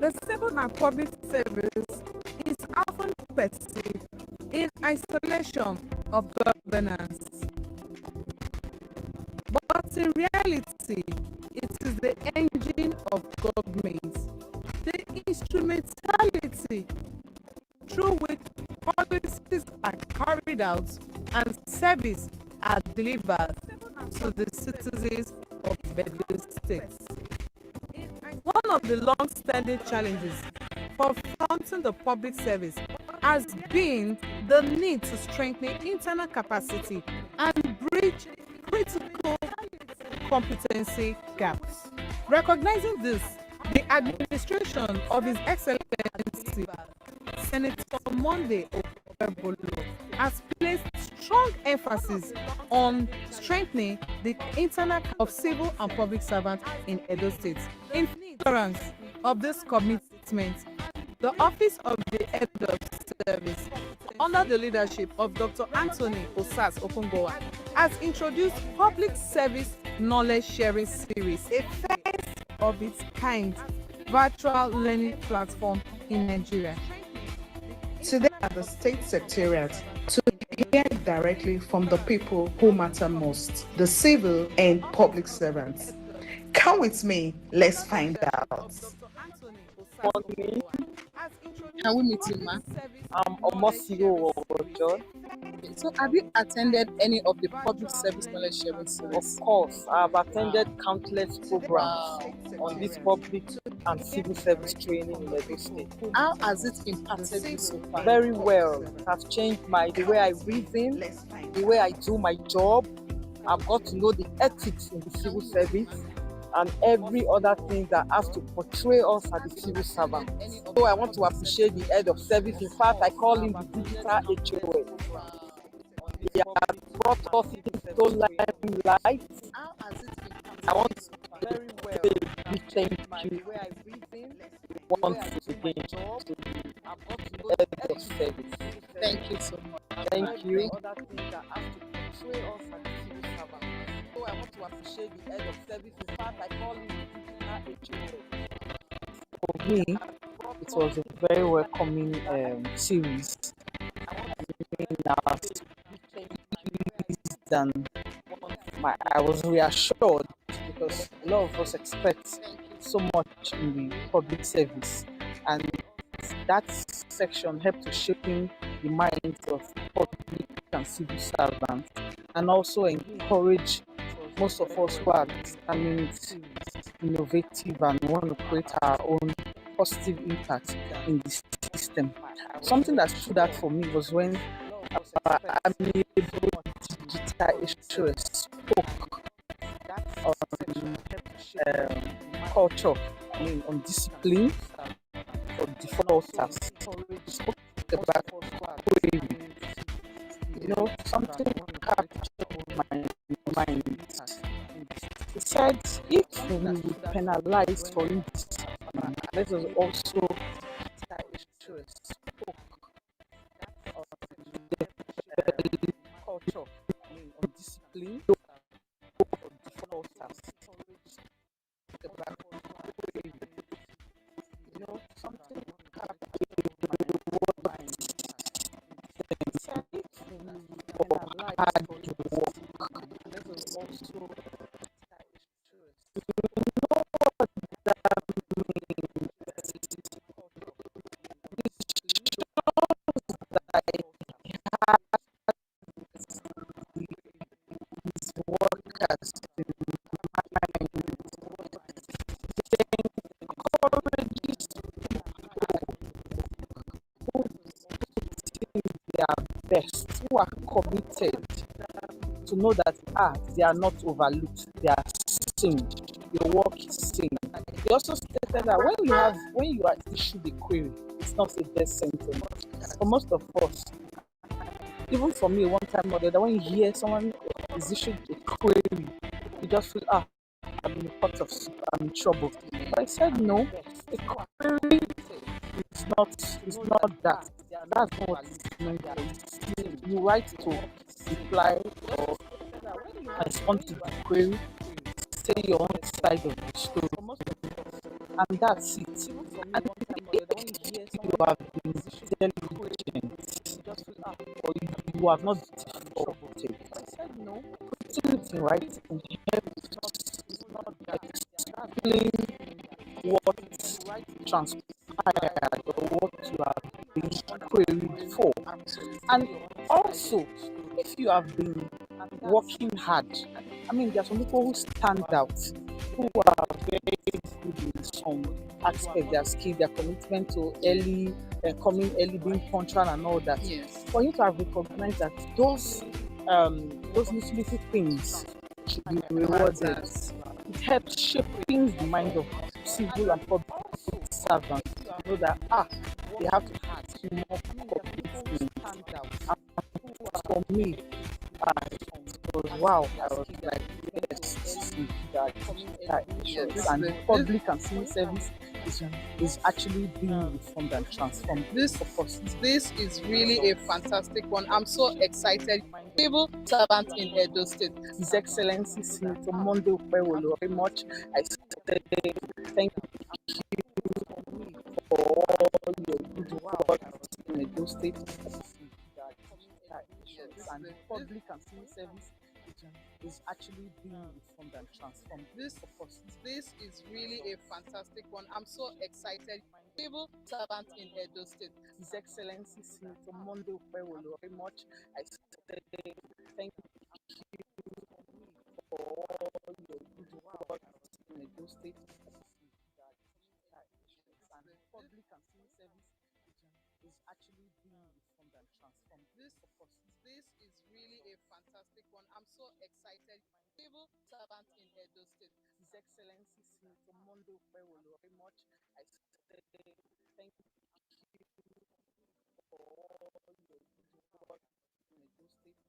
The civil and public service is often perceived in isolation of governance, but in reality, it is the engine of government, the instrumentality through which policies are carried out and services are delivered to the citizens of Edo State. One of the long-standing challenges for fronting the public service has been the need to strengthen internal capacity and bridge critical competency gaps. Recognizing this, the administration of His Excellency Senator Monday Okpebholo has placed strong emphasis on strengthening the internal of civil and public servants in Edo State. In furtherance of this commitment, the Office of the Head of Service, under the leadership of Dr. Anthony Osas Okunbowa, has introduced Public Service Knowledge Sharing Series, a first of its kind virtual learning platform in Nigeria. Today at the State Secretariat, to hear directly from the people who matter most, the civil and public servants. Come with me, let's find out. Morning. Can we meet you, ma? I'm Omosiro Ojo. So, have you attended any of the public service knowledge sharing series? Of course, I've attended countless programs on this public and civil service training in Edo State. How has it impacted you so far? Very well. It has changed the way I reason, the way I do my job. I've got to know the ethics in the civil service and every other thing that has to portray us as the civil servant. So I want to appreciate the head of service. In fact, I call him the digital HOS. He has brought us into limelight. I want to say a big thank you once again to the head of service. Thank you so much. Thank you. So I want to appreciate the head of service. In fact, I call him the digital HOS. For me, it was a very welcoming series. I was reassured because a lot of us expect so much in the public service, and that section helped to shaping the minds of public and civil servants, and also encourage most of us who are becoming innovative and want to create our own positive impact in the system. Something that stood out for me was when our amiable digital HOS spoke on culture, on discipline, on defaulters. He spoke about query. Something captured my mind. He said, if we would penalize for it, let us also spoke on culture, on discipline, on defaulters. Something captured my mind. Hard work. Let us also workers in mind, encourages who their best, who are committed to know that they are not overlooked, they are seen, their work is seen. He also stated said that when you are issued a query, it's not a death sentence. For most of us, even for me, one time or the other, when you hear someone is issued a query, you just feel, I'm in a pot of soup, I'm in trouble. But I said no, a query is not that. That's not what it's meant for. You write to reply or respond to the query, say your own side of the story, and that's it. And if you have been diligent or you have not defaulted, putting it in writing helps explain what transpired or what you have been queried for. And also, if you have been working hard, I mean, there are some people who stand out, who are very good in some aspect, their skill, their commitment to early, coming early, being punctual, and all that. Yes. For you to have recognized that those little things should be rewarded, it helps shaping the mind of civil and public servants to know that they have to do more commitment. And for me, it was wow. I was like, yes, that Yes. and public and civil service is actually being reformed and transformed. This is really a fantastic one. I'm so excited. Civil servant in Edo State. His Excellency Senator Monday Okpewolo very much. I say thank you for all your good work in Edo State. And public and civil service is actually being reformed and transformed. This is really a fantastic one. I'm so excited. Civil servant in Edo State. His Excellency Senator Monday Okpewolo very much. I say thank you for all your good work in Edo State. And public and civil service is actually being reformed and transformed. This is really a fantastic one. I'm so excited. Civil servant in Edo State. His Excellency Senator Monday Okpewolo very much. I say thank you for all your good work in Edo State.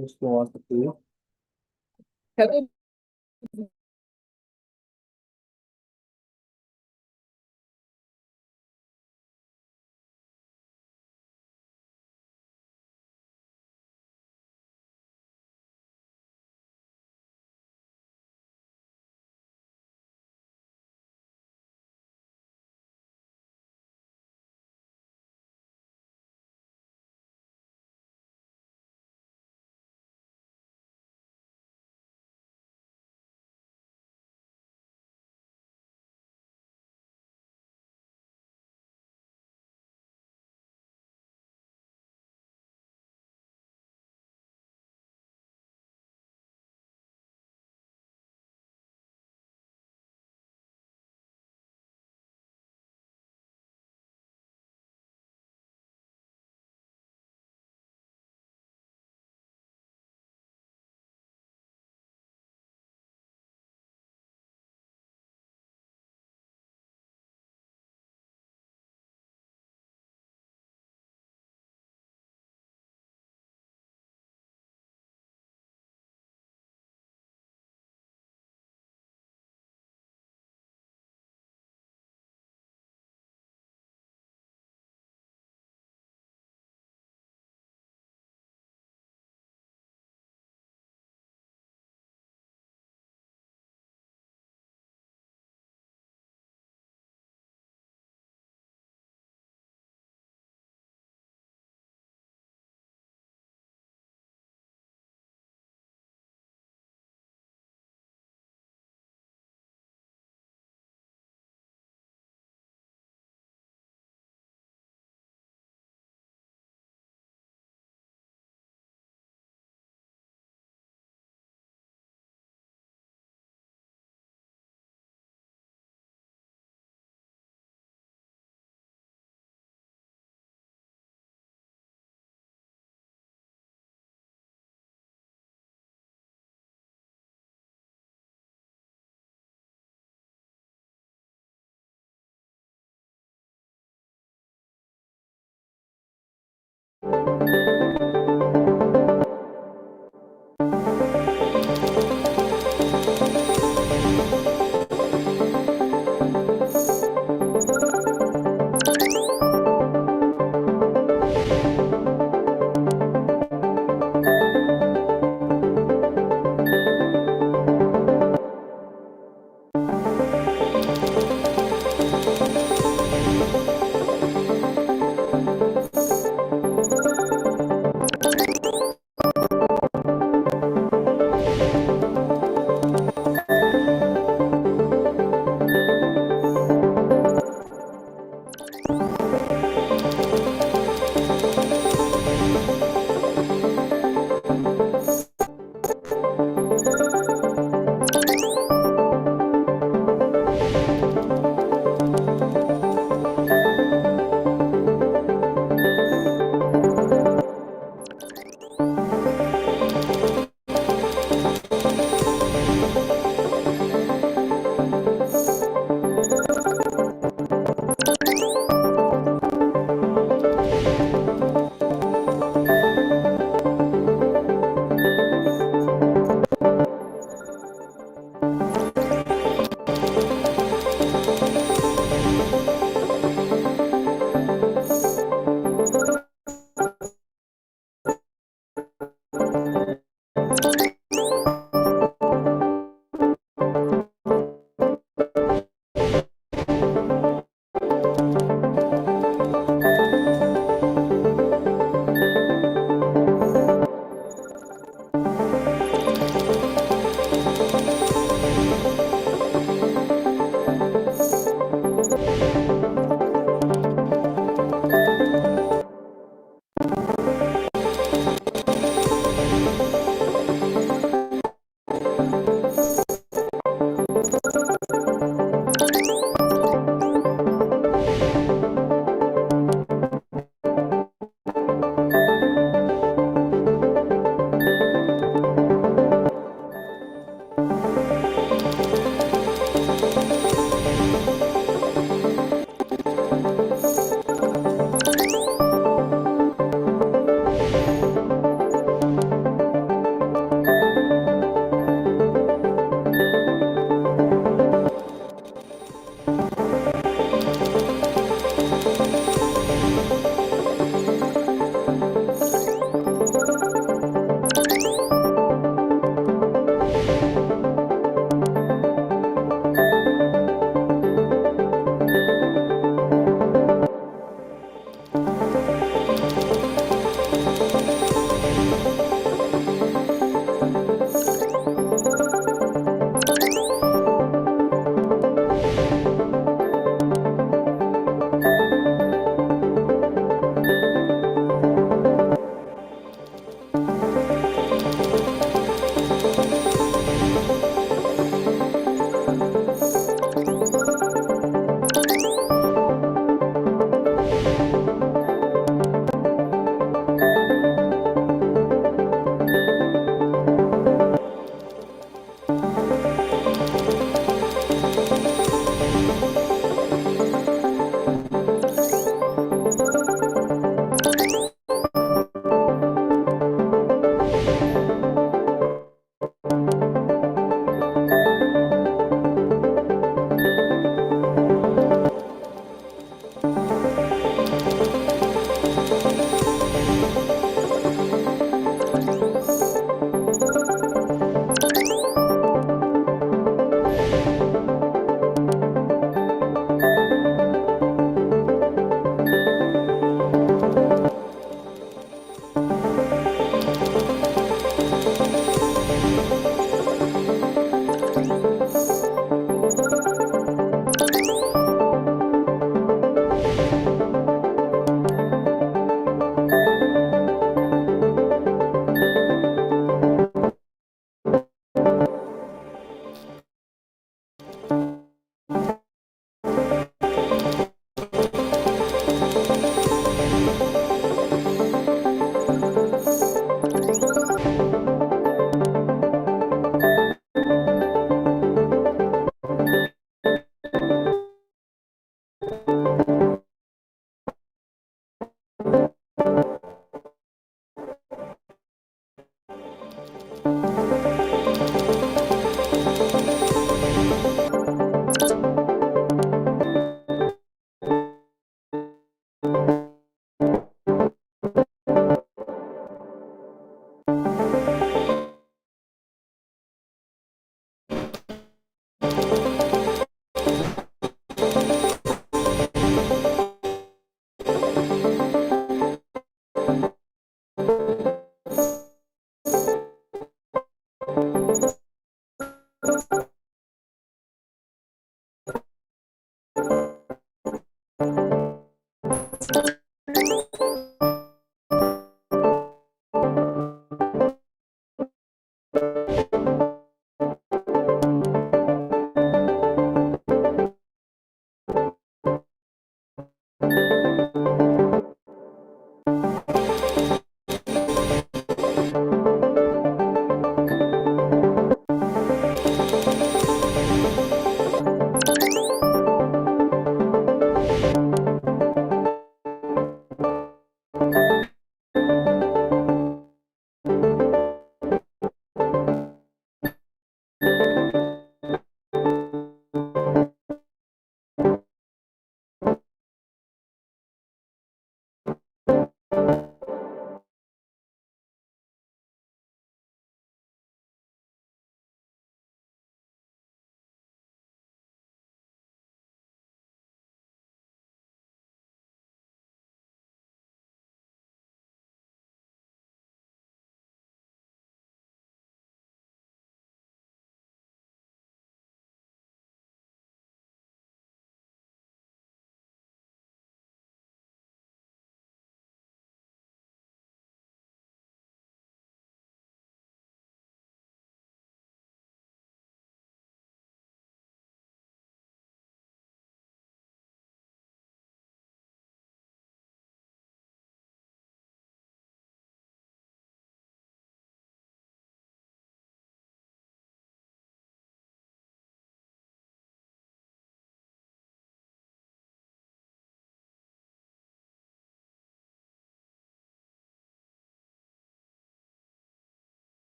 Just want to see. Hello,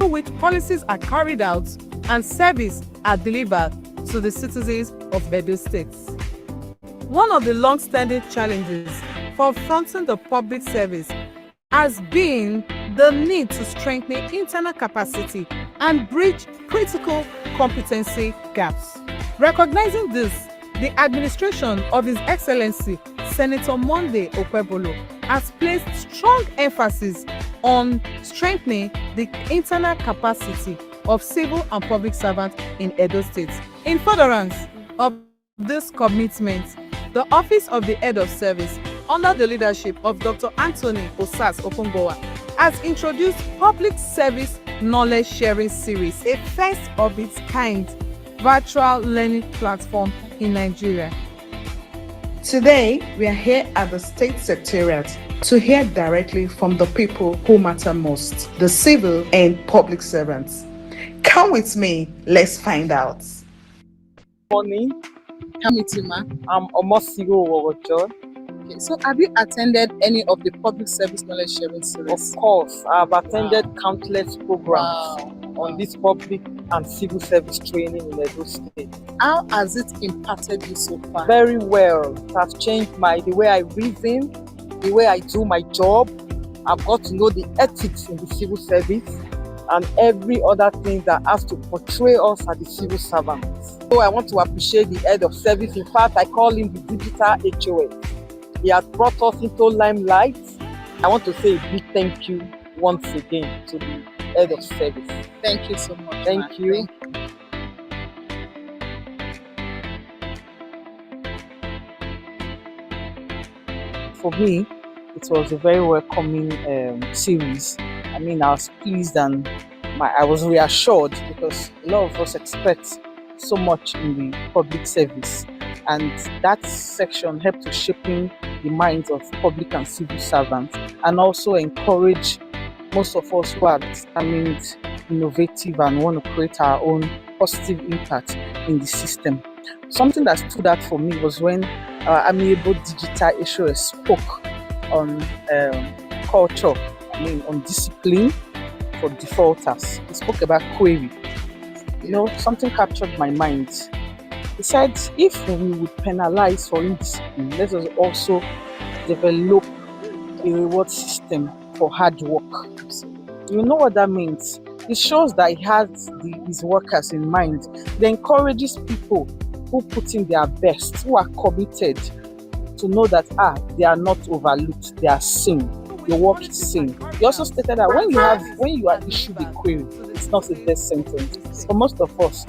Which policies are carried out and service are delivered to the citizens of Edo State. One of the long-standing challenges for fronting the public service has been the need to strengthen internal capacity and bridge critical competency gaps. Recognizing this, the administration of His Excellency Senator Monday Okpebholo has placed strong emphasis on strengthening the internal capacity of civil and public servants in Edo State. In furtherance of this commitment, the Office of the Head of Service, under the leadership of Dr. Anthony Osas Okunbowa, has introduced Public Service Knowledge Sharing Series, a first of its kind virtual learning platform in Nigeria. Today, we are here at the State Secretariat to hear directly from the people who matter most, the civil and public servants. Come with me, let's find out. Morning, Come with you, ma. I'm Omosigo Owojo. Okay, so have you attended any of the public service knowledge sharing series? Of course, I've attended countless programs Wow. on this public and civil service training in Edo State. How has it impacted you so far? Very well. It has changed the way I reason, the way I do my job. I've got to know the ethics in the civil service and every other thing that has to portray us as the civil servants. So I want to appreciate the head of service. In fact, I call him the digital HOS. He has brought us into limelight. I want to say a big thank you once again to the head of service. Thank you so much. Thank ma. you. For me, it was a very welcoming series. I mean, I was pleased and I was reassured because a lot of us expect so much in the public service, and that section helped to shaping the minds of public and civil servants, and also encourage most of us who are determined, innovative, and want to create our own positive impact in the system. Something that stood out for me was when Amiable Digital HOS spoke on culture, on discipline for defaulters. He spoke about query. Something captured my mind. He said, if we would penalize for indiscipline, let us also develop a reward system for hard work. You know what that means? It shows that he has his workers in mind. He encourages people who put in their best, who are committed, to know that they are not overlooked, they are seen. Your work is seen. He also stated that when you are issued a query, it's not a death sentence. For most of us,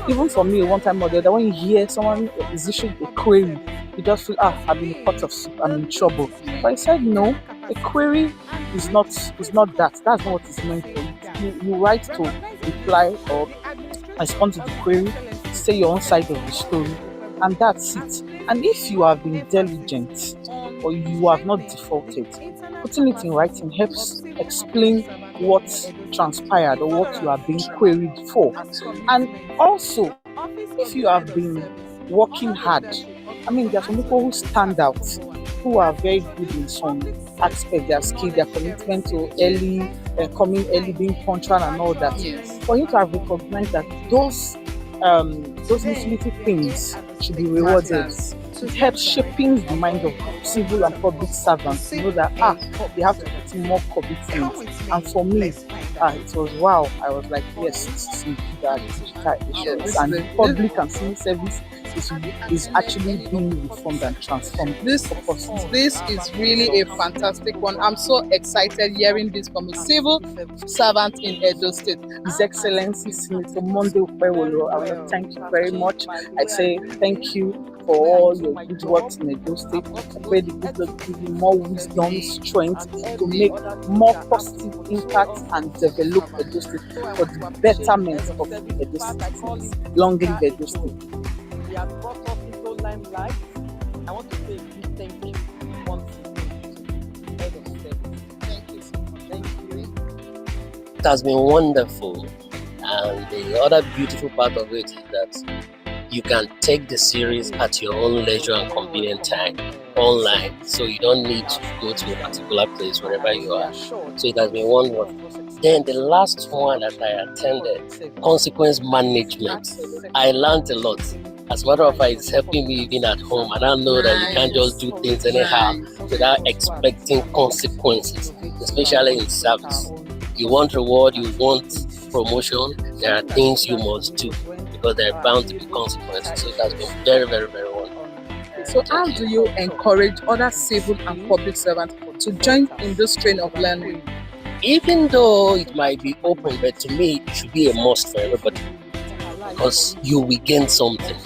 even for me, one time or the other, when you hear someone is issued a query, you just feel, I'm in a pot of soup, I'm in trouble. But I said, no, a query is not that. That's not what it's meant for. You write to reply or respond to the query, say your own side of the story, and that's it. And if you have been diligent or you have not defaulted, putting it in writing helps explain what transpired or what you are being queried for. And also, if you have been working hard, there are some people who stand out, who are very good in some aspect, their skill, their commitment to coming early, being punctual and all that. Yes. For you to have recognized that those little things should be rewarded. It helps shaping the mind of civil and public servants to know that they have to put in more commitment. And for me, it was wow. I was like, yes, this is indeed digital issues. And the public and civil service is actually being reformed and transformed. This is really a fantastic one. I'm so excited hearing this from a civil servant in Edo State. His Excellency Senator Monday Okpebholo, I want to thank you very much. I say thank you for all your good works in Edo State. I pray the good Lord give you more wisdom, strength to make more positive impact and develop Edo State for the betterment of Edo citizens. Long live Edo State. He has brought us into limelight. I want to say a big thank you once again to the head of service. Thank you so much. Thank you. It has been wonderful, and the other beautiful part of it is that you can take the series at your own leisure and convenient time online, so you don't need to go to a particular place wherever you are. So it has been wonderful. Then the last one that I attended, consequence management, I learned a lot. As a matter of fact, it's helping me even at home. And I know that you can't just do things anyhow without expecting consequences, especially in service. You want reward, you want promotion, there are things you must do because there are bound to be consequences. So it has been very, very, very wonderful. So how do you encourage other civil and public servants to join in this train of learning? Even though it might be open, but to me, it should be a must for everybody because you will gain something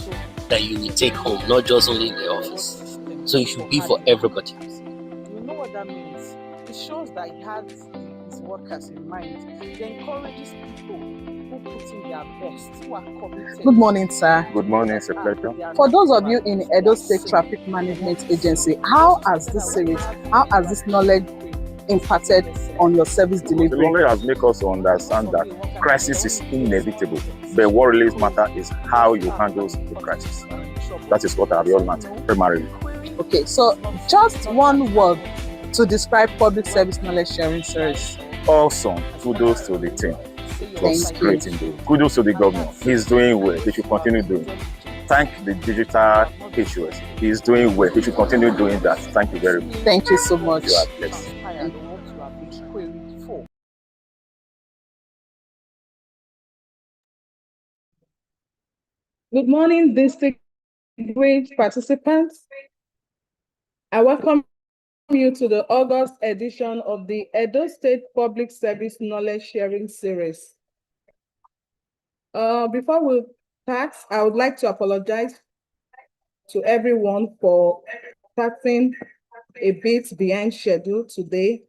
that you will take home, not just only in the office. So it should be for everybody. You know what that means? It shows that he had his workers in mind. He encourages people who put in their best, who are committed. Good morning, sir. Good morning, it's a pleasure. For those of you in Edo State Traffic Management Agency, how has this series, how has this knowledge impacted on your service The delivery? knowledge has made us understand that crisis is inevitable, but what really matters is how you handle the crisis. That is what I have all learned primarily. Okay, so just one word to describe public service knowledge sharing series. Awesome. Kudos to the team. It was Thank you. great indeed. Kudos to the government. He's doing well. They should continue doing it. Thank the digital issuers. He's doing well. He should continue doing that. Thank you very much. Thank you so much. You are blessed. Tired of what you have been queried for. Good morning, distinguished participants. I welcome you to the August edition of the Edo State Public Service Knowledge Sharing Series. Before we start, I would like to apologize to everyone for starting a bit behind schedule today.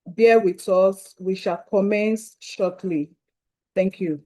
Bear with us, we shall commence shortly. Thank you.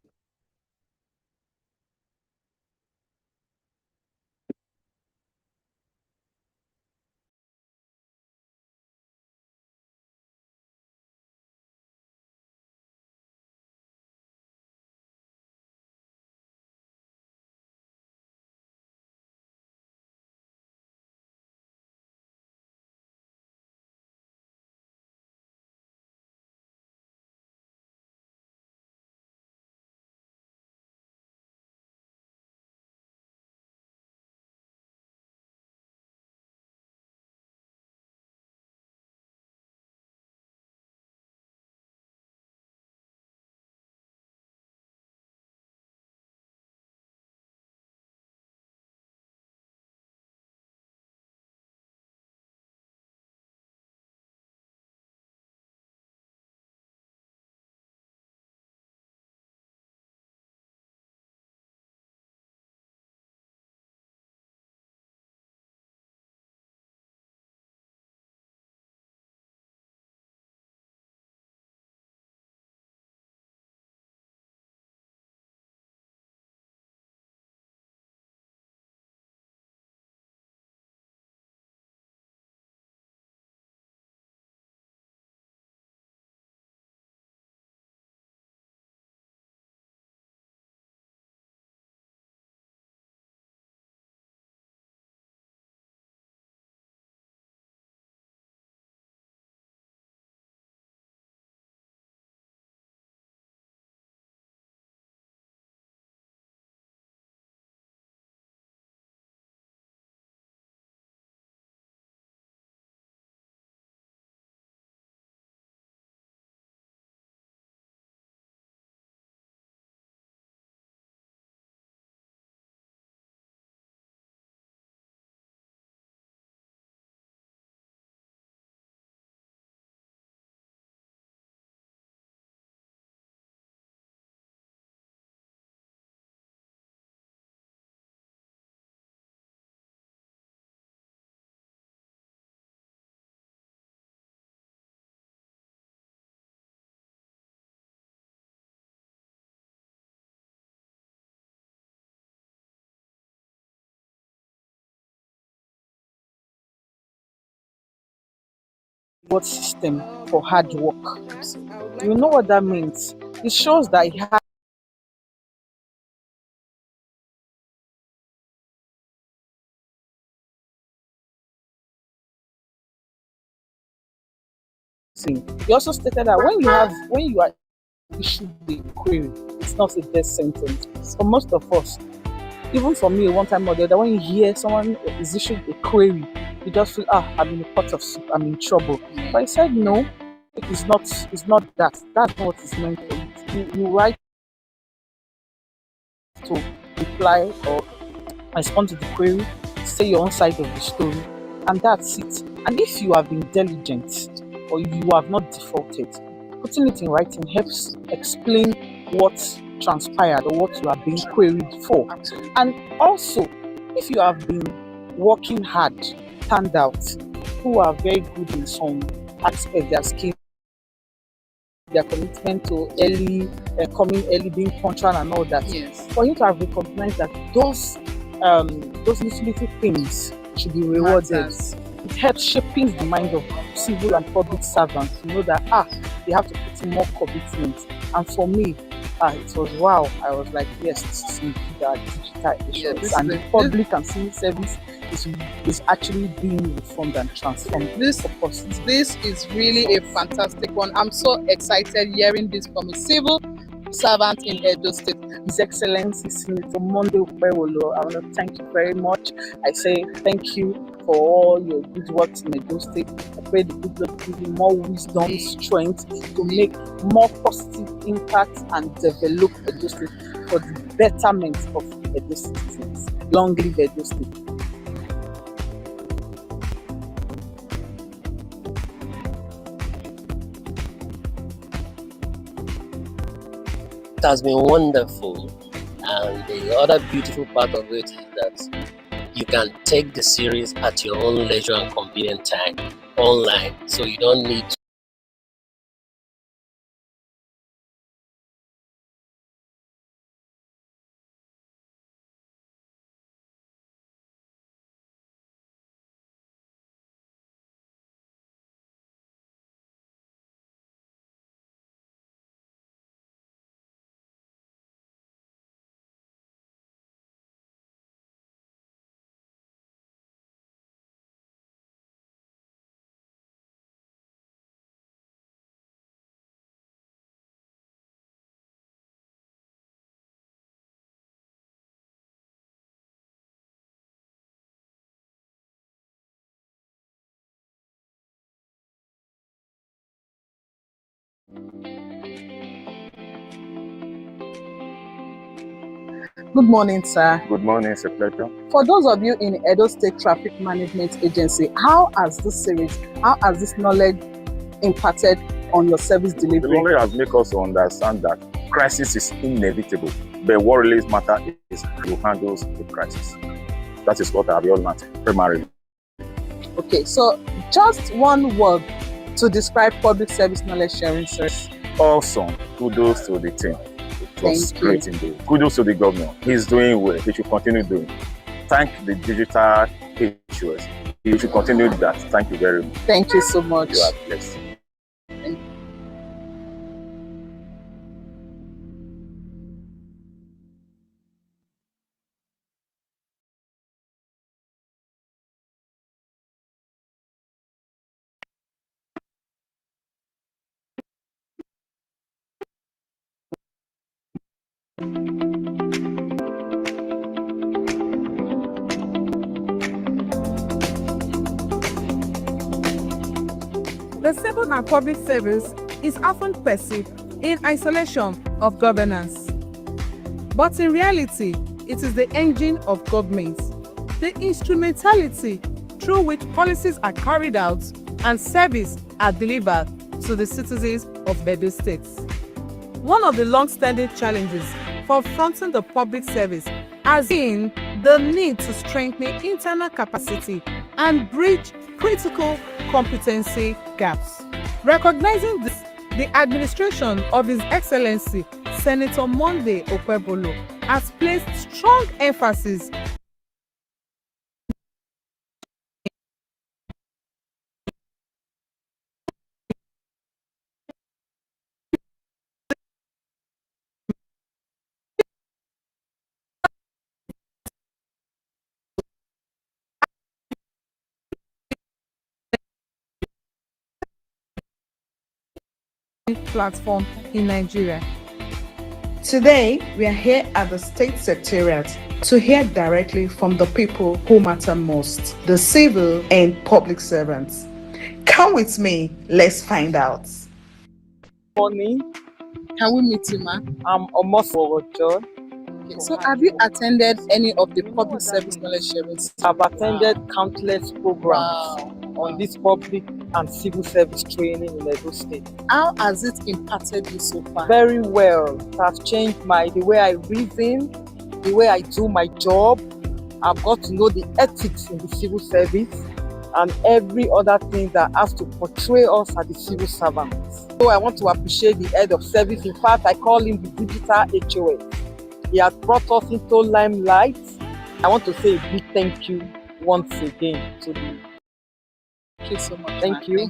reward system for hard work. You know what that means? It shows that he has he also stated that when you are issued a query, it's not a death sentence. For most of us, even for me, one time or the other, when you hear someone is issued a query, you just feel, I'm in a pot of soup, I'm in trouble. But I said no, it's not that. That's not what it's meant for. You write to reply or respond to the query, say your own side of the story, and that's it. And if you have been diligent or you have not defaulted, putting it in writing helps explain what transpired or what you are being queried for. And also, if you have been working hard, stand out, who are very good in some aspect, their skill, their commitment to coming early, being punctual and all that. Yes. For you to have recognized that those little things should be rewarded. Matters. It helps shaping the mind of civil and public servants to know that they have to put in more commitment. And for me, it was wow. I was like, yes, this is indeed our digital issues, and the public and civil service is actually being reformed and transformed. This is really a fantastic one. I'm so excited hearing this from a civil servant in Edo State. His Excellency Senator Monday Okpebholo, I want to thank you very much. I say thank you for all your good works in Edo State. I pray the good Lord give you more wisdom, strength to make more positive impact and develop Edo State for the betterment of Edo citizens. Long live Edo State. It has been wonderful, and the other beautiful part of it is that you can take the series at your own leisure and convenient time online, so you don't need to Good morning, sir. Good morning, it's a pleasure. For those of you in Edo State Traffic Management Agency, how has this knowledge impacted on your service The delivery? knowledge has made us to understand that crisis is inevitable, but what really matters is how you handle the crisis. That is what I have learned primarily. Okay, so just one word to describe public service knowledge sharing service. Awesome. Kudos to the team. It was Thank you. great indeed. Kudos to the governor. He's doing well. He should continue doing. Thank the digital issuers. He should continue that. Thank you very much. Thank you so much. You are blessed. The civil and public service is often perceived in isolation of governance. But in reality, it is the engine of government, the instrumentality through which policies are carried out and services are delivered to the citizens of Edo State. One of the long-standing challenges for fronting the public service has been the need to strengthen internal capacity and bridge critical competency gaps. Recognizing this, the administration of His Excellency Senator Monday Okpebholo has placed strong emphasis platform in Nigeria. Today, we are here at the State Secretariat to hear directly from the people who matter most, the civil and public servants. Come with me, let's find out. Morning, Can we meet you, ma? I'm Omoso John. Okay, so have you attended any of the public service knowledge sharing? I've attended countless programs on this public and civil service training in Edo State. How has it impacted you so far? Very well. It has changed the way I reason, the way I do my job. I've got to know the ethics in the civil service and every other thing that has to portray us as the civil servants. So I want to appreciate the head of service. In fact, I call him the digital HOS. He has brought us into limelight. I want to say a big thank you once again to the. Thank you so much. Thank you.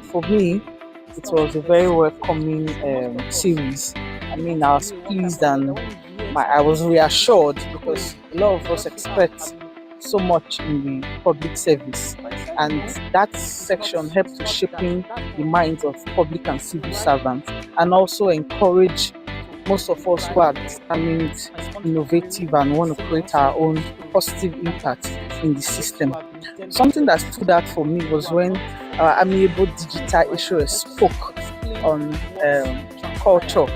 For me, it was a very welcoming series. I mean, I was pleased and I was reassured because a lot of us expect so much in the public service, and that section helped to shaping the minds of public and civil servants, and also encourage most of us who are determined, innovative, and want to create our own positive impact in the system. Something that stood out for me was when our amiable digital HOS spoke on culture,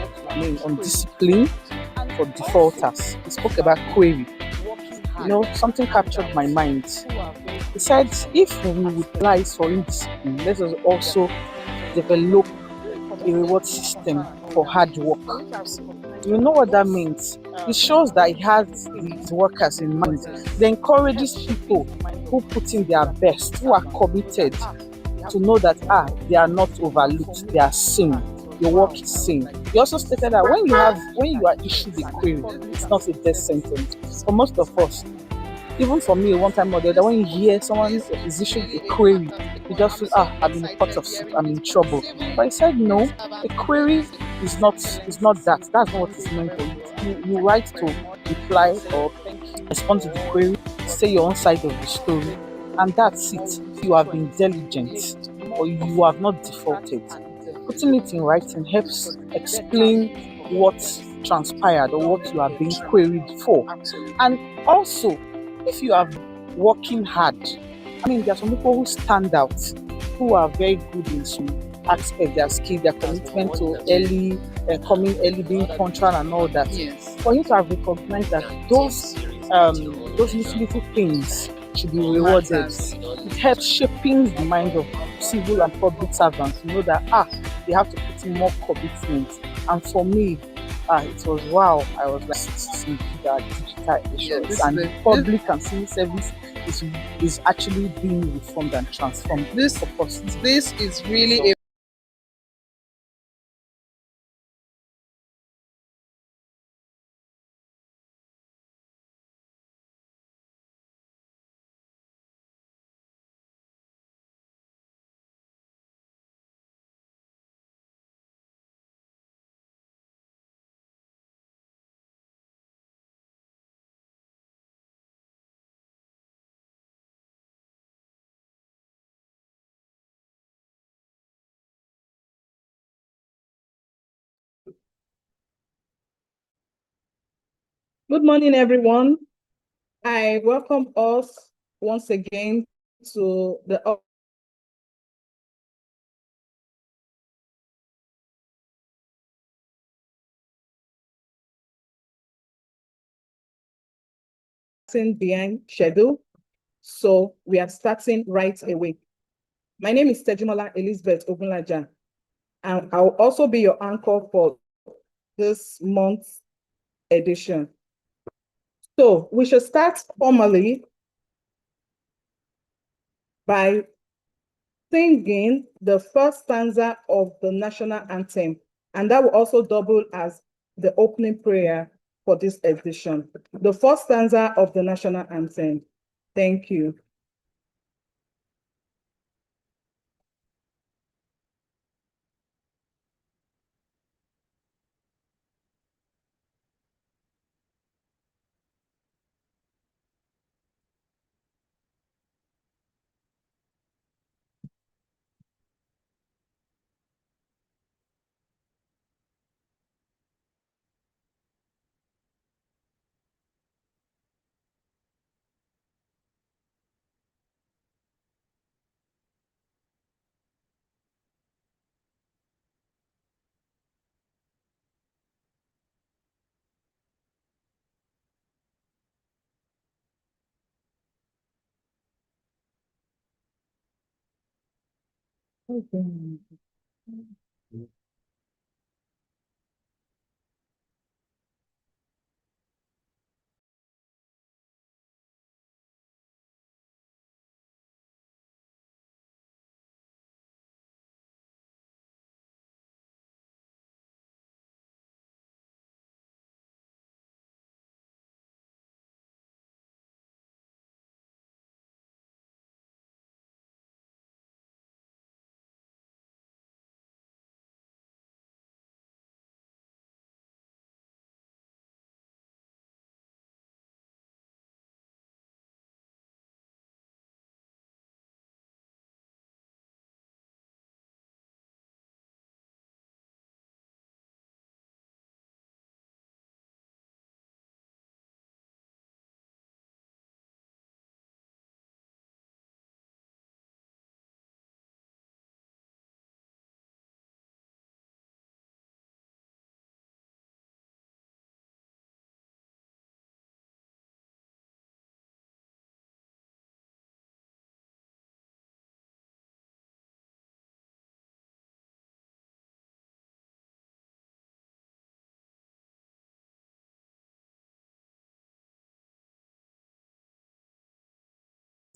on discipline for defaulters. He spoke about query. Something captured my mind. He said, if we utilize for indiscipline, let us also develop a reward system for hard work. You know what that means? It shows that he has his workers in mind. They encourages people who put in their best, who are committed, to know that they are not overlooked, they are seen. Your work is seen. He also stated that when you are issued a query, it's not a death sentence. For most of us, even for me, one time or the other, when you hear someone is issued a query, you just feel, I'm in a pot of soup, I'm in trouble. But I said, no, a query is not that. That's not what it's meant for. You write to reply or respond to the query, say your own side of the story, and that's it. You have been diligent or you have not defaulted. Putting it in writing helps explain what transpired or what you are being queried for. And also, if you are working hard, there are some people who stand out, who are very good in some aspect, their skill, their commitment to early, coming early, being punctual and all that. Yes. For you to have recognized that those little things should be rewarded, it helps shaping the mind of civil and public servants to know that they have to put in more commitment. And for me, it was wow. I was like, see that digital issues and the public and civil service is actually being reformed and transformed. This is really a Good morning, everyone. I welcome us once again to the behind schedule. So we are starting right away. My name is Tejimola Elizabeth Ogunlaja, and I'll also be your anchor for this month's edition. So we should start formally by singing the first stanza of the national anthem, and that will also double as the opening prayer for this edition. The first stanza of the national anthem. Thank you.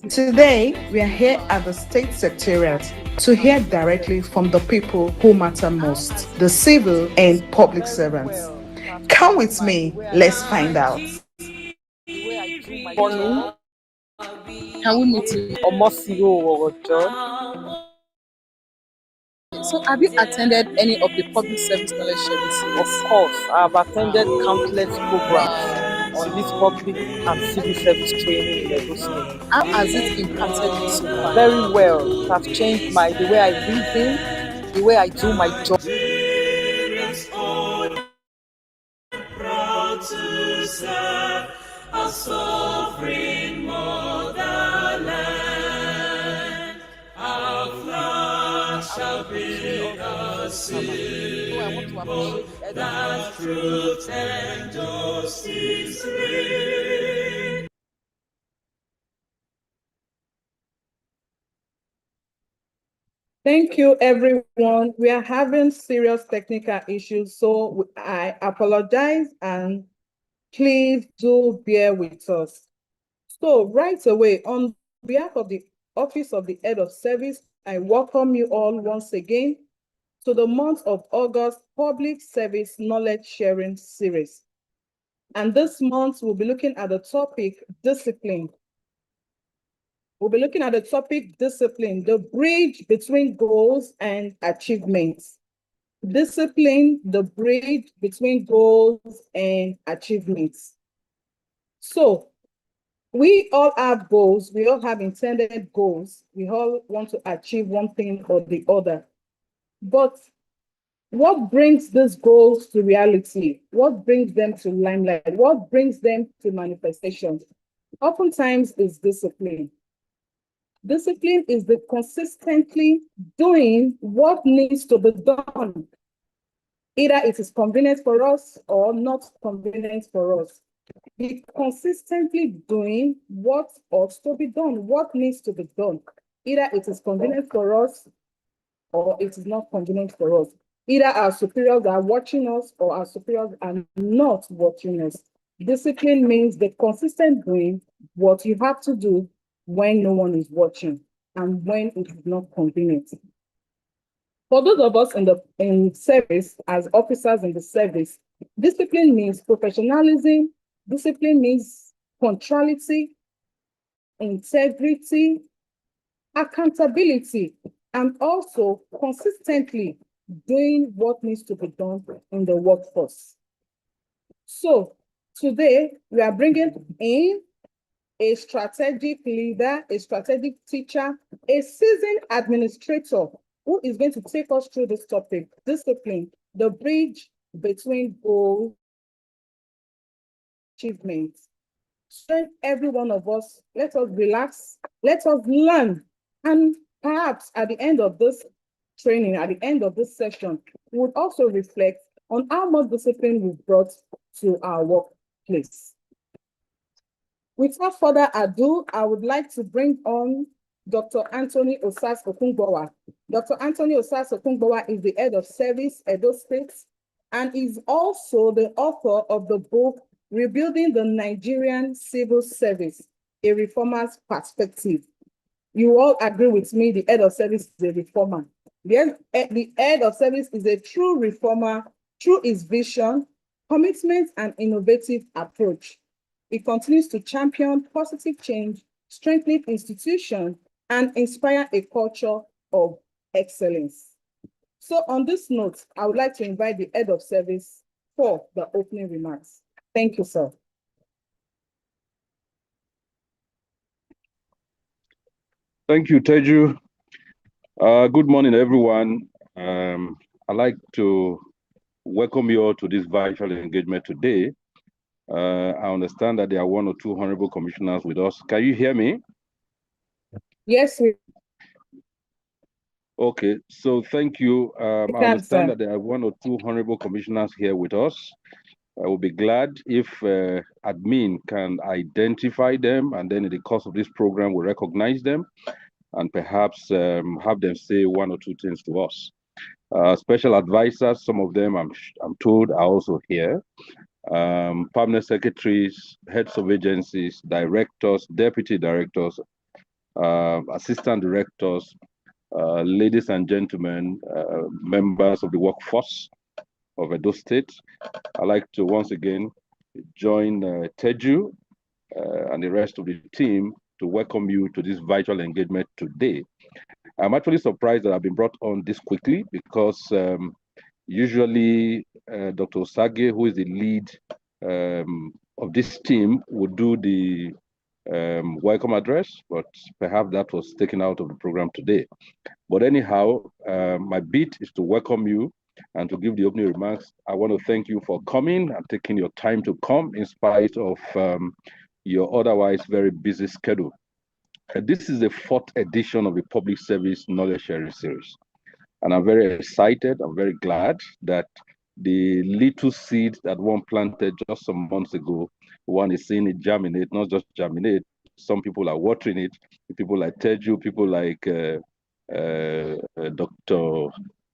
Today, we are here at the State Secretariat to hear directly from the people who matter most, the civil and public servants. Come with me, let's find out. Bonnie, Can we meet you? Omosiro Ojo. So, have you attended any of the public service knowledge sharing series? Of course, I have attended countless programs on this public and civil service training in Edo State. How has it impacted you so far? Very well. It has changed the way I reason, the way I do my job. Proud to serve a sovereign motherland. Our flag shall be a symbol that truth and justice reign. Thank you, everyone. We are having serious technical issues, so I apologize and please do bear with us. So right away, on behalf of the Office of the Head of Service, I welcome you all once again to the month of August Public Service Knowledge Sharing Series. And this month, we'll be looking at the topic discipline. We'll be looking at the topic discipline, the bridge between goals and achievements. Discipline, the bridge between goals and achievements. So we all have goals. We all have intended goals. We all want to achieve one thing or the other. But what brings these goals to reality? What brings them to limelight? What brings them to manifestation? Oftentimes is discipline. Discipline is the consistently doing what needs to be done. Either it is convenient for us or not convenient for us. Be consistently doing what ought to be done, what needs to be done. Either it is convenient for us or it is not convenient for us. Either our superiors are watching us or our superiors are not watching us. Discipline means the consistent doing what you have to do when no one is watching and when it is not convenient. For those of us in service, as officers in the service, discipline means professionalism, discipline means punctuality, integrity, accountability, and also consistently doing what needs to be done in the workforce. So today, we are bringing in a strategic leader, a strategic teacher, a seasoned administrator who is going to take us through this topic, discipline, the bridge between goals and achievements. So every one of us, let us relax, let us learn, and perhaps at the end of this training, at the end of this session, we would also reflect on how much discipline we've brought to our workplace. Without further ado, I would like to bring on Dr. Anthony Osas Okungbowa. Dr. Anthony Osas Okungbowa is the head of service, Edo State, and is also the author of the book, Rebuilding the Nigerian Civil Service, A Reformer's Perspective. You all agree with me, the head of service is a reformer. The head of service is a true reformer through his vision, commitment, and innovative approach. He continues to champion positive change, strengthen institutions, and inspire a culture of excellence. So on this note, I would like to invite the head of service for the opening remarks. Thank you, sir. Thank you, Teju. Good morning, everyone. I'd like to welcome you all to this virtual engagement today. I understand that there are one or two honorable commissioners with us. Can you hear me? Yes, sir. Okay, so thank you. I understand that there are one or two honorable commissioners here with us. I will be glad if admin can identify them, and then in the course of this program, we recognize them and perhaps have them say one or two things to us. Special advisors, some of them I'm told are also here. Permanent secretaries, heads of agencies, directors, deputy directors, assistant directors, ladies and gentlemen, members of the workforce of Edo State. I'd like to once again join Teju and the rest of the team to welcome you to this virtual engagement today. I'm actually surprised that I've been brought on this quickly because usually Dr. Osage, who is the lead of this team, would do the welcome address, but perhaps that was taken out of the program today. But anyhow, my bit is to welcome you and to give the opening remarks. I want to thank you for coming and taking your time to come in spite of your otherwise very busy schedule. This is the 4th edition of the Public Service Knowledge Sharing Series. And I'm very excited, I'm very glad that the little seed that one planted just some months ago, one is seeing it germinate, not just germinate. Some people are watering it. People like Teju, people like Dr.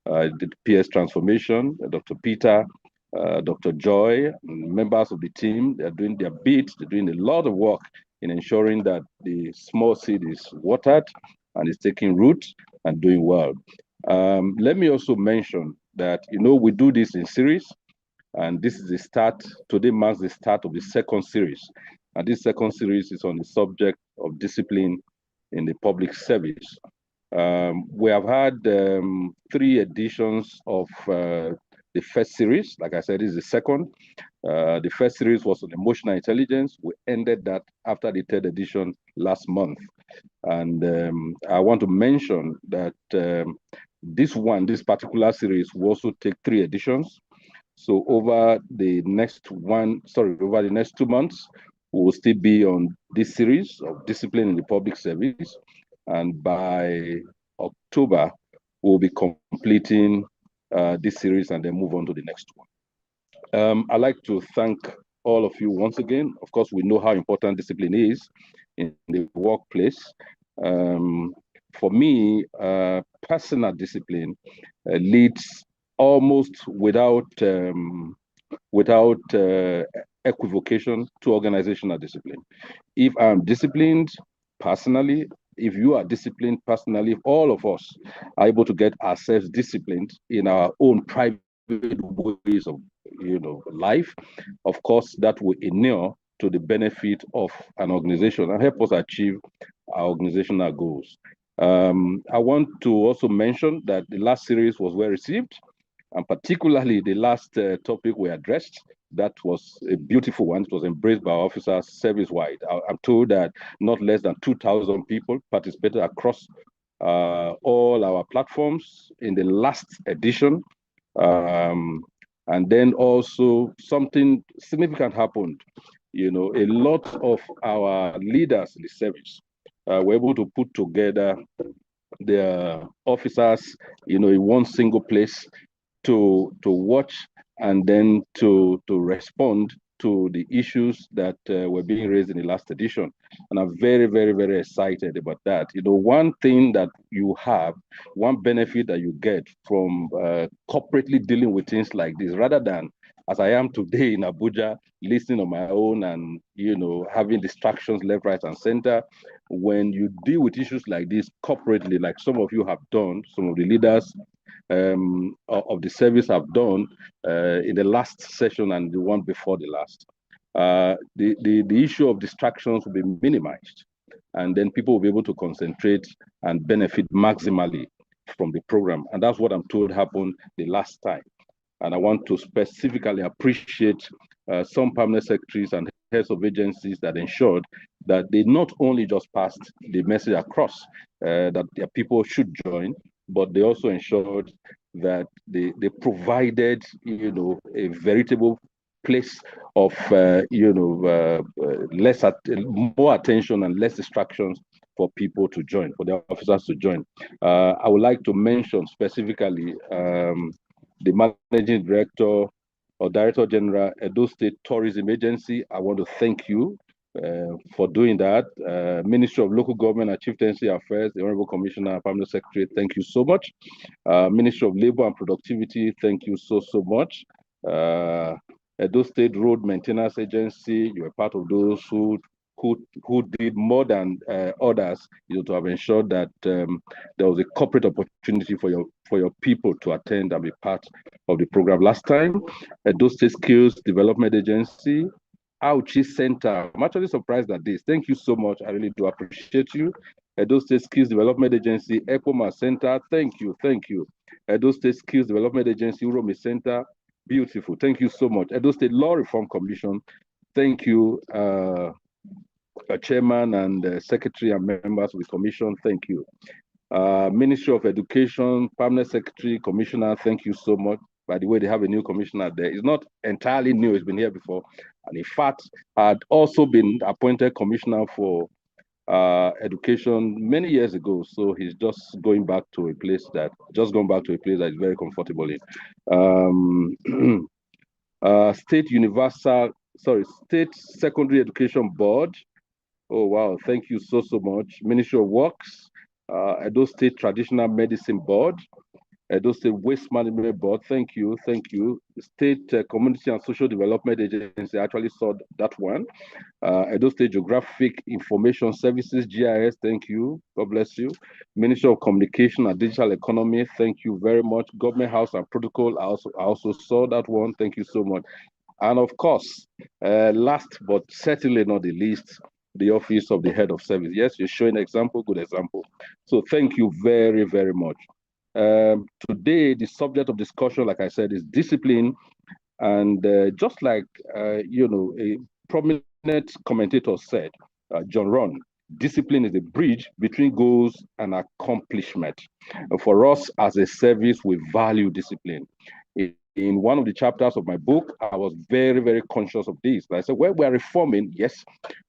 The PS Transformation, Dr. Peter, Dr. Joy, members of the team, they're doing their bit, they're doing a lot of work in ensuring that the small seed is watered and is taking root and doing well. Let me also mention that, we do this in series, and this is the start. Today marks the start of the 2nd series. And this 2nd series is on the subject of discipline in the public service. We have had 3 editions of the first series. Like I said, this is the 2nd. The first series was on emotional intelligence. We ended that after the 3rd edition last month. And I want to mention that this particular series will also take 3 editions. So over the next 2 months, we will still be on this series of discipline in the public service. And by October, we'll be completing this series and then move on to the next one. I'd like to thank all of you once again. Of course, we know how important discipline is in the workplace. For me, personal discipline leads almost without equivocation to organizational discipline. If I'm disciplined personally, if you are disciplined personally, if all of us are able to get ourselves disciplined in our own private ways of life, of course, that will inure to the benefit of an organization and help us achieve our organizational goals. I want to also mention that the last series was well received, and particularly the last topic we addressed, that was a beautiful one. It was embraced by officers service-wide. I'm told that not less than 2,000 people participated across all our platforms in the last edition. And then also something significant happened. A lot of our leaders in the service were able to put together their officers, in one single place to watch and then to respond to the issues that were being raised in the last edition. And I'm very, very, very excited about that. You know, one thing that you have, one benefit that you get from corporately dealing with things like this, rather than as I am today in Abuja, listening on my own and, you know, having distractions left, right, and center. When you deal with issues like this corporately, like some of you have done, some of the leaders of the service have done in the last session and the one before the last, the issue of distractions will be minimized. And then people will be able to concentrate and benefit maximally from the program. And that's what I'm told happened the last time. And I want to specifically appreciate some permanent secretaries and heads of agencies that ensured that they not only just passed the message across that their people should join, but they also ensured that they provided, you know, a veritable place of, more attention and less distractions for people to join, for the officers to join. I would like to mention specifically the Managing Director or Director General, Edo State Tourism Agency. I want to thank you for doing that. Ministry of Local Government and Chieftaincy Affairs, the Honorable Commissioner, Permanent Secretary, thank you so much. Ministry of Labor and Productivity, thank you so much. Edo State Road Maintenance Agency, you are part of those who did more than others, you know, to have ensured that there was a corporate opportunity for your people to attend and be part of the program. Last time, Edo State Skills Development Agency, Auchi Center. I'm actually surprised at this. Thank you so much. I really do appreciate you. Edo State Skills Development Agency, Ekoma Center. Thank you. Edo State Skills Development Agency, Uromi Center. Beautiful. Thank you so much. Edo State Law Reform Commission. Thank you. Chairman and Secretary and members of the Commission, thank you. Ministry of Education, Permanent Secretary, Commissioner, thank you so much. By the way, they have a new commissioner there. It's not entirely new, it's been here before. And in fact, had also been appointed Commissioner for Education many years ago. So he's just going back to a place that is very comfortable in. State Secondary Education Board. Oh, wow. Thank you so much. Ministry of Works, Edo State Traditional Medicine Board, Edo State Waste Management Board. Thank you. State Community and Social Development Agency, I actually saw that one. Edo State Geographic Information Services, GIS. Thank you. God bless you. Ministry of Communication and Digital Economy. Thank you very much. Government House and Protocol. I also saw that one. Thank you so much. And of course, last but certainly not the least, the Office of the Head of Service. Yes, you're showing example, good example. So thank you very, very much. Today, the subject of discussion, like I said, is discipline. And just like, a prominent commentator said, John Ron, discipline is a bridge between goals and accomplishment. For us as a service, we value discipline. In one of the chapters of my book, I was very, very conscious of this. I said, well, we're reforming, yes,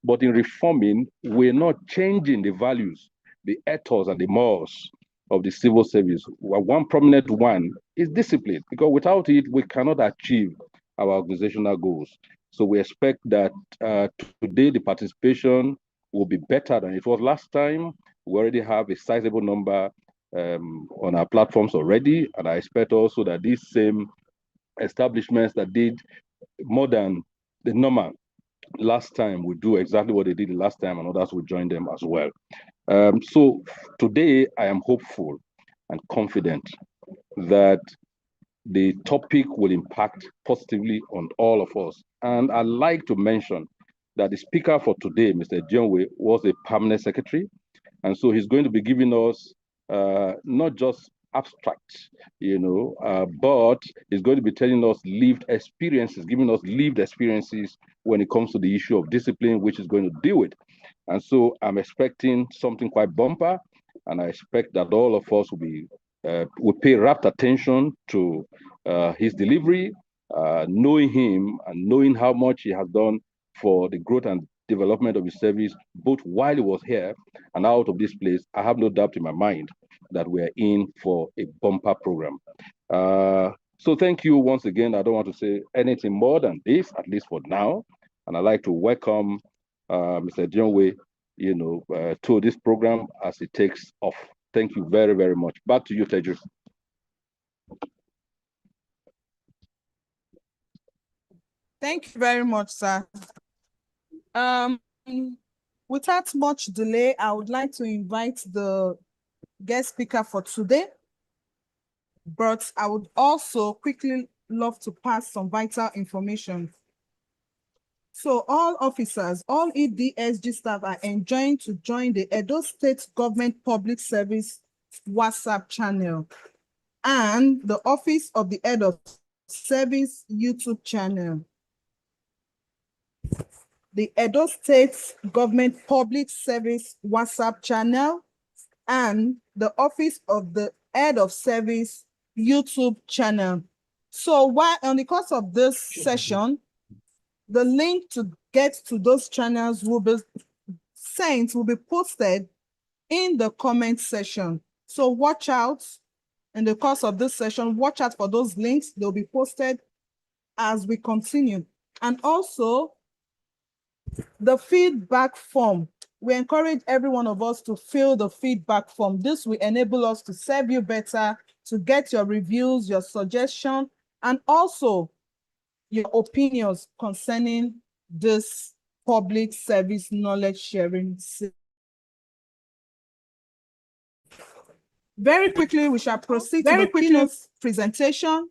but in reforming, we're not changing the values, the ethos and the morals of the civil service. Well, one prominent one is discipline, because without it, we cannot achieve our organizational goals. So we expect that today the participation will be better than it was last time. We already have a sizable number on our platforms already, and I expect also that these same establishments that did more than the normal last time will do exactly what they did the last time, and others will join them as well. So today I am hopeful and confident that the topic will impact positively on all of us. And I'd like to mention that the speaker for today, Mr. Jenwe, was a permanent secretary. And so he's going to be giving us not just abstract, but he's going to be telling us lived experiences, giving us lived experiences when it comes to the issue of discipline, which is going to deal with. And so I'm expecting something quite bumper, and I expect that all of us will pay rapt attention to his delivery, knowing him and knowing how much he has done for the growth and development of his service, both while he was here and out of this place. I have no doubt in my mind that we're in for a bumper program. So thank you once again. I don't want to say anything more than this, at least for now. And I'd like to welcome Mr. Edeonwe, to this program as it takes off. Thank you very, very much. Back to you, Teju. Thank you very much, sir. Without much delay, I would like to invite the guest speaker for today. But I would also quickly love to pass some vital information. So all officers, all EDSG staff are enjoined to join the Edo State Government Public Service WhatsApp channel and the Office of the Head of Service YouTube channel. The Edo State Government Public Service WhatsApp channel and the Office of the Head of Service YouTube channel. So while on the course of this session, the link to get to those channels will be sent, will be posted in the comment section. So watch out in the course of this session, watch out for those links. They'll be posted as we continue. And also the feedback form. We encourage every one of us to fill the feedback form. This will enable us to serve you better, to get your reviews, your suggestions, and also your opinions concerning this public service knowledge sharing. Very quickly, we shall proceed to the keynote presentation.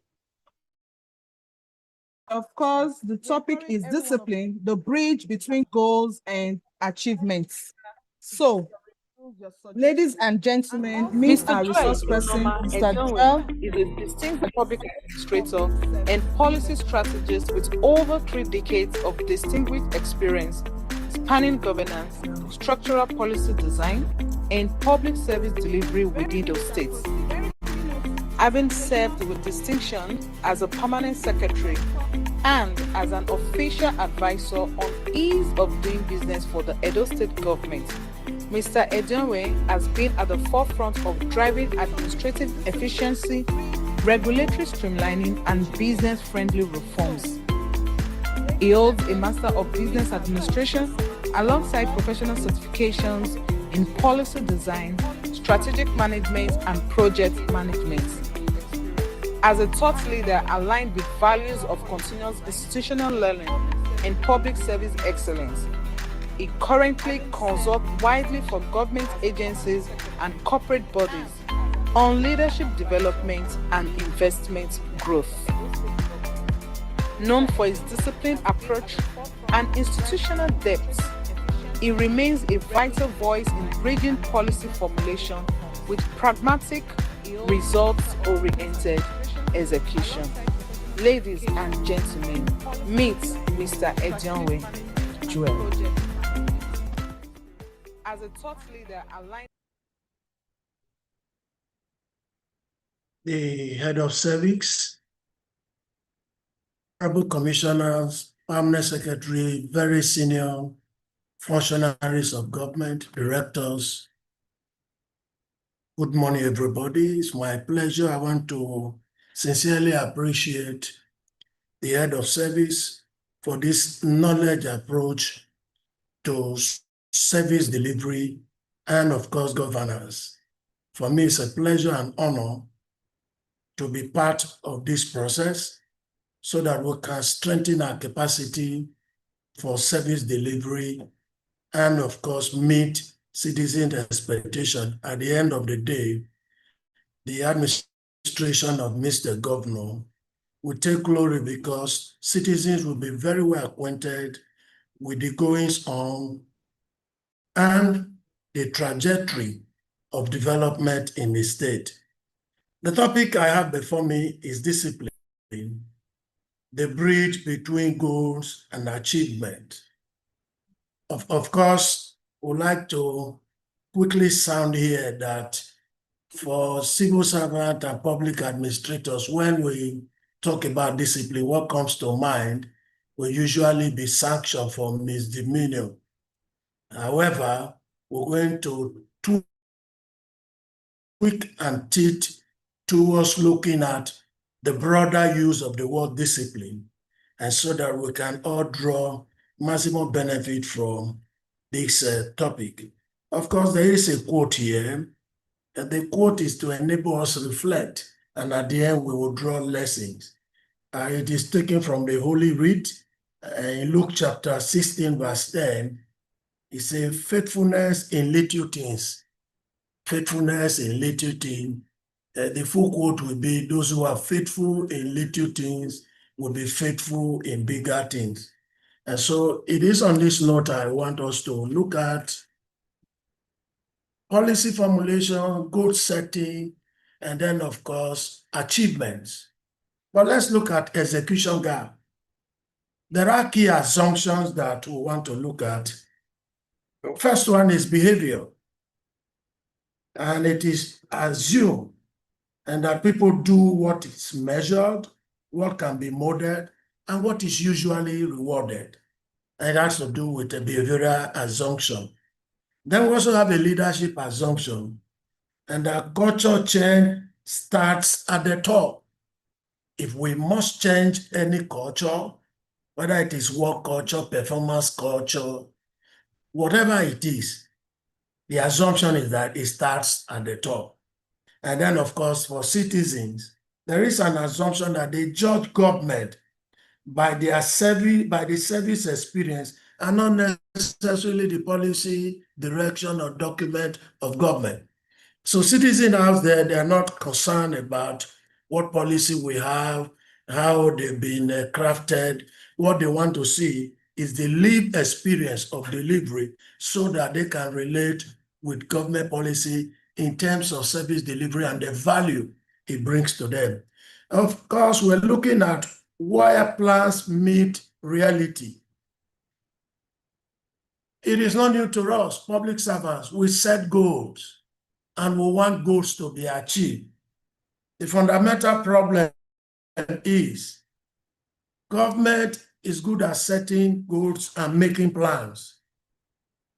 Of course, the topic is discipline, the bridge between goals and achievements. So, ladies and gentlemen, meet our resource person, Mr. Joel is a distinguished public administrator and policy strategist with over 3 decades of distinguished experience spanning governance, structural policy design, and public service delivery within those states. Having served with distinction as a permanent secretary and as an official advisor on ease of doing business for the Edo State government, Mr. Edeonwe has been at the forefront of driving administrative efficiency, regulatory streamlining, and business-friendly reforms. He holds a Master of Business Administration alongside professional certifications in policy design, strategic management, and project management. As a thought leader aligned with values of continuous institutional learning and public service excellence, he currently consults widely for government agencies and corporate bodies on leadership development and investment growth. Known for his disciplined approach and institutional depth, he remains a vital voice in bridging policy formulation with pragmatic, results-oriented execution. Ladies and gentlemen, meet Mr. Edeonwe Joel. As a thought leader aligned the head of service, honorable commissioners, permanent secretary, very senior functionaries of government, directors. Good morning, everybody. It's my pleasure. I want to sincerely appreciate the head of service for this knowledge approach to service delivery and, of course, governance. For me, it's a pleasure and honor to be part of this process so that we can strengthen our capacity for service delivery and, of course, meet citizen expectation. At the end of the day, the administration of Mr. Governor will take glory because citizens will be very well acquainted with the goings on and the trajectory of development in the state. The topic I have before me is discipline, the bridge between goals and achievement. Of course, I would like to quickly sound here that for civil servant and public administrators, when we talk about discipline, what comes to mind will usually be sanction for misdemeanor. However, we're going to tweak and tilt towards looking at the broader use of the word discipline, and so that we can all draw maximum benefit from this topic. Of course, there is a quote here, and the quote is to enable us to reflect, and at the end we will draw lessons. It is taken from the Holy Read in Luke chapter 16, verse 10. It says, faithfulness in little things. Faithfulness in little things. The full quote will be, those who are faithful in little things will be faithful in bigger things. And so it is on this note I want us to look at policy formulation, goal setting, and then, of course, achievements. But let's look at execution gap. There are key assumptions that we want to look at. First one is behavior. And it is assumed and that people do what is measured, what can be modeled, and what is usually rewarded. And it has to do with a behavioral assumption. Then we also have a leadership assumption, and that culture change starts at the top. If we must change any culture, whether it is work culture, performance culture, whatever it is, the assumption is that it starts at the top. And then, of course, for citizens, there is an assumption that they judge government by their service, by the service experience, and not necessarily the policy, direction, or document of government. So citizens out there, they are not concerned about what policy we have, how they've been crafted. What they want to see is the lived experience of delivery so that they can relate with government policy in terms of service delivery and the value it brings to them. Of course, we're looking at where plans meet reality. It is not new to us, public servants. We set goals and we want goals to be achieved. The fundamental problem is government is good at setting goals and making plans,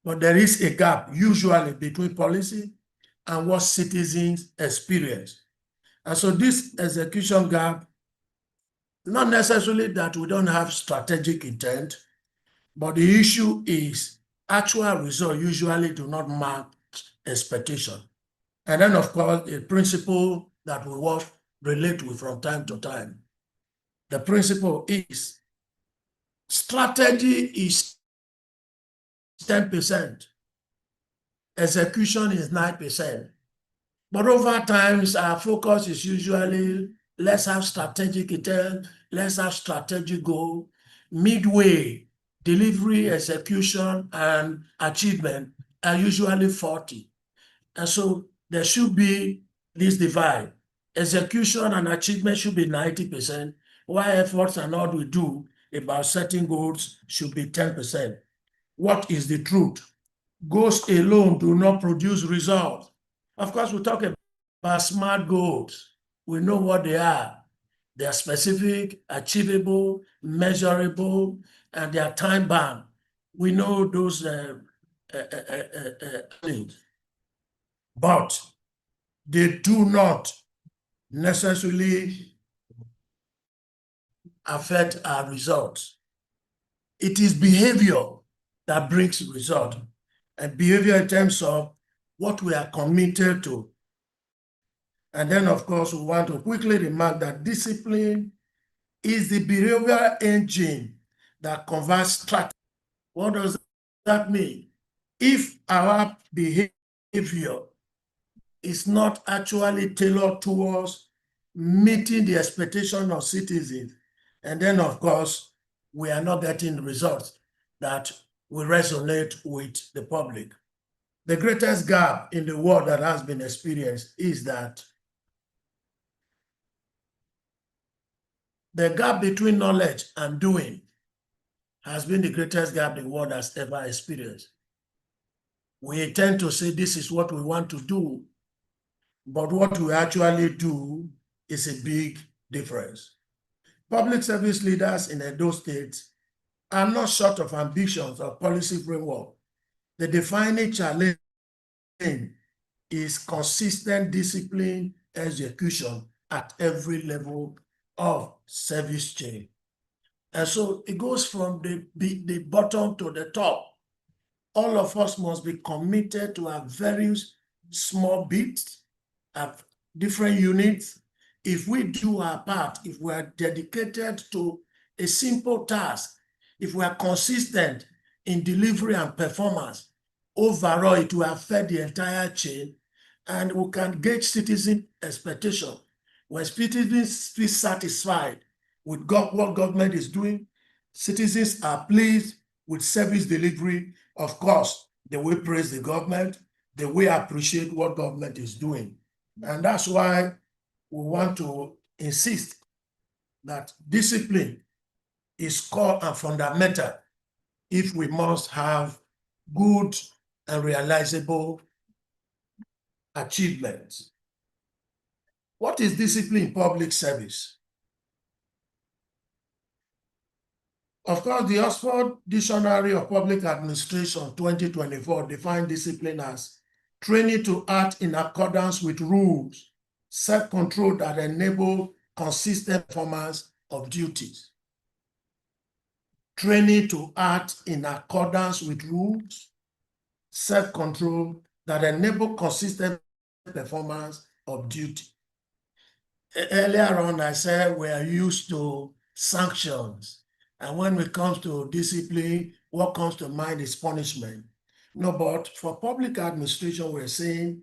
but there is a gap usually between policy and what citizens experience. And so this execution gap, not necessarily that we don't have strategic intent, but the issue is actual results usually do not match expectation. And then, of course, a principle that we will relate with from time to time. The principle is strategy is 10%. Execution is 9%. But over time, our focus is usually, let's have strategic intent, let's have strategic goal. Midway, delivery, execution, and achievement are usually 40. And so there should be this divide. Execution and achievement should be 90%, while efforts and all we do about setting goals should be 10%. What is the truth? Goals alone do not produce results. Of course, we talk about SMART goals. We know what they are. They are specific, achievable, measurable, and they are time-bound. We know those things. But they do not necessarily affect our results. It is behavior that brings result, and behavior in terms of what we are committed to. And then, of course, we want to quickly remark that discipline is the behavioral engine that converts strategy. What does that mean? If our behavior is not actually tailored towards meeting the expectation of citizens, and then, of course, we are not getting the results that will resonate with the public. The greatest gap in the world that has been experienced is that the gap between knowledge and doing has been the greatest gap the world has ever experienced. We tend to say this is what we want to do, but what we actually do is a big difference. Public service leaders in Edo State are not short of ambitions or policy framework. The defining challenge is consistent discipline execution at every level of service chain. And so it goes from the bottom to the top. All of us must be committed to our various small bits, of different units. If we do our part, if we are dedicated to a simple task, if we are consistent in delivery and performance, overall it will affect the entire chain, and we can gauge citizen expectation. When citizens feel satisfied with what government is doing, citizens are pleased with service delivery. Of course, they will praise the government, they will appreciate what government is doing. And that's why we want to insist that discipline is core and fundamental if we must have good and realizable achievements. What is discipline in public service? Of course, the Oxford Dictionary of Public Administration 2024 defined discipline as training to act in accordance with rules, self-control that enable consistent performance of duties. Training to act in accordance with rules, self-control that enable consistent performance of duty. Earlier on, I said we are used to sanctions. And when it comes to discipline, what comes to mind is punishment. No, but for public administration, we're saying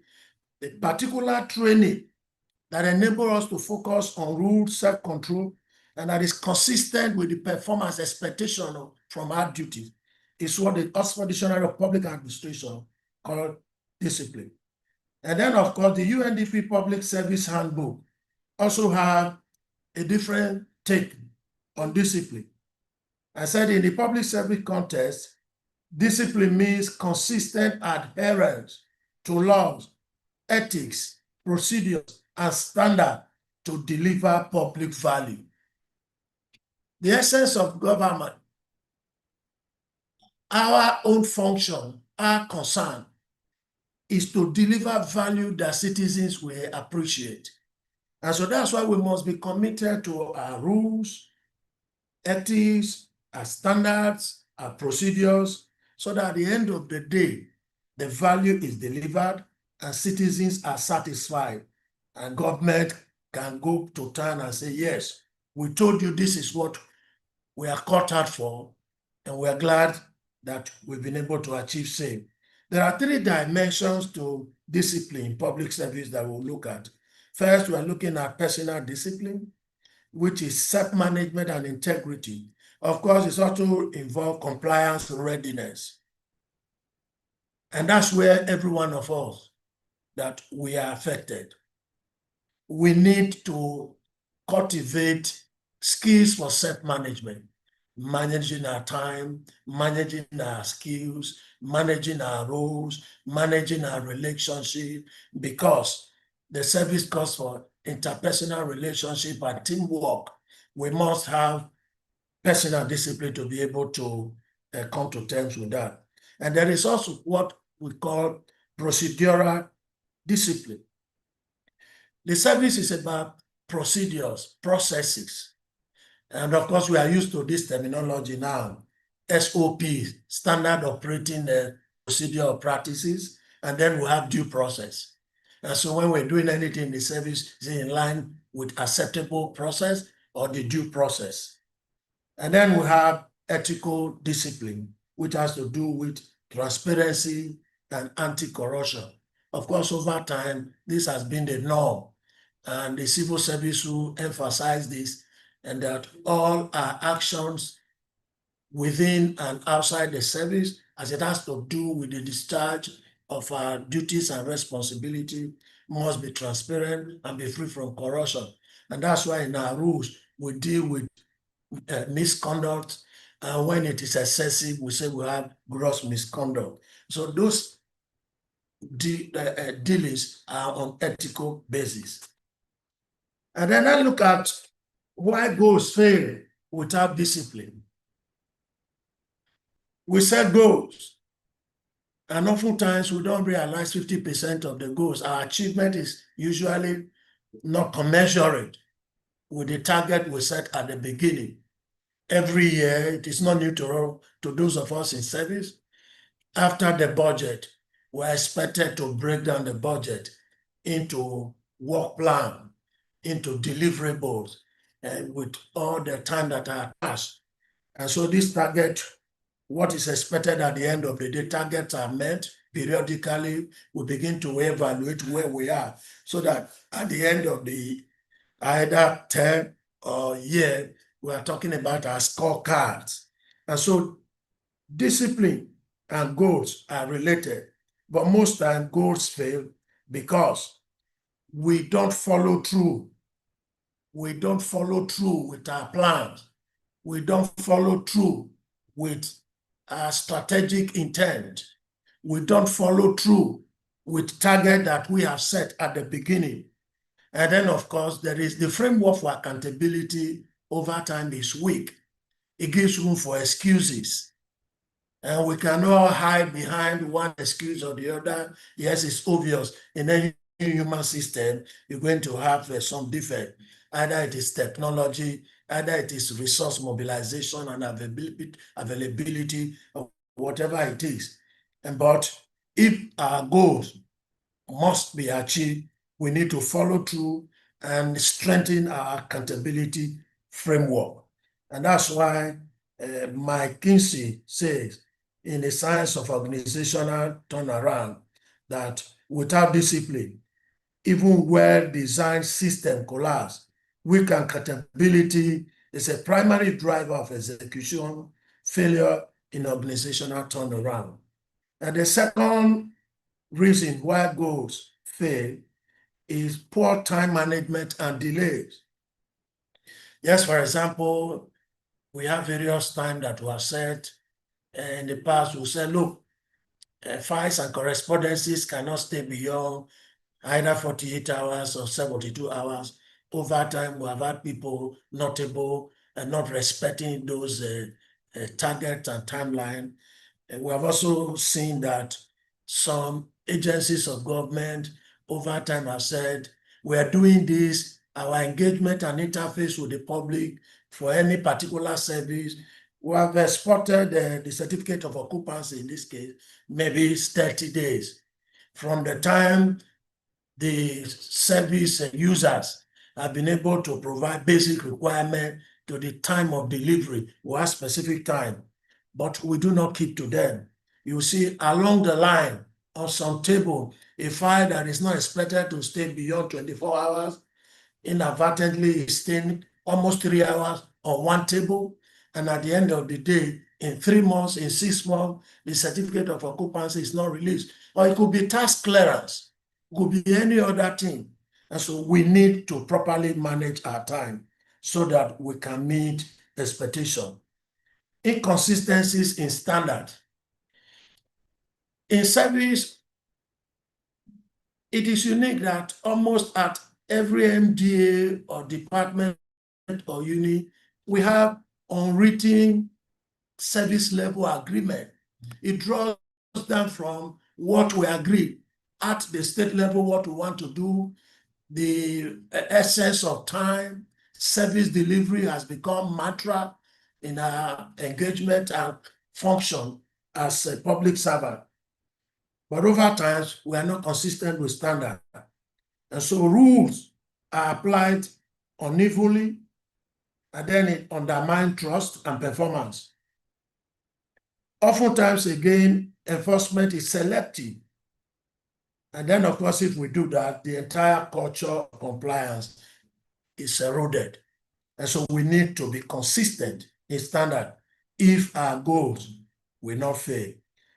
a particular training that enables us to focus on rules, self-control, and that is consistent with the performance expectation from our duties is what the Oxford Dictionary of Public Administration called discipline. And then, of course, the UNDP Public Service Handbook also have a different take on discipline. I said in the public service context, discipline means consistent adherence to laws, ethics, procedures, and standards to deliver public value. The essence of government, our own function, our concern, is to deliver value that citizens will appreciate. And so that's why we must be committed to our rules, ethics, our standards, our procedures, so that at the end of the day, the value is delivered and citizens are satisfied, and government can go to town and say, yes, we told you this is what we are caught out for, and we are glad that we've been able to achieve same. There are three dimensions to discipline in public service that we'll look at. First, we are looking at personal discipline, which is self-management and integrity. Of course, it's also involved compliance readiness. And that's where every one of us that we are affected. We need to cultivate skills for self-management, managing our time, managing our skills, managing our roles, managing our relationship, because the service calls for interpersonal relationship and teamwork. We must have personal discipline to be able to come to terms with that. And there is also what we call procedural discipline. The service is about procedures, processes. And of course, we are used to this terminology now. SOP, standard operating procedure or practices, and then we have due process. And so when we're doing anything, the service is in line with acceptable process or the due process. And then we have ethical discipline, which has to do with transparency and anti-corruption. Of course, over time, this has been the norm, and the civil service will emphasize this, and that all our actions within and outside the service, as it has to do with the discharge of our duties and responsibility, must be transparent and be free from corruption. And that's why in our rules, we deal with misconduct, and when it is excessive, we say we have gross misconduct. So those dealings are on ethical basis. And then I look at why goals fail without discipline. We set goals, and oftentimes we don't realize 50% of the goals. Our achievement is usually not commensurate with the target we set at the beginning. Every year, it is not new to those of us in service. After the budget, we're expected to break down the budget into work plan, into deliverables, and with all the time that are attached. And so this target, what is expected at the end of the day, targets are met. Periodically, we begin to evaluate where we are so that at the end of the either term or year, we are talking about our scorecards. And so discipline and goals are related, but most times goals fail because we don't follow through. We don't follow through with our plans. We don't follow through with our strategic intent. We don't follow through with target that we have set at the beginning. And then, of course, there is the framework for accountability over time is weak. It gives room for excuses. And we cannot hide behind one excuse or the other. Yes, it's obvious in any human system, you're going to have some defect. Either it is technology, either it is resource mobilization and availability, or whatever it is. But if our goals must be achieved, we need to follow through and strengthen our accountability framework. And that's why McKinsey says in the science of organizational turnaround that without discipline, even well-designed system collapse, weak accountability is a primary driver of execution failure in organizational turnaround. And the second reason why goals fail is poor time management and delays. Yes, for example, we have various times that were set. In the past, we said, look, files and correspondences cannot stay beyond either 48 hours or 72 hours. Over time, we have had people notable and not respecting those targets and timeline. And we have also seen that some agencies of government over time have said, we are doing this, our engagement and interface with the public for any particular service. We have spotted the certificate of occupancy in this case, maybe it's 30 days. From the time the service users have been able to provide basic requirement to the time of delivery, we have specific time, but we do not keep to them. You see along the line on some table, a file that is not expected to stay beyond 24 hours, inadvertently is staying almost 3 hours on one table. And at the end of the day, in 3 months, in 6 months, the certificate of occupancy is not released. Or it could be task clearance, it could be any other thing. And so we need to properly manage our time so that we can meet expectation. Inconsistencies in standard. In service, it is unique that almost at every MDA or department or unit, we have unwritten service level agreement. It draws down from what we agree at the state level, what we want to do, the essence of time, service delivery has become mantra in our engagement and function as a public servant. But over time, we are not consistent with standard. And so rules are applied unevenly, and then it undermines trust and performance. Oftentimes, again, enforcement is selective. And then, of course, if we do that, the entire culture of compliance is eroded. And so we need to be consistent in standard if our goals will not fail.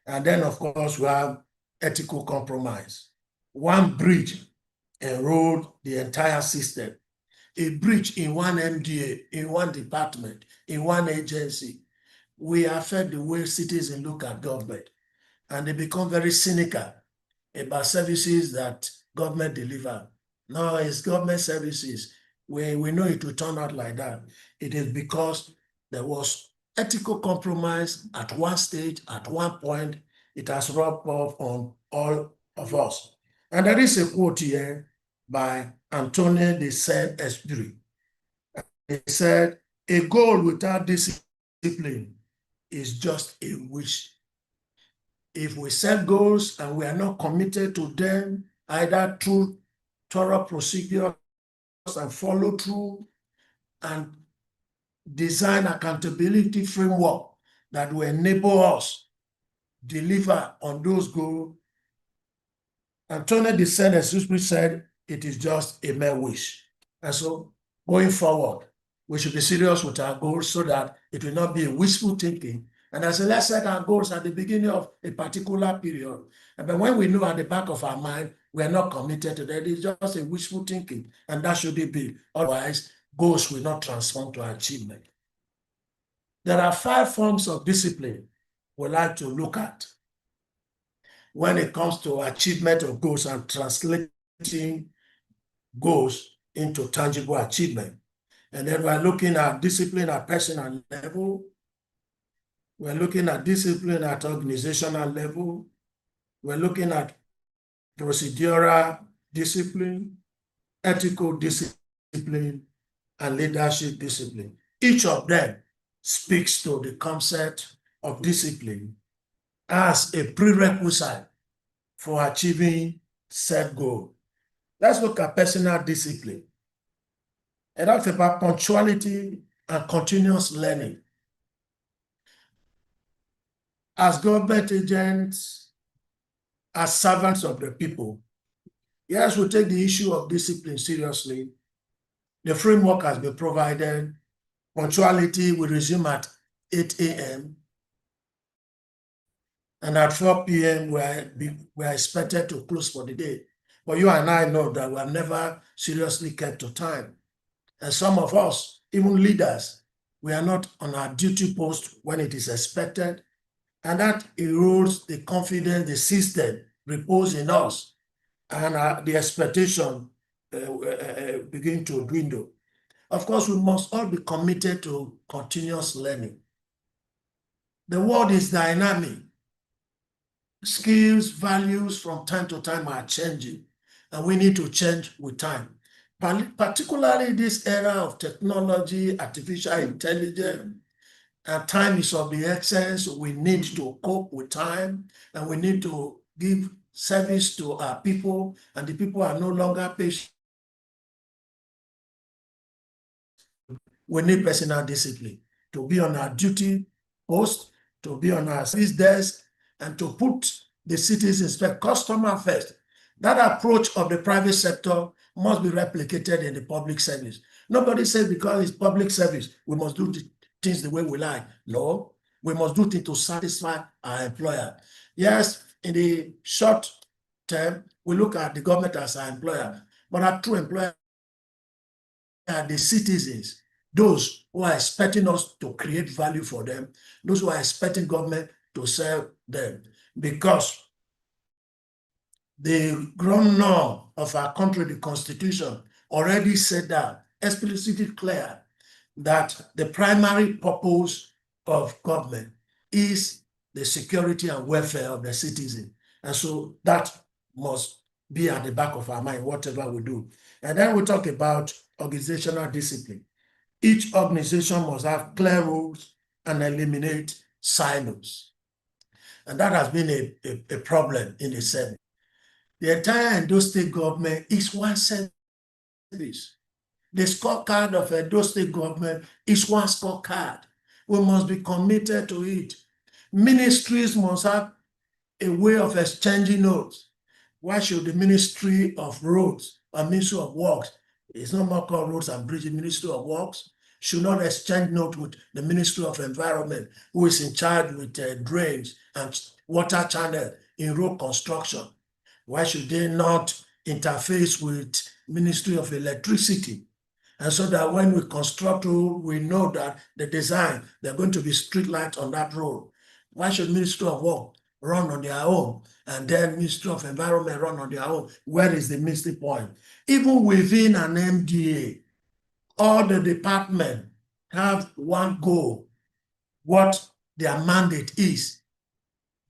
And then, of course, we have ethical compromise. One breach erodes the entire system. A breach in one MDA, in one department, in one agency, we affect the way citizens look at government. And they become very cynical about services that government deliver. No, it's government services. We know it will turn out like that. It is because there was ethical compromise at one stage, at one point. It has rubbed off on all of us. And there is a quote here by Antoine de Saint-Exupéry. said, a goal without discipline is just a wish. If we set goals and we are not committed to them, either through thorough procedures and follow through and design accountability framework that will enable us deliver on those goals, Antonio de Saint-Exupéry said, it is just a mere wish. And so going forward, we should be serious with our goals so that it will not be a wishful thinking. And I said, let's set our goals at the beginning of a particular period. But when we know at the back of our mind, we are not committed to that, it's just a wishful thinking. And that should be. Otherwise, goals will not transform to achievement. There are 5 forms of discipline we like to look at when it comes to achievement of goals and translating goals into tangible achievement. And then we're looking at discipline at personal level. We're looking at discipline at organizational level. We're looking at procedural discipline, ethical discipline, and leadership discipline. Each of them speaks to the concept of discipline as a prerequisite for achieving set goal. Let's look at personal discipline. And that's about punctuality and continuous learning. As government agents, as servants of the people, yes, we take the issue of discipline seriously. The framework has been provided. Punctuality will resume at 8 a.m. And at 4 p.m., we are expected to close for the day. But you and I know that we have never seriously kept to time. And some of us, even leaders, we are not on our duty post when it is expected. And that erodes the confidence the system reposes in us. And the expectation begin to dwindle. Of course, we must all be committed to continuous learning. The world is dynamic. Skills, values from time to time are changing, and we need to change with time. Particularly this era of technology, artificial intelligence, and time is of the essence. We need to cope with time, and we need to give service to our people, and the people are no longer patient. We need personal discipline to be on our duty post, to be on our service desk, and to put the citizens first, customer first. That approach of the private sector must be replicated in the public service. Nobody says because it's public service, we must do things the way we like. No, we must do things to satisfy our employer. Yes, in the short term, we look at the government as our employer, but our true employer are the citizens, those who are expecting us to create value for them, those who are expecting government to serve them, because the ground norm of our country, the Constitution, already said that, explicitly clear, that the primary purpose of government is the security and welfare of the citizen. And so that must be at the back of our mind, whatever we do. And then we talk about organizational discipline. Each organization must have clear rules and eliminate silos. And that has been a problem in the service. The entire Edo State government is one service. The scorecard of Edo State government is one scorecard. We must be committed to it. Ministries must have a way of exchanging notes. Why should the Ministry of Roads or Ministry of Works, it's not more called Roads and Bridges, Ministry of Works, should not exchange notes with the Ministry of Environment, who is in charge with drains and water channel in road construction? Why should they not interface with Ministry of Electricity? And so that when we construct road, we know that the design, there are going to be street lights on that road. Why should Ministry of Work run on their own and then Ministry of Environment run on their own? Where is the missing point? Even within an MDA, all the departments have one goal, what their mandate is.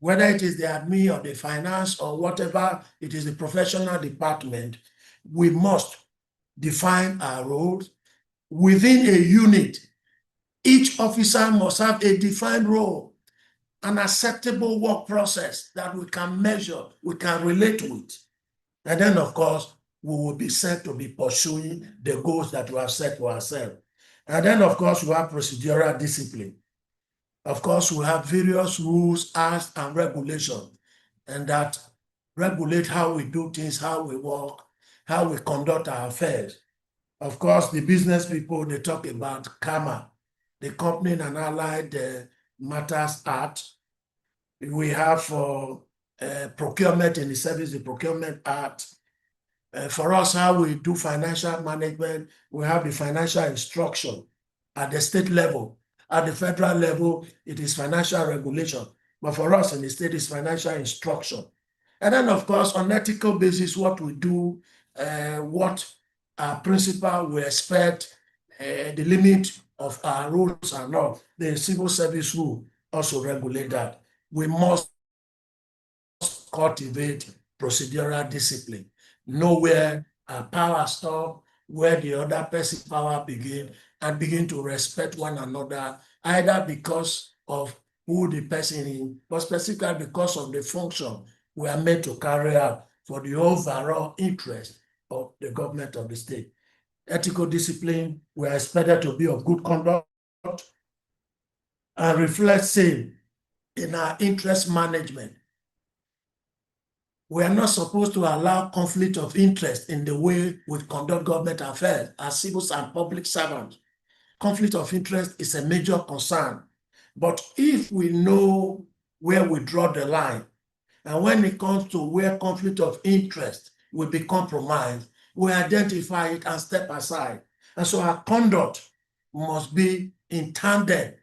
Whether it is the admin or the finance or whatever, it is the professional department, we must define our roles, within a unit, each officer must have a defined role, an acceptable work process that we can measure, we can relate with. And then, of course, we will be set to be pursuing the goals that we have set for ourselves. And then, of course, we have procedural discipline. Of course, we have various rules, acts, and regulations, and that regulate how we do things, how we work, how we conduct our affairs. Of course, the business people, they talk about CAMA, the Company and Allied Matters Act. We have for procurement in the service, the Procurement Act. For us, how we do financial management, we have the financial instruction at the state level. At the federal level, it is financial regulation. But for us in the state, it's financial instruction. And then, of course, on ethical basis, what we do, what our principle we expect, the limit of our rules and all. The civil service rule also regulate that. We must cultivate procedural discipline, know where our power stop, where the other person's power begin, and begin to respect one another, either because of who the person is, but specifically because of the function we are meant to carry out for the overall interest of the government of the state. Ethical discipline, we are expected to be of good conduct and reflect same in our interest management. We are not supposed to allow conflict of interest in the way we conduct government affairs as civil and public servants. Conflict of interest is a major concern. But if we know where we draw the line, and when it comes to where conflict of interest will be compromised, we identify it and step aside. And so our conduct must be in tandem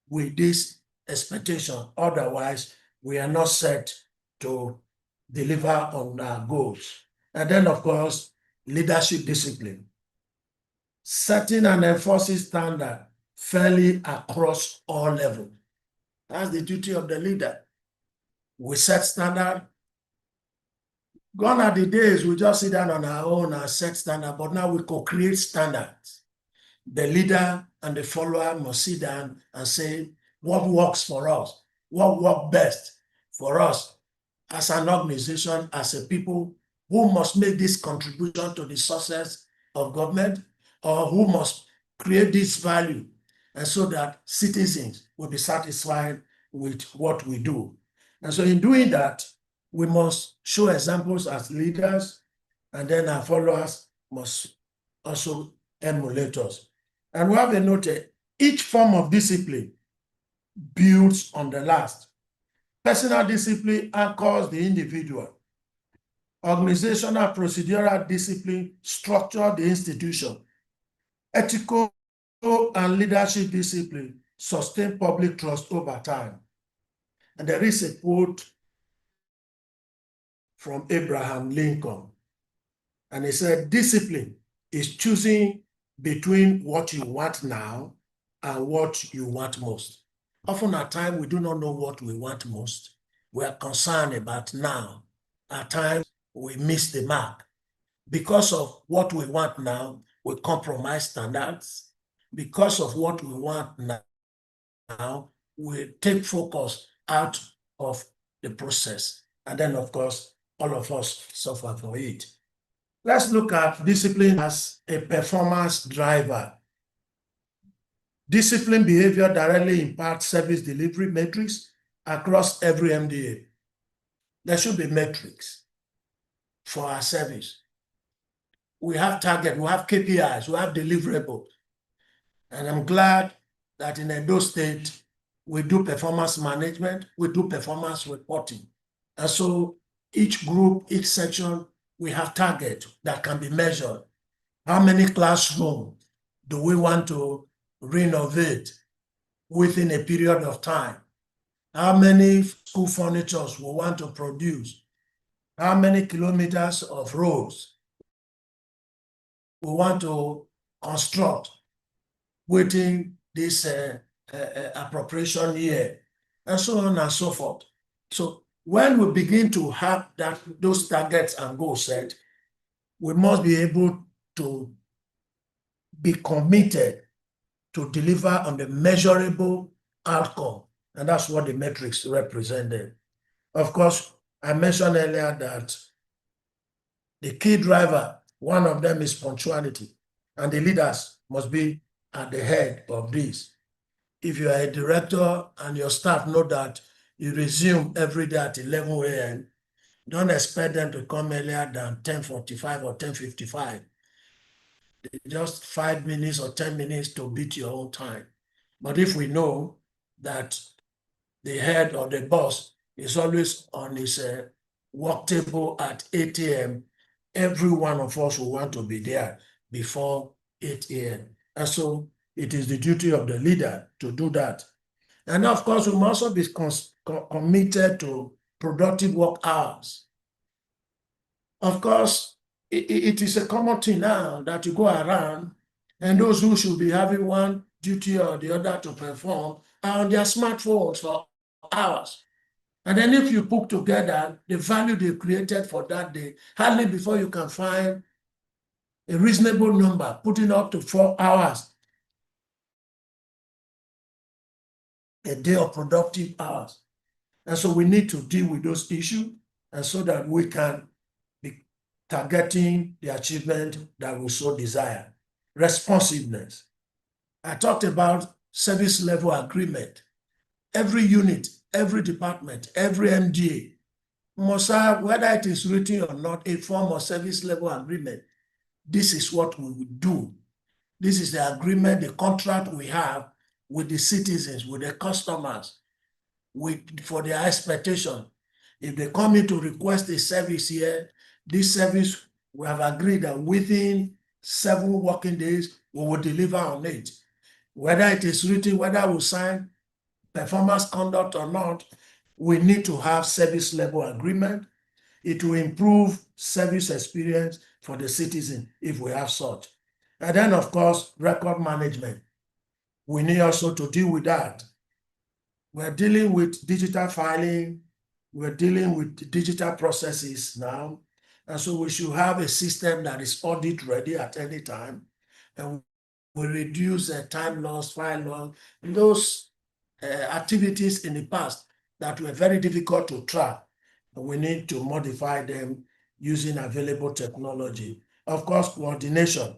with this expectation. Otherwise, we are not set to deliver on our goals. And then, of course, leadership discipline. Setting and enforcing standard fairly across all levels. That's the duty of the leader. We set standard. Gone are the days we just sit down on our own and set standard, but now we co-create standards. The leader and the follower must sit down and say what works for us, what works best for us as an organization, as a people who must make this contribution to the success of government, or who must create this value, and so that citizens will be satisfied with what we do. And so in doing that, we must show examples as leaders, and then our followers must also emulate us. And we have a note, each form of discipline builds on the last. Personal discipline anchors the individual. Organizational procedural discipline structure the institution. Ethical and leadership discipline sustain public trust over time. And there is a quote from Abraham Lincoln. And he said, discipline is choosing between what you want now and what you want most. Often at times, we do not know what we want most. We are concerned about now. At times, we miss the mark. Because of what we want now, we compromise standards. Because of what we want now, we take focus out of the process. And then, of course, all of us suffer for it. Let's look at discipline as a performance driver. Discipline behavior directly impacts service delivery metrics across every MDA. There should be metrics for our service. We have targets, we have KPIs, we have deliverables. And I'm glad that in Edo State, we do performance management, we do performance reporting. And so each group, each section, we have targets that can be measured. How many classrooms do we want to renovate within a period of time? How many school furnitures we want to produce? How many kilometers of roads we want to construct within this appropriation year, and so on and so forth. So when we begin to have those targets and goals set, we must be able to be committed to deliver on the measurable outcome. And that's what the metrics represented. Of course, I mentioned earlier that the key driver, one of them is punctuality, and the leaders must be at the head of this. If you are a director and your staff know that you resume every day at 11 a.m., don't expect them to come earlier than 10:45 or 10:55. Just 5 minutes or 10 minutes to beat your own time. But if we know that the head or the boss is always on his work table at 8 a.m., every one of us will want to be there before 8 a.m. And so it is the duty of the leader to do that. And of course, we must also be committed to productive work hours. Of course, it is a common thing now that you go around and those who should be having one duty or the other to perform are on their smartphones for hours. And then if you put together the value they created for that day, hardly before you can find a reasonable number, putting up to 4 hours a day of productive hours. And so we need to deal with those issues, and so that we can be targeting the achievement that we so desire. Responsiveness. I talked about service level agreement. Every unit, every department, every MDA must have, whether it is written or not, a form of service level agreement. This is what we will do. This is the agreement, the contract we have with the citizens, with the customers, for their expectation. If they come in to request a service here, this service, we have agreed that within 7 working days, we will deliver on it. Whether it is written, whether we sign performance conduct or not, we need to have service level agreement. It will improve service experience for the citizen if we have such. And then, of course, record management. We need also to deal with that. We're dealing with digital filing. We're dealing with digital processes now. And so we should have a system that is audit ready at any time. And we reduce time loss, file loss, those activities in the past that were very difficult to track. We need to modify them using available technology. Of course, coordination.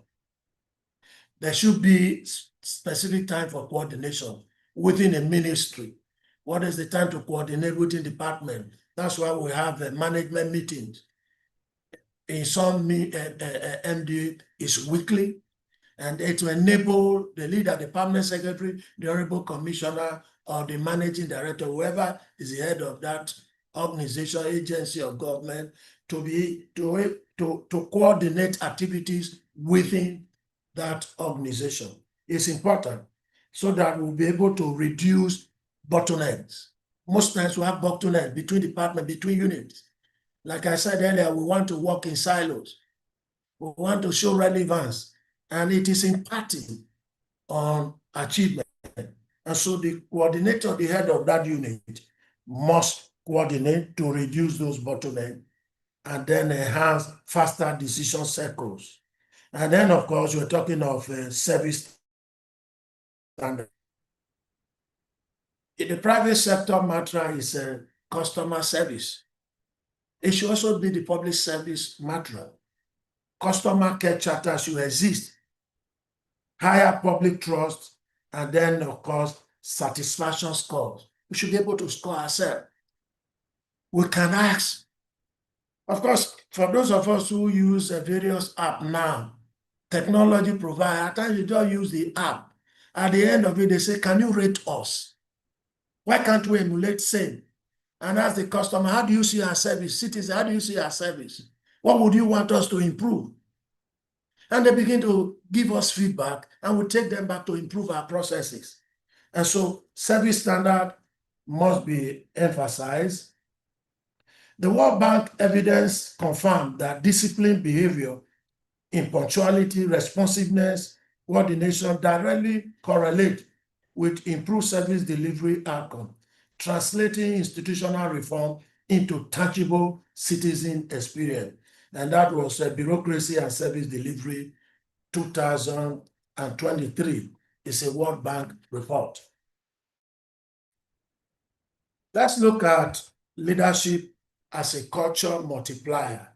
There should be specific time for coordination within a ministry. What is the time to coordinate within department? That's why we have management meetings. In some MD is weekly, and it will enable the leader, the permanent secretary, the honorable commissioner, or the managing director, whoever is the head of that organization, agency, or government, to coordinate activities within that organization. It's important so that we'll be able to reduce bottlenecks. Most times we have bottlenecks between departments, between units. Like I said earlier, we want to work in silos. We want to show relevance, and it is impacting on achievement. And so the coordinator, the head of that unit, must coordinate to reduce those bottlenecks and then enhance faster decision cycles. And then, of course, we're talking of service standard. In the private sector, mantra is customer service. It should also be the public service mantra. Customer care charter should exist. Higher public trust, and then, of course, satisfaction scores. We should be able to score ourselves. We can ask. Of course, for those of us who use various apps now, technology provider, at times you don't use the app. At the end of it, they say, can you rate us? Why can't we emulate same? And ask the customer, how do you see our service? Citizen, how do you see our service? What would you want us to improve? And they begin to give us feedback, and we take them back to improve our processes. And so service standard must be emphasized. The World Bank evidence confirmed that disciplined behavior in punctuality, responsiveness, coordination directly correlate with improved service delivery outcome, translating institutional reform into tangible citizen experience. And that was Bureaucracy and Service Delivery 2018. and 23. It's a World Bank report. Let's look at leadership as a culture multiplier.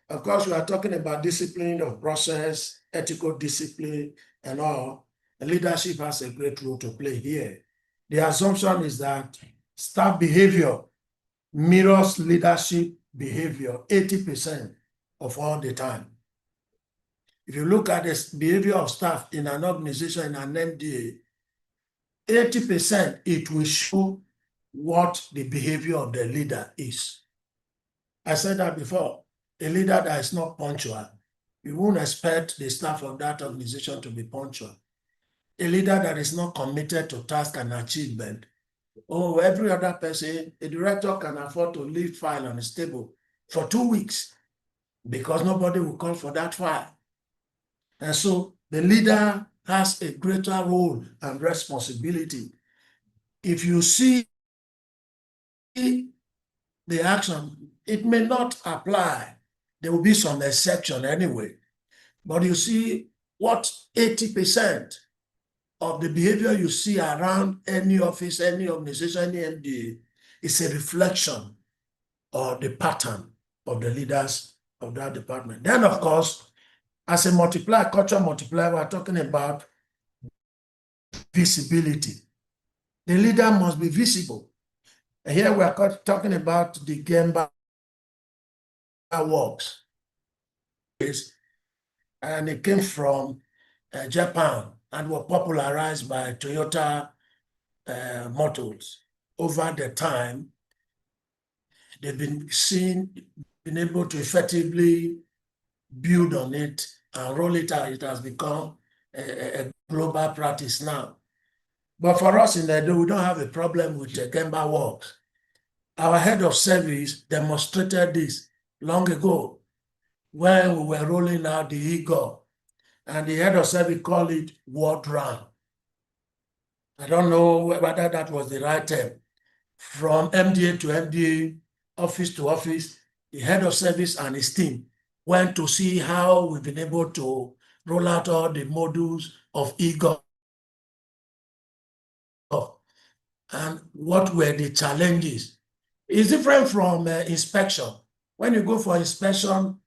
Of course, we are talking about discipline of process, ethical discipline, and all. And leadership has a great role to play here. The assumption is that staff behavior mirrors leadership behavior 80% of all the time. If you look at the behavior of staff in an organization, in an MDA, 80% it will show what the behavior of the leader is. I said that before. A leader that is not punctual, you won't expect the staff of that organization to be punctual. A leader that is not committed to task and achievement. Oh, every other person, a director can afford to leave file on his table for 2 weeks because nobody will call for that file. And so the leader has a greater role and responsibility. If you see the action, it may not apply. There will be some exception anyway. But you see what 80% of the behavior you see around any office, any organization, any MDA is a reflection of the pattern of the leaders of that department. Then, of course, as a multiplier, culture multiplier, we're talking about visibility. The leader must be visible. And here we are talking about the Gemba works. And it came from Japan and were popularized by Toyota Motors. Over the time, they've been able to effectively build on it and roll it out. It has become a global practice now. But for us in Edo, we don't have a problem with the Gemba works. Our head of service demonstrated this long ago when we were rolling out the Eagle, and the head of service called it World Run. I don't know whether that was the right term. From MDA to MDA, office to office, the head of service and his team went to see how we've been able to roll out all the modules of Eagle and what were the challenges. It's different from inspection. When you go for inspection,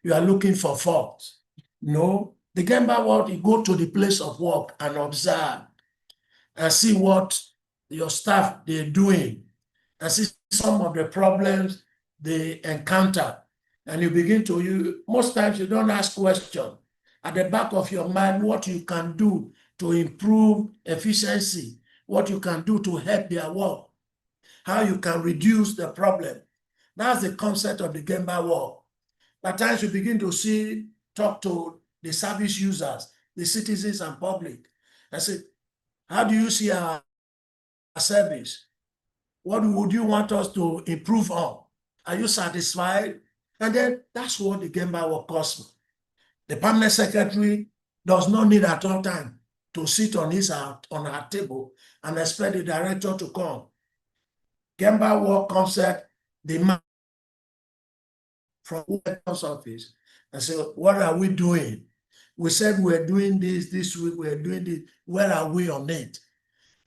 you are looking for faults. No, the Gemba work, you go to the place of work and observe and see what your staff they're doing and see some of the problems they encounter. And you begin to, most times you don't ask questions. At the back of your mind, what you can do to improve efficiency, what you can do to help their work, how you can reduce the problem. That's the concept of the Gemba work. At times you begin to talk to the service users, the citizens and public, and say, how do you see our service? What would you want us to improve on? Are you satisfied? And then that's what the Gemba work costs. The permanent secretary does not need at all time to sit on our table and expect the director to come. Gemba work concept, the man from the office and say, what are we doing? We said we're doing this week, we're doing this. Where are we on it?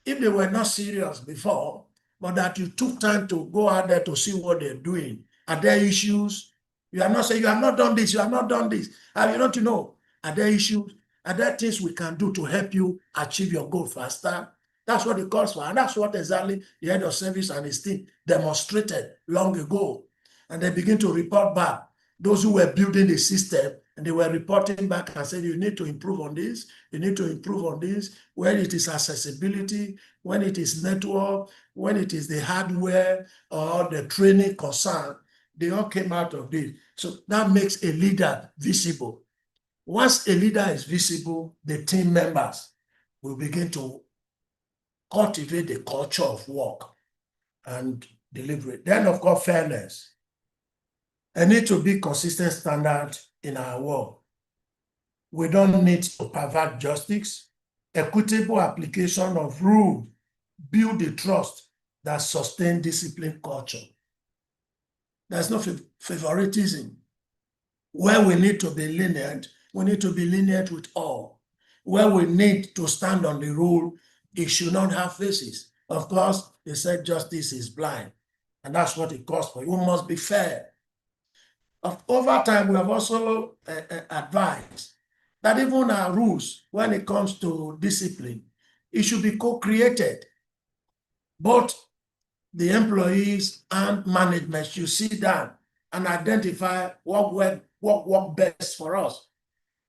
If they were not serious before, but that you took time to go out there to see what they're doing, are there issues? You are not saying you have not done this, you have not done this. You don't know. Are there issues? Are there things we can do to help you achieve your goal faster? That's what it calls for. And that's what exactly the head of service and his team demonstrated long ago. And they begin to report back. Those who were building the system, and they were reporting back and saying, you need to improve on this, you need to improve on this, when it is accessibility, when it is network, when it is the hardware or the training concern, they all came out of this. So that makes a leader visible. Once a leader is visible, the team members will begin to cultivate the culture of work and delivery. Then, of course, fairness. There need to be consistent standard in our work. We don't need to pervert justice. Equitable application of rules build the trust that sustain discipline culture. There's no favoritism. Where we need to be lenient, we need to be lenient with all. where we need to stand on the rule, it should not have faces. Of course, they said justice is blind, and that's what it calls for. We must be fair. Over time, we have also advised that even our rules, when it comes to discipline, it should be co-created. Both the employees and management should sit down and identify what work best for us.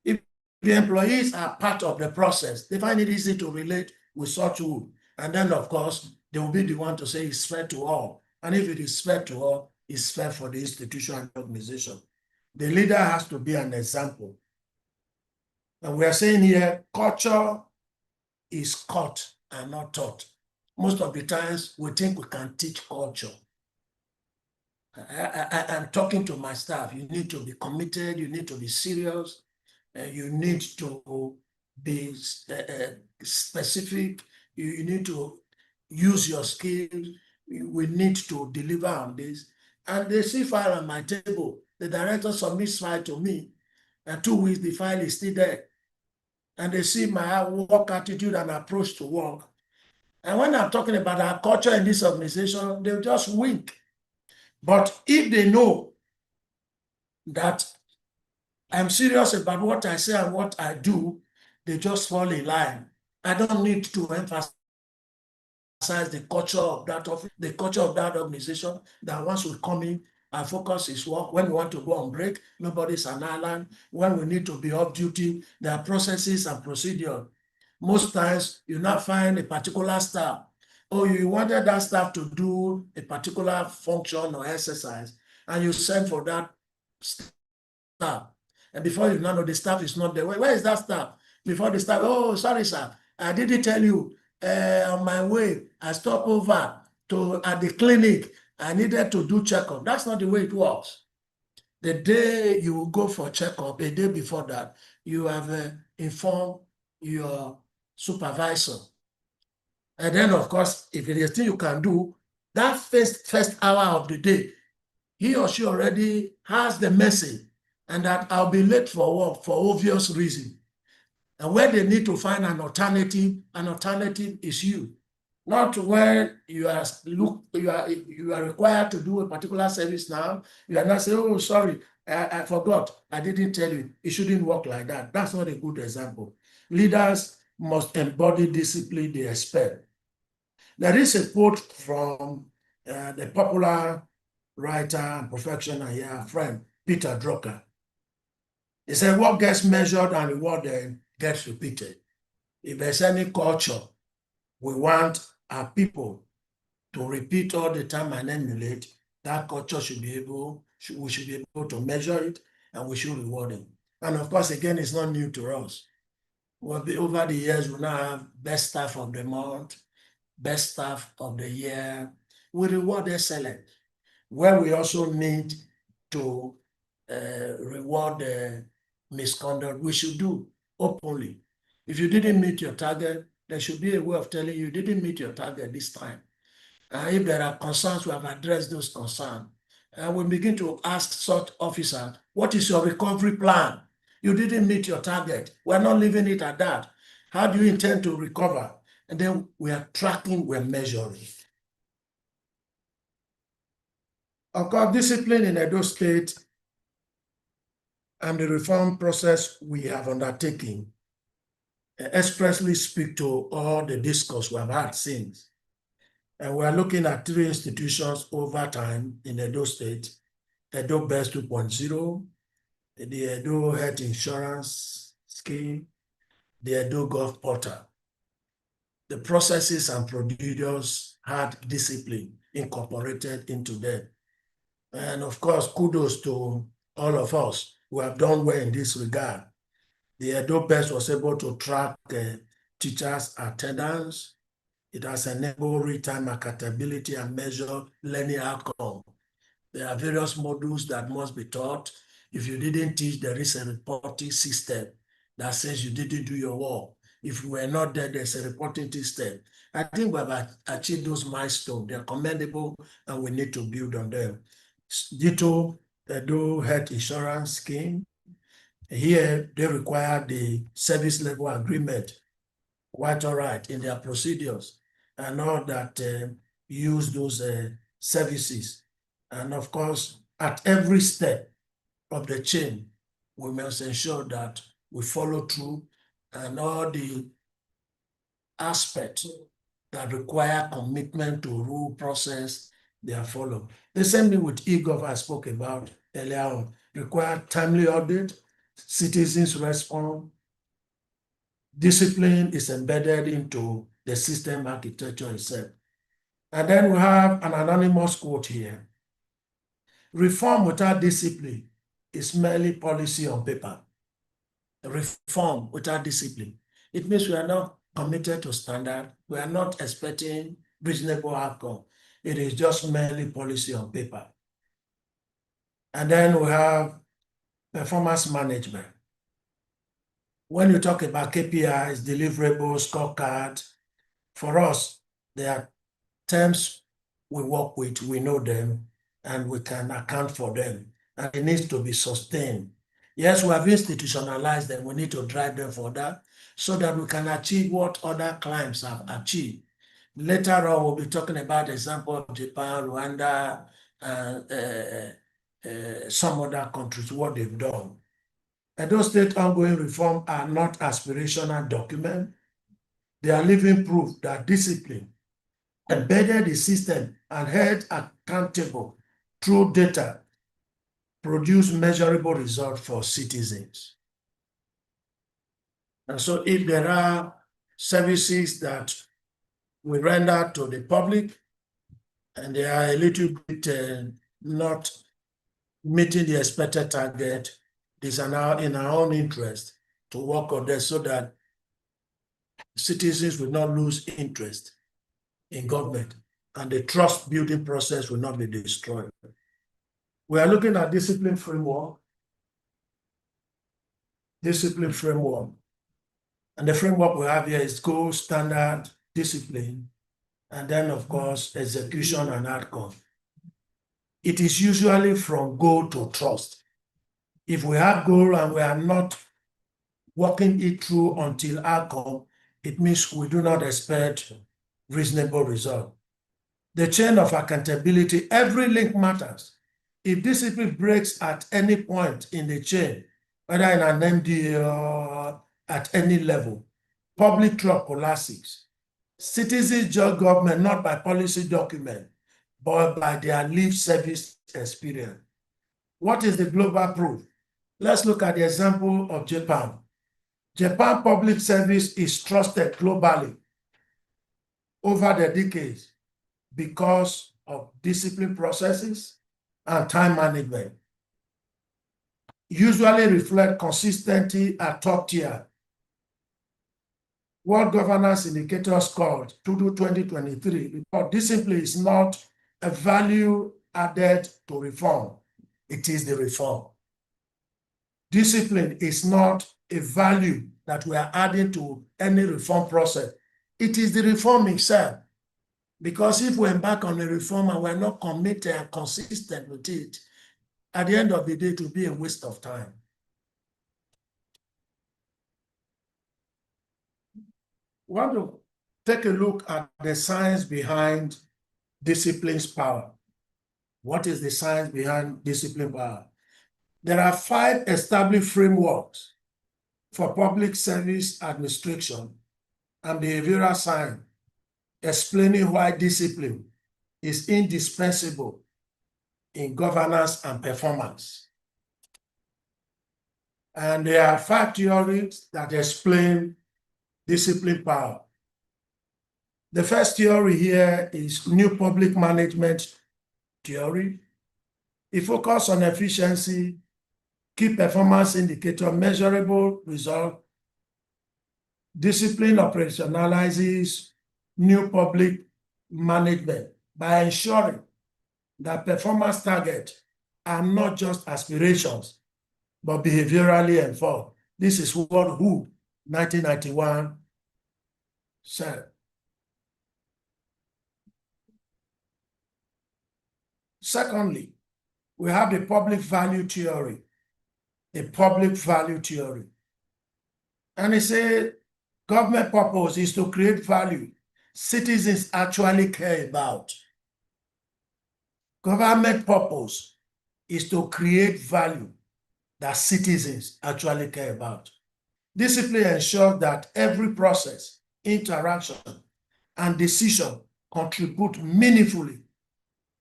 If the employees are part of the process, they find it easy to relate with such rule. And then, of course, they will be the one to say it's fair to all. And if it is fair to all, it's fair for the institution and organization. The leader has to be an example. And we are saying here, culture is caught and not taught. Most of the times, we think we can teach culture. I'm talking to my staff. You need to be committed. You need to be serious. You need to be specific. You need to use your skills. We need to deliver on this. And they see file on my table. The director submits file to me. And 2 weeks, the file is still there. And they see my work attitude and approach to work. And when I'm talking about our culture in this organization, they'll just wink. But if they know that I'm serious about what I say and what I do, they just fall in line. I don't need to emphasize the culture of that office, the culture of that organization, that once we come in, our focus is work. When we want to go on break, nobody's an island. When we need to be off duty, there are processes and procedure. Most times, you not find a particular staff. Oh, you wanted that staff to do a particular function or exercise, and you send for that staff. And before you know, the staff is not there. Where is that staff? Before the staff, oh, sorry, sir, I didn't tell you. On my way, I stopped over at the clinic. I needed to do checkup. That's not the way it works. The day you go for checkup, a day before that, you have informed your supervisor. And then, of course, if it is thing you can do, that first hour of the day, he or she already has the message, and that I'll be late for work for obvious reason. And where they need to find an alternative is you. Not where you are required to do a particular service now. You are not saying, oh, sorry, I forgot. I didn't tell you. It shouldn't work like that. That's not a good example. Leaders must embody discipline they expect. There is a quote from the popular writer and professional here, friend, Peter Drucker. He said, what gets measured and rewarded gets repeated. If there's any culture we want our people to repeat all the time and emulate, that culture we should be able to measure it, and we should reward it. And of course, again, it's not new to us. Over the years, we now have best staff of the month, best staff of the year. We reward excellence, where we also need to reward misconduct. We should do openly. If you didn't meet your target, there should be a way of telling you didn't meet your target this time. If there are concerns, we have addressed those concerns. And we begin to ask such officers, what is your recovery plan? You didn't meet your target. We're not leaving it at that. How do you intend to recover? And then we are tracking, we're measuring. Of course, discipline in Edo State and the reform process we have undertaken expressly speak to all the discourse we have had since. And we are looking at 3 institutions over time in Edo State: Edo Best 2.0, the Edo Health Insurance Scheme, the Edo Gov Portal. The processes and procedures had discipline incorporated into them. And of course, kudos to all of us who have done well in this regard. The Edo Best was able to track teachers' attendance. It has enabled real-time accountability and measure learning outcome. There are various modules that must be taught. If you didn't teach, there is a reporting system that says you didn't do your work. If you were not there, there's a reporting system. I think we have achieved those milestones. They're commendable, and we need to build on them. Ditto, Edo Health Insurance Scheme. Here, they require the service level agreement, quite all right, in their procedures and all that use those services. And of course, at every step of the chain, we must ensure that we follow through and all the aspects that require commitment to rule process, they are followed. The same thing with eGov I spoke about earlier on, require timely audit, citizens respond, discipline is embedded into the system architecture itself. And then we have an anonymous quote here. Reform without discipline is merely policy on paper. Reform without discipline. It means we are not committed to standard. We are not expecting reasonable outcome. It is just merely policy on paper. And then we have performance management. When you talk about KPIs, deliverables, scorecard, for us, there are terms we work with, we know them, and we can account for them. And it needs to be sustained. Yes, we have institutionalized them. We need to drive them further so that we can achieve what other clients have achieved. Later on, we'll be talking about the example of Japan, Rwanda, and some other countries, what they've done. And those state ongoing reforms are not aspirational documents. They are living proof that discipline, embedded the system and held accountable through data, produce measurable results for citizens. And so if there are services that we render to the public and they are a little bit not meeting the expected target, it is in our own interest to work on this so that citizens will not lose interest in government and the trust building process will not be destroyed. We are looking at discipline framework. Discipline framework. And the framework we have here is goal, standard, discipline, and then of course, execution and outcome. It is usually from goal to trust. If we have goal and we are not working it through until outcome, it means we do not expect reasonable result. The chain of accountability, every link matters. If discipline breaks at any point in the chain, whether in an MD or at any level, public trust collapses. Citizens judge government not by policy document, but by their lived service experience. What is the global proof? Let's look at the example of Japan. Japan public service is trusted globally over the decades because of discipline processes and time management. Usually reflect consistency at top tier. World Governance Indicators called 2023 because discipline is not a value added to reform. It is the reform. Discipline is not a value that we are adding to any reform process. It is the reform itself. Because if we embark on a reform and we're not committed and consistent with it, at the end of the day, it will be a waste of time. We want to take a look at the science behind discipline's power. What is the science behind discipline power? There are 5 established frameworks for public service administration and behavioral science explaining why discipline is indispensable in governance and performance. And there are 5 theories that explain discipline power. The first theory here is new public management theory. It focuses on efficiency, key performance indicator, measurable result. Discipline operationalizes new public management by ensuring that performance targets are not just aspirations, but behaviorally informed. This is what WHO 1991 said. Secondly, we have the public value theory. a public value theory. And he said, government purpose is to create value citizens actually care about. Government purpose is to create value that citizens actually care about. Discipline ensures that every process, interaction, and decision contribute meaningfully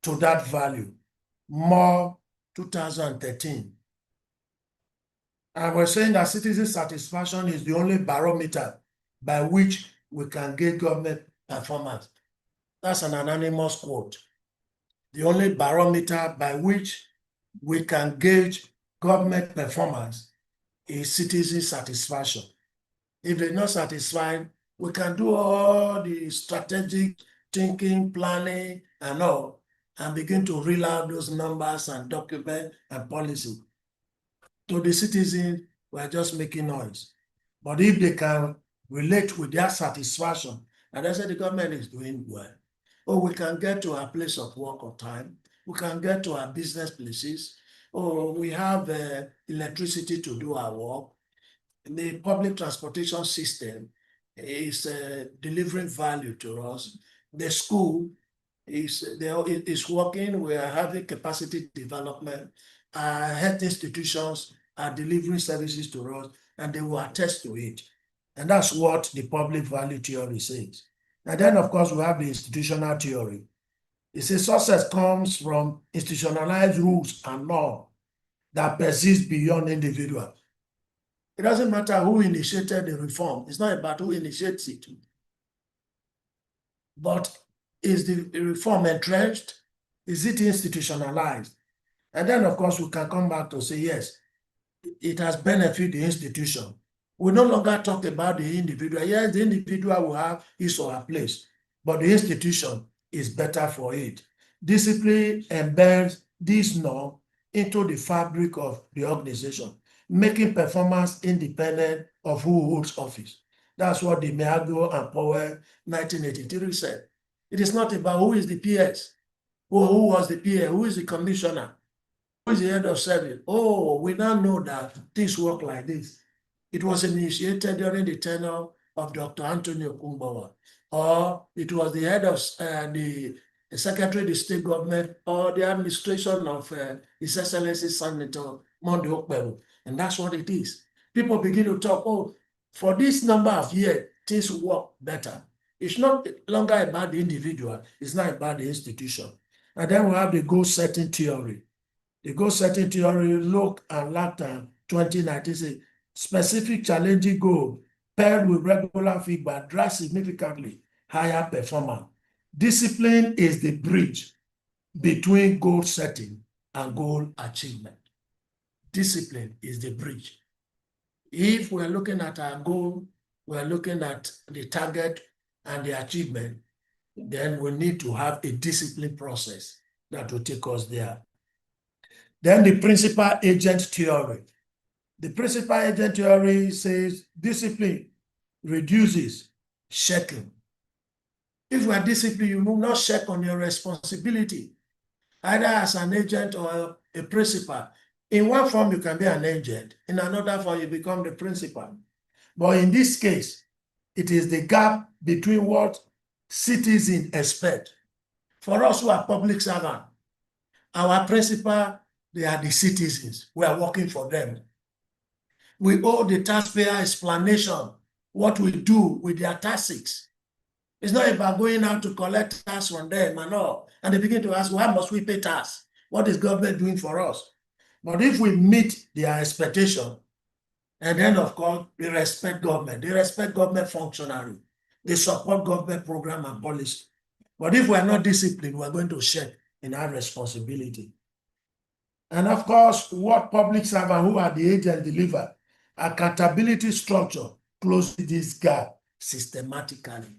to that value. More 2013. And we're saying that citizen satisfaction is the only barometer by which we can gauge government performance. That's an anonymous quote. The only barometer by which we can gauge government performance is citizen satisfaction. If they're not satisfied, we can do all the strategic thinking, planning, and all, and begin to reel out those numbers and document and policy. To the citizens, we're just making noise. But if they can relate with their satisfaction, and they say the government is doing well, or we can get to our place of work on time, we can get to our business places, or we have electricity to do our work. The public transportation system is delivering value to us. The school is working. We are having capacity development. Health institutions are delivering services to us, and they will attest to it. And that's what the public value theory says. And then, of course, we have the institutional theory. It says success comes from institutionalized rules and norms that persist beyond individuals. It doesn't matter who initiated the reform. It's not about who initiates it. But is the reform entrenched? Is it institutionalized? And then, of course, we can come back to say, yes, it has benefited the institution. We no longer talk about the individual. Yes, the individual will have his or her place, but the institution is better for it. Discipline embeds this norm into the fabric of the organization, making performance independent of who holds office. That's what the Meago and Powell 1983 said. It is not about who is the PS, or who was the PA, who is the commissioner, who is the head of service. Oh, we now know that things work like this. It was initiated during the tenure of Dr. Anthony Okunbawa, or it was the head of the Secretary of the State Government, or the administration of His Excellency Senator Monday Okpebholo. And that's what it is. People begin to talk, oh, for this number of years, things work better. It's not longer about the individual, it's not about the institution. And then we have the goal setting theory. The goal setting theory, Look and Latham 2019, says specific challenging goal paired with regular feedback drive significantly higher performance. Discipline is the bridge between goal setting and goal achievement. Discipline is the bridge. If we're looking at our goal, we're looking at the target and the achievement, then we need to have a discipline process that will take us there. Then the principal agent theory. The principal agent theory says discipline reduces checking. If you are disciplined, you will not check on your responsibility, either as an agent or a principal. In one form, you can be an agent. In another form, you become the principal. But in this case, it is the gap between what citizens expect. For us who are public servants, our principal, they are the citizens. We are working for them. We owe the taxpayer explanation what we do with their taxes. It's not about going out to collect tax from them and all. And they begin to ask, why must we pay tax? What is government doing for us? But if we meet their expectation, and then of course, they respect government functionary, they support government program and policy. But if we are not disciplined, we are going to shirk in our responsibility. And of course, what public servants who are the agents deliver, accountability structure closes this gap systematically.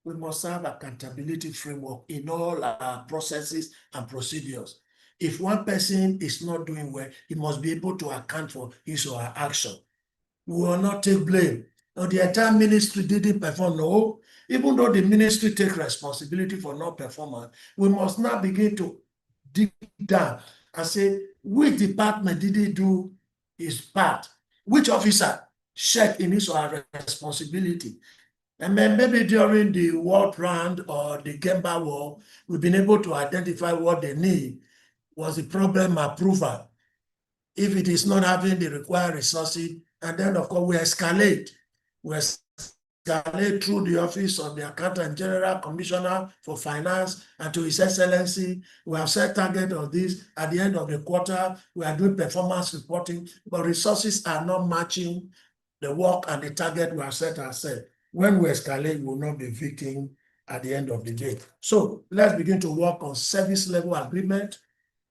We must have accountability framework in all our processes and procedures. If one person is not doing well, he must be able to account for his or her action. We will not take blame. Now, the entire ministry didn't perform. No, even though the ministry take responsibility for not performance, we must now begin to dig down and say, which department did it do his part. Which officer check in his or her responsibility? And then maybe during the World Round or the Gemba War, we've been able to identify what they need. Was the problem approval? If it is not having the required resources, and then of course we escalate. We escalate through the office of the Accountant General Commissioner for Finance and to His Excellency. We have set target of this. At the end of the quarter, we are doing performance reporting, but resources are not matching the work and the target we have set ourselves. When we escalate, we will not be victim at the end of the day. So let's begin to work on service level agreement.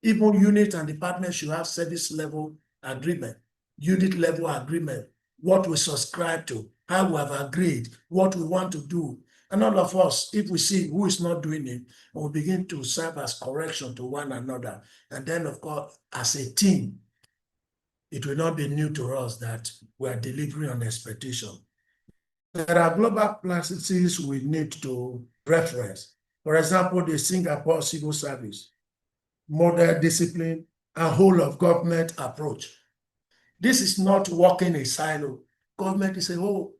Even unit and department should have service level agreement, unit level agreement, what we subscribe to, how we have agreed, what we want to do. And all of us, if we see who is not doing it, we'll begin to serve as correction to one another. And then, of course, as a team, it will not be new to us that we are delivering on expectation. There are global practices we need to reference. For example, the Singapore Civil Service, model discipline, and whole of government approach. This is not working in silo. Government is a whole.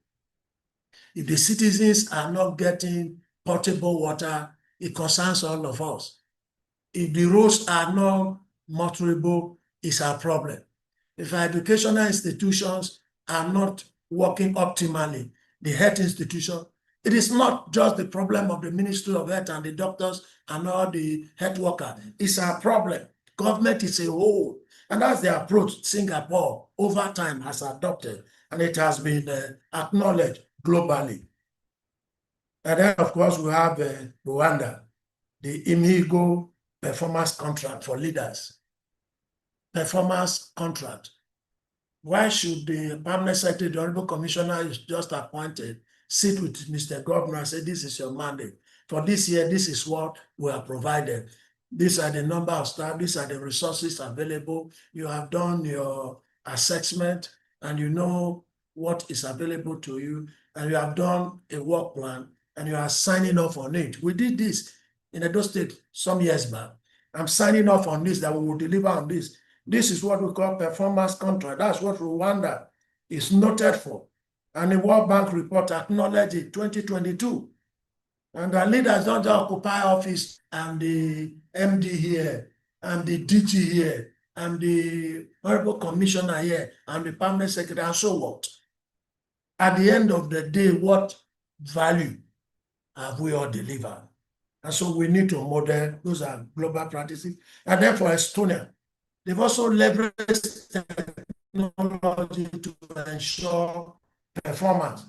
If the citizens are not getting potable water, it concerns all of us. If the roads are not motorable, it's our problem. If our educational institutions are not working optimally, the health institution, it is not just the problem of the Ministry of Health and the doctors and all the health workers. It's our problem. Government is a whole. And that's the approach Singapore over time has adopted. And it has been acknowledged globally. And then, of course, we have Rwanda, the Imigo performance contract for leaders. Performance contract. Why should the permanent secretary, the honorable commissioner is just appointed, sit with Mr. Governor and say, this is your mandate. For this year, this is what we are provided. These are the number of staff, these are the resources available. You have done your assessment and you know what is available to you, and you have done a work plan and you are signing off on it. We did this in Edo State some years back. I'm signing off on this, that we will deliver on this. This is what we call performance contract. That's what Rwanda is noted for. And the World Bank report acknowledged it 2022. And the leaders don't just occupy office and the MD here and the DG here and the honorable commissioner here and the permanent secretary, and so what? At the end of the day, what value have we all delivered? And so we need to model, those are global practices. And then for Estonia, they've also leveraged technology to ensure performance.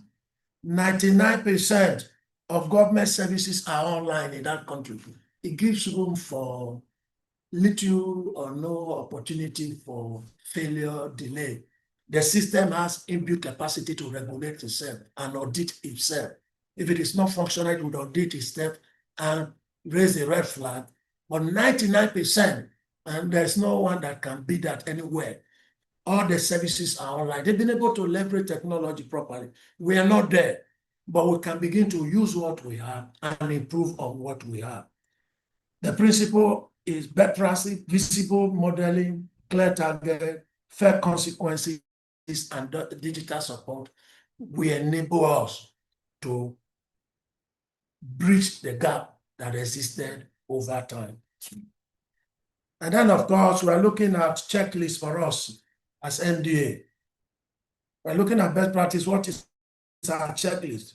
99% of government services are online in that country. It gives room for little or no opportunity for failure, delay. The system has inbuilt capacity to regulate itself and audit itself. If it is not functional, it would audit itself and raise a red flag. But 99%, and there's no one that can beat that anywhere. All the services are online. They've been able to leverage technology properly. We are not there, but we can begin to use what we have and improve on what we have. The principle is better practice, visible modeling, clear target, fair consequences, and digital support will enable us to bridge the gap that existed over time. And then, of course, we're looking at checklists for us as MDA. We're looking at best practice. What is our checklist?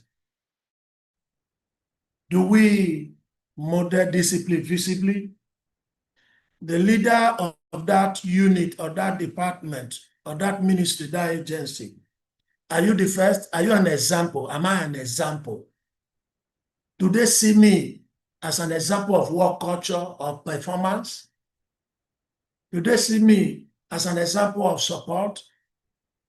Do we model discipline visibly? The leader of that unit or that department or that ministry, that agency, are you the first? Are you an example? Am I an example? Do they see me as an example of work culture or performance? Do they see me as an example of support?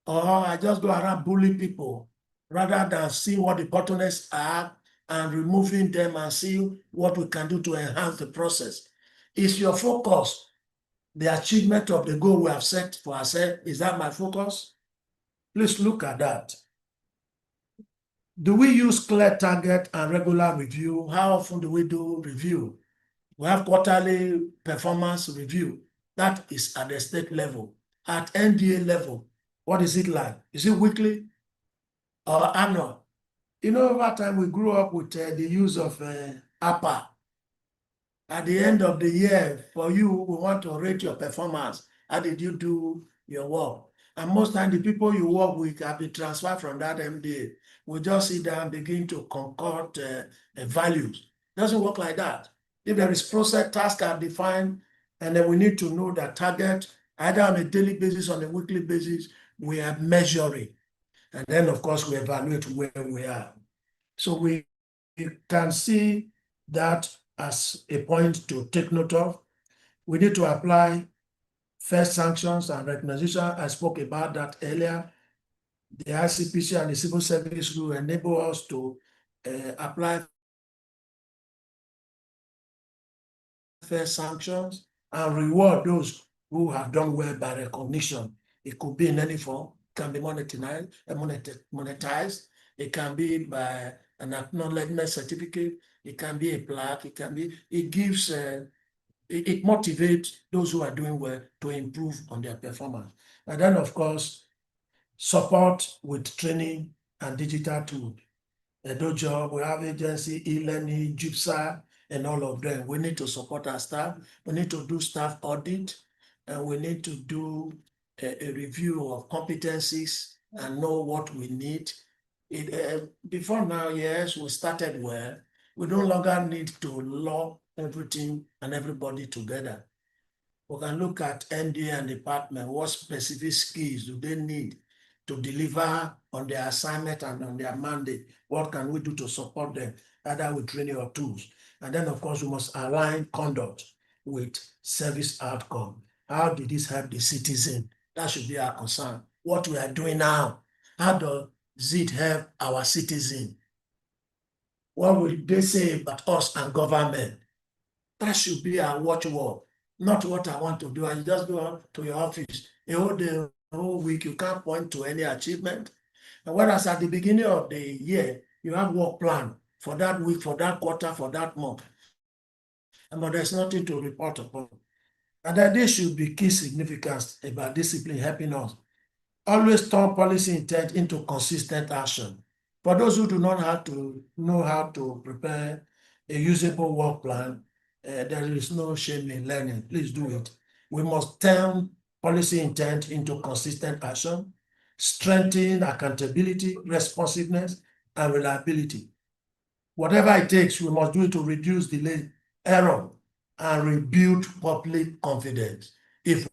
Or I just go around bullying people rather than see what the bottlenecks are and removing them and see what we can do to enhance the process? Is your focus the achievement of the goal we have set for ourselves? Is that my focus? Please look at that. Do we use clear target and regular review? How often do we do review? We have quarterly performance review. That is at the state level. at NDA level, what is it like? Is it weekly or annual? You know, over time we grew up with the use of APA. At the end of the year, for you, we want to rate your performance. How did you do your work? And most times the people you work with have been transferred from that MDA. We just sit down and begin to concord values. It doesn't work like that. If there is process, tasks are defined, and then we need to know that target, either on a daily basis or on a weekly basis, we are measuring. And then, of course, we evaluate where we are. So we can see that as a point to take note of. We need to apply first sanctions and recognition. I spoke about that earlier. The ICPC and the civil service will enable us to apply first sanctions and reward those who have done well by recognition. It could be in any form, can be monetized. It can be by an acknowledgement certificate. It can be a plaque. It can be. It gives. It motivates those who are doing well to improve on their performance. And then, of course, support with training and digital tools. Edojob, we have agency, e-learning, JIPSA, and all of them. We need to support our staff. We need to do staff audit, and we need to do a review of competencies and know what we need. Before now, yes, we started well. We no longer need to lock everything and everybody together. We can look at NDA and department. What specific skills do they need to deliver on their assignment and on their mandate? What can we do to support them, either with training or tools? And then, of course, we must align conduct with service outcome. How did this help the citizen? That should be our concern. What we are doing now, how does it help our citizen? What will they say about us and government? That should be our watchword, not what I want to do. And you just go to your office a whole day, a whole week, you can't point to any achievement. And whereas at the beginning of the year, you have work plan for that week, for that quarter, for that month. But there's nothing to report upon. And that there should be key significance about discipline helping us. Always turn policy intent into consistent action. For those who do not know how to prepare a usable work plan, there is no shame in learning. Please do it. We must turn policy intent into consistent action, strengthen accountability, responsiveness, and reliability. Whatever it takes, we must do it to reduce delay, error, and rebuild public confidence. If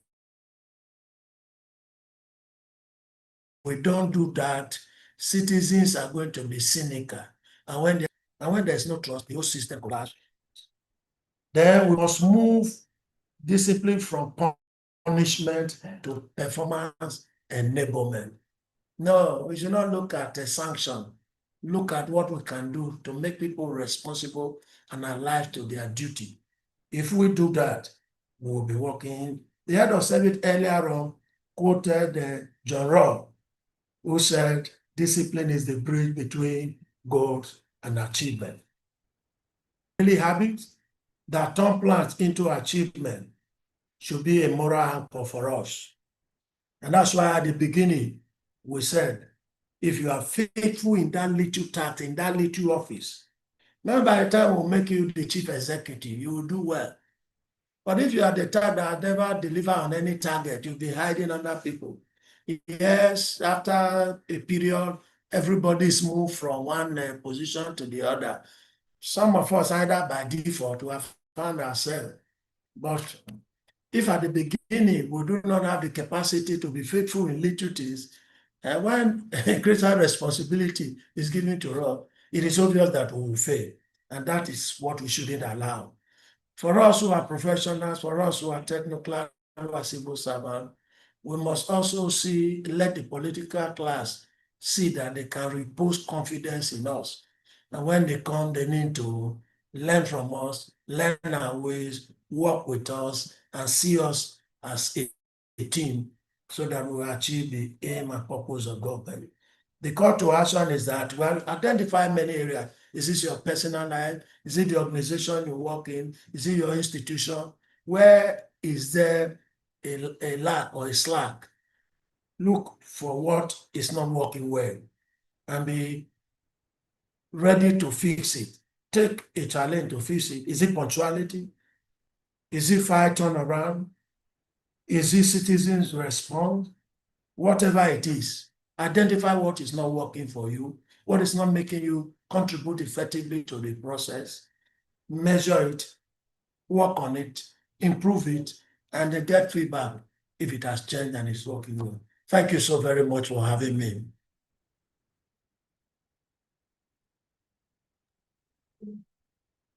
we don't do that, citizens are going to be cynical. And when there's no trust, the whole system collapses. Then we must move discipline from punishment to performance enablement. No, we should not look at a sanction. Look at what we can do to make people responsible and alive to their duty. If we do that, we will be working. The head of service earlier on quoted John Robb, who said, discipline is the bridge between goals and achievement. Daily habits that turn plans into achievement should be a moral anchor for us. And that's why at the beginning, we said, if you are faithful in that little task, in that little office, maybe by the time we'll make you the chief executive, you will do well. But if you are the type that never deliver on any target, you'll be hiding under people. Yes, after a period, everybody's moved from one position to the other. Some of us, either by default, we have found ourselves. But if at the beginning we do not have the capacity to be faithful in little things, and when a greater responsibility is given to us, it is obvious that we will fail. And that is what we shouldn't allow. For us who are professionals, for us who are technical, who are civil servants, we must also let the political class see that they can repose confidence in us. And when they come, they need to learn from us, learn our ways, work with us, and see us as a team so that we will achieve the aim and purpose of government. The call to action is that, well, identify many areas. Is this your personal life? Is it the organization you work in? Is it your institution? Where is there a lack or a slack, look for what is not working well and be ready to fix it. Take a challenge to fix it. Is it punctuality? Is it fire turnaround? Is it citizens' response? Whatever it is, identify what is not working for you, what is not making you contribute effectively to the process, measure it, work on it, improve it, and then get feedback if it has changed and it's working well. Thank you so very much for having me.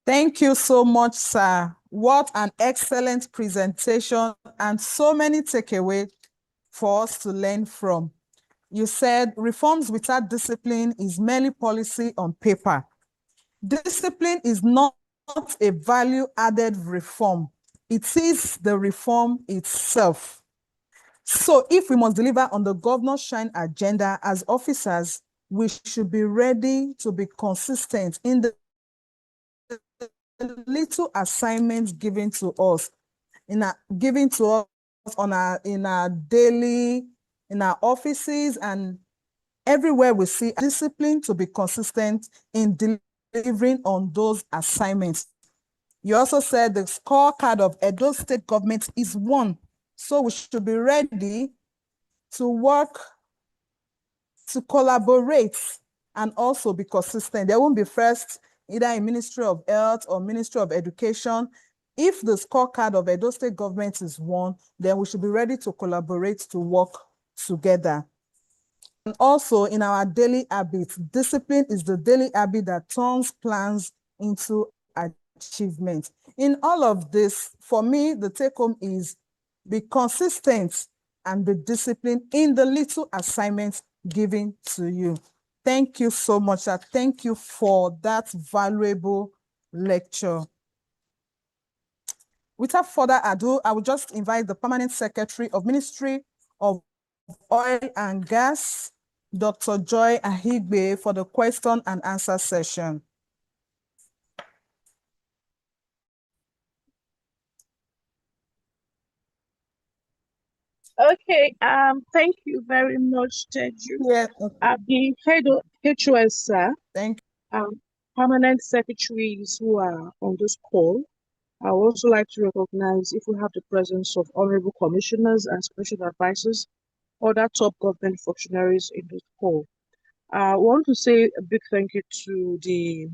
Thank you so much, sir. What an excellent presentation and so many takeaways for us to learn from. You said reforms without discipline is merely policy on paper. Discipline is not a value-added reform. It is the reform itself. So if we must deliver on the Governor Shine agenda as officers, we should be ready to be consistent in the little assignments given to us, in our daily, in our offices and everywhere we see discipline to be consistent in delivering on those assignments. You also said the scorecard of Edo State government is one. So we should be ready to work, to collaborate, and also be consistent. There won't be first either in Ministry of Health or Ministry of Education. If the scorecard of Edo State government is one, then we should be ready to collaborate, to work together. And also in our daily habits, discipline is the daily habit that turns plans into achievement. In all of this, for me, the take home is be consistent and be disciplined in the little assignments given to you. Thank you so much. Thank you for that valuable lecture. Without further ado, I will just invite the Permanent Secretary of Ministry of Oil and Gas, Dr. Joy Ahigbe, for the question and answer session. Okay, thank you very much, Teju. Yeah, okay. The head of HOS, sir. Thank you. Permanent secretaries who are on this call. I would also like to recognize if we have the presence of honorable commissioners and special advisors, other top government functionaries in this call. I want to say a big thank you to the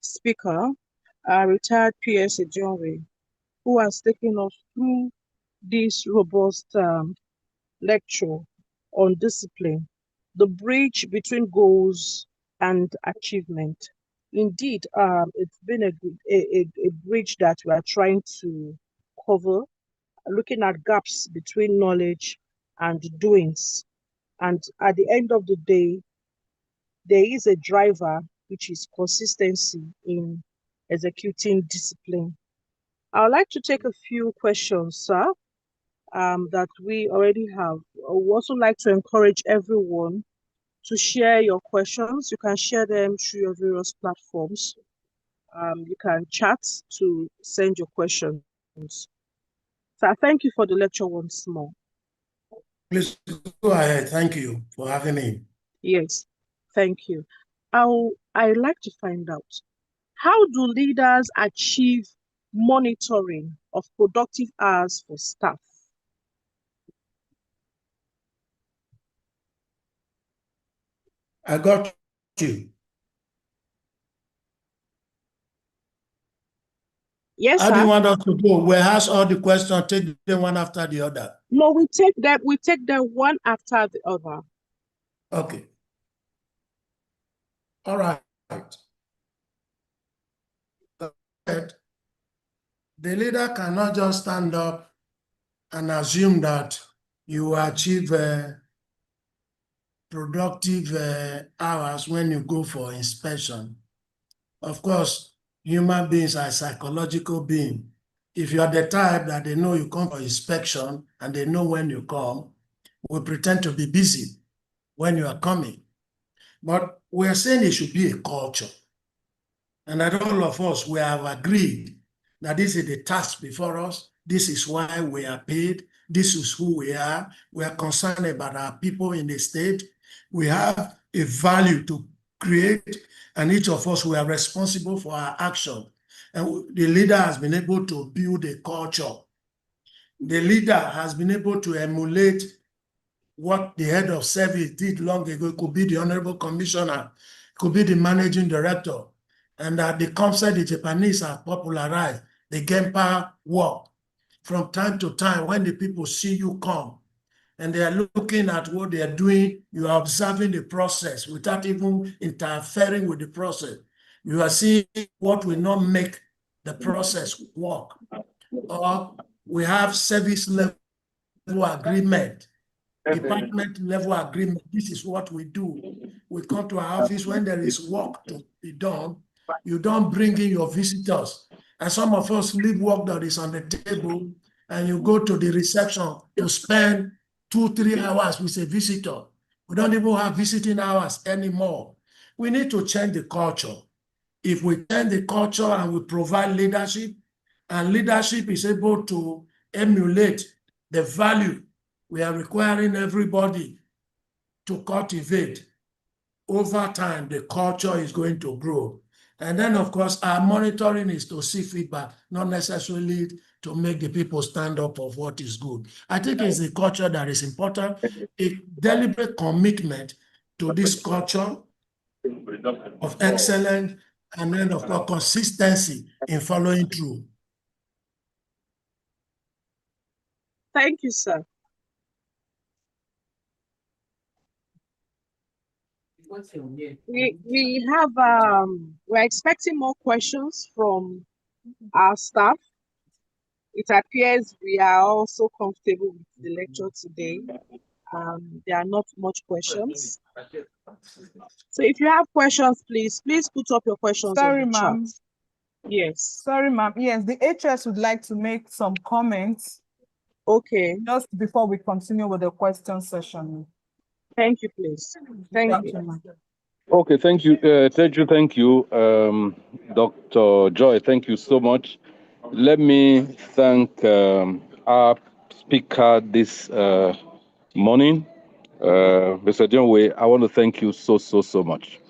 speaker, retired PS Ejonwe, who has taken us through this robust lecture on discipline, the bridge between goals and achievement. Indeed, it's been a bridge that we are trying to cover, looking at gaps between knowledge and doings. And at the end of the day, there is a driver, which is consistency in executing discipline. I would like to take a few questions, sir, that we already have. I would also like to encourage everyone to share your questions. You can share them through your various platforms. You can chat to send your questions. So thank you for the lecture once more. Please go ahead. Thank you for having me. Yes, thank you. I'd like to find out, how do leaders achieve monitoring of productive hours for staff? I got you. Yes, How sir. do you want us to go? We'll ask all the questions, take them one after the other. No, we take them one after the other. Okay. All right. The leader cannot just stand up and assume that you achieve productive hours when you go for inspection. Of course, human beings are psychological beings. If you are the type that they know you come for inspection and they know when you come, we pretend to be busy when you are coming. But we are saying it should be a culture. And that all of us, we have agreed that this is the task before us. This is why we are paid. this is who we are. We are concerned about our people in the state. We have a value to create, and each of us, we are responsible for our action. And the leader has been able to build a culture. The leader has been able to emulate what the head of service did long ago. It could be the honorable commissioner, it could be the managing director. And the concept the Japanese have popularized, the Genpa walk. From time to time, when the people see you come and they are looking at what they are doing, you are observing the process without even interfering with the process. You are seeing what will not make the process work. Or we have service level agreement, department level agreement. This is what we do. We come to our office when there is work to be done. You don't bring in your visitors. And some of us leave work that is on the table and you go to the reception to spend 2-3 hours with a visitor. We don't even have visiting hours anymore. We need to change the culture. If we change the culture and we provide leadership, and leadership is able to emulate the value we are requiring everybody to cultivate, over time, the culture is going to grow. And then, of course, our monitoring is to see feedback, not necessarily to make the people stand up of what is good. I think it's the culture that is important, a deliberate commitment to this culture of excellence, and then, of course, consistency in following through. Thank you, sir. We have we're expecting more questions from our staff. It appears we are also comfortable with the lecture today. There are not much questions. So if you have questions, please put up your questions. Sorry, in the ma'am. chat. Yes. Sorry, ma'am. Yes, the HS would like to make some comments. Okay. Just before we continue with the question session. Thank you, please. Thank you. ma'am. Okay, thank you. Thank you. Dr. Joy, thank you so much. Let me thank our speaker this morning, Mr. John Way. I want to thank you so much.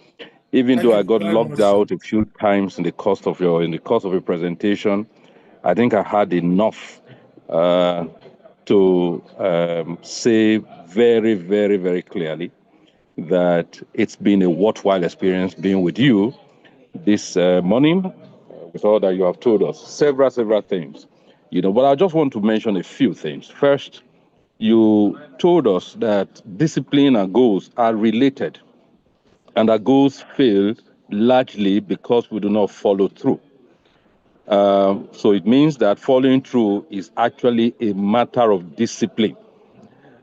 Even though I got locked out a few times in the course of your presentation, I think I had enough to say very, very, very clearly that it's been a worthwhile experience being with you this morning, with all that you have told us, several things. But I just want to mention a few things. First, you told us that discipline and goals are related, and that goals fail largely because we do not follow through. So it means that following through is actually a matter of discipline.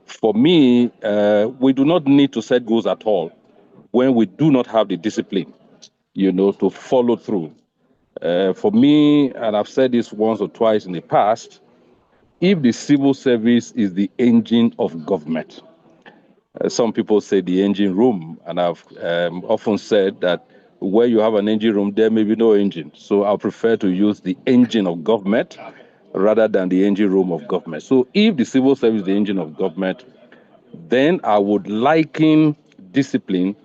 For me, we do not need to set goals at all when we do not have the discipline, to follow through. For me, and I've said this once or twice in the past, if the civil service is the engine of government, some people say the engine room, and I've often said that where you have an engine room, there may be no engine. So I prefer to use the engine of government rather than the engine room of government. So if the civil service is the engine of government, then I would liken discipline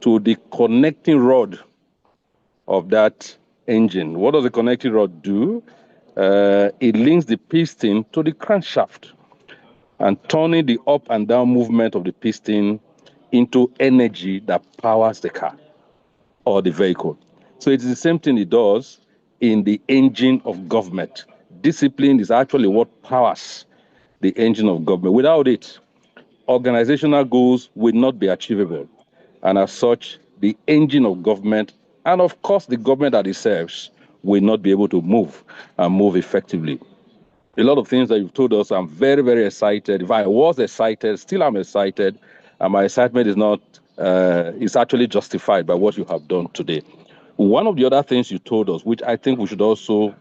to the connecting rod of that engine. What does the connecting rod do? It links the piston to the crankshaft and turning the up and down movement of the piston into energy that powers the car or the vehicle. So it's the same thing it does in the engine of government. Discipline is actually what powers the engine of government. Without it, organizational goals will not be achievable. And as such, the engine of government, and of course the government that it serves, will not be able to move and move effectively. A lot of things that you've told us, I'm very, very excited. If I was excited, still I'm excited, and my excitement is not, is actually justified by what you have done today. One of the other things you told us, which I think we should also,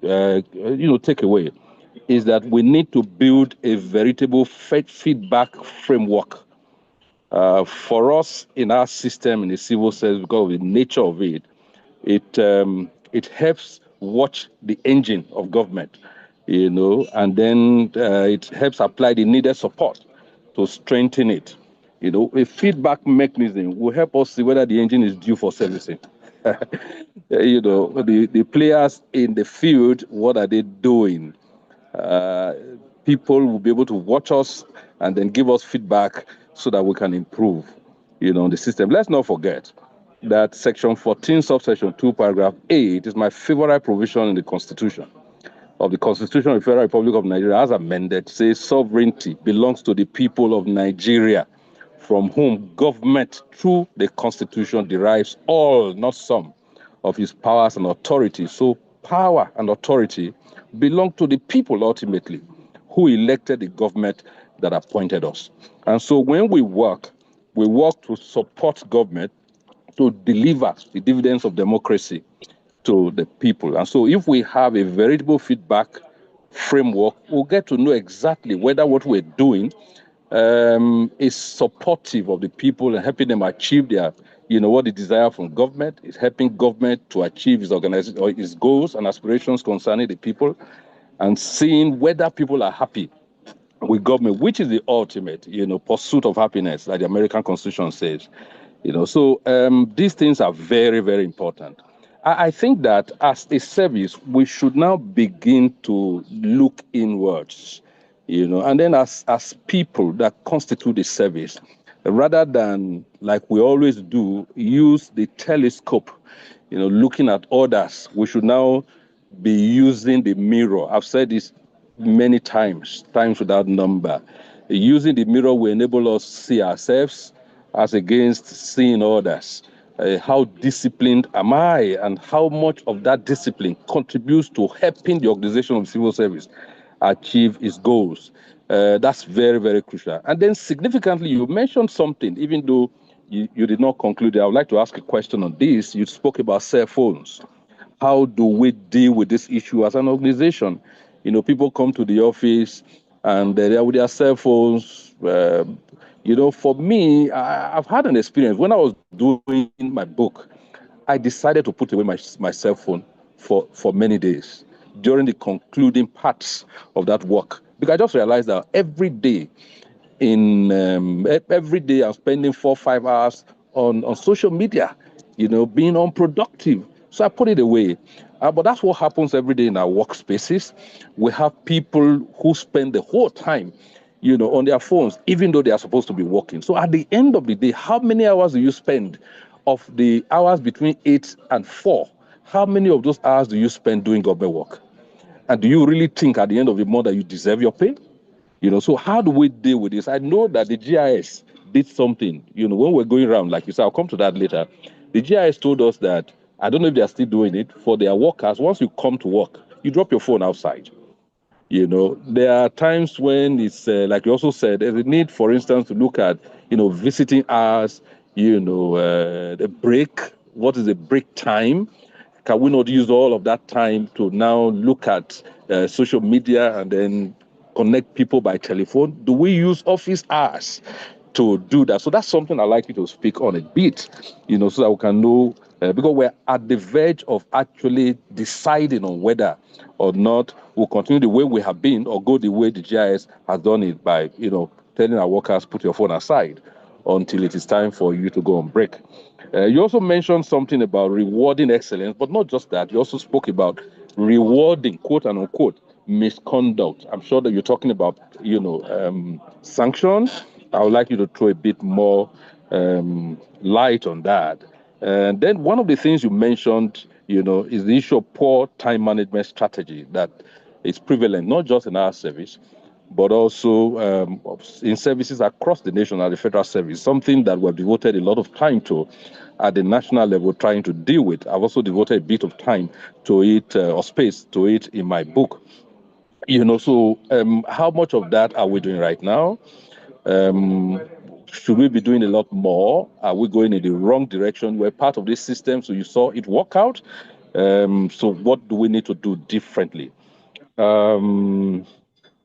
take away, is that we need to build a veritable feedback framework. For us in our system, in the civil service, because of the nature of it, it helps watch the engine of government and then it helps apply the needed support to strengthen it. A feedback mechanism will help us see whether the engine is due for servicing. The players in the field, what are they doing? People will be able to watch us and then give us feedback so that we can improve, the system. Let's not forget that Section 14, subsection 2, paragraph 8 is my favorite provision in the Constitution of the Constitution of the Federal Republic of Nigeria, as amended, says sovereignty belongs to the people of Nigeria, from whom government through the Constitution derives all, not some, of his powers and authority. So power and authority belong to the people ultimately, who elected the government that appointed us. And so when we work to support government to deliver the dividends of democracy to the people. And so if we have a veritable feedback framework, we'll get to know exactly whether what we're doing is supportive of the people and helping them achieve their, what they desire from government, is helping government to achieve its organization or its goals and aspirations concerning the people, and seeing whether people are happy with government, which is the ultimate, pursuit of happiness, like the American Constitution says. So these things are very, very important. I think that as a service, we should now begin to look inwards, and then as people that constitute the service, rather than, like we always do, use the telescope, looking at others, we should now be using the mirror. I've said this many times without number. Using the mirror will enable us to see ourselves as against seeing others. How disciplined am I, and how much of that discipline contributes to helping the organization of civil service achieve its goals? That's very, very crucial. And then significantly, you mentioned something, even though you did not conclude. I would like to ask a question on this. You spoke about cell phones. How do we deal with this issue as an organization? People come to the office and they're there with their cell phones. For me, I've had an experience. When I was doing my book, I decided to put away my cell phone for many days during the concluding parts of that work, because I just realized that every day I'm spending 4 or 5 hours on social media, being unproductive. So I put it away. But that's what happens every day in our workspaces. We have people who spend the whole time on their phones, even though they are supposed to be working. So at the end of the day, how many hours do you spend of the hours between 8 and 4? How many of those hours do you spend doing government work? And do you really think at the end of the month that you deserve your pay? So how do we deal with this? I know that the GIS did something, when we're going around, like you said, I'll come to that later. The GIS told us that, I don't know if they're still doing it, for their workers, once you come to work, you drop your phone outside. There are times when it's, like you also said, there's a need, for instance, to look at, visiting hours, the break. What is the break time? Can we not use all of that time to now look at social media and then connect people by telephone? Do we use office hours to do that? So that's something I'd like you to speak on a bit, so that we can know, because we're at the verge of actually deciding on whether or not we'll continue the way we have been or go the way the GIS has done it by, telling our workers, put your phone aside until it is time for you to go on break. You also mentioned something about rewarding excellence, but not just that. You also spoke about rewarding, quote and unquote, misconduct. I'm sure that you're talking about, sanctions. I would like you to throw a bit more light on that. And then one of the things you mentioned, is the issue of poor time management strategy that is prevalent, not just in our service, but also in services across the nation at the federal service, something that we've devoted a lot of time to at the national level, trying to deal with. I've also devoted a bit of time to it, or space to it in my book. So how much of that are we doing right now? Should we be doing a lot more? Are we going in the wrong direction? We're part of this system, so you saw it work out. So what do we need to do differently?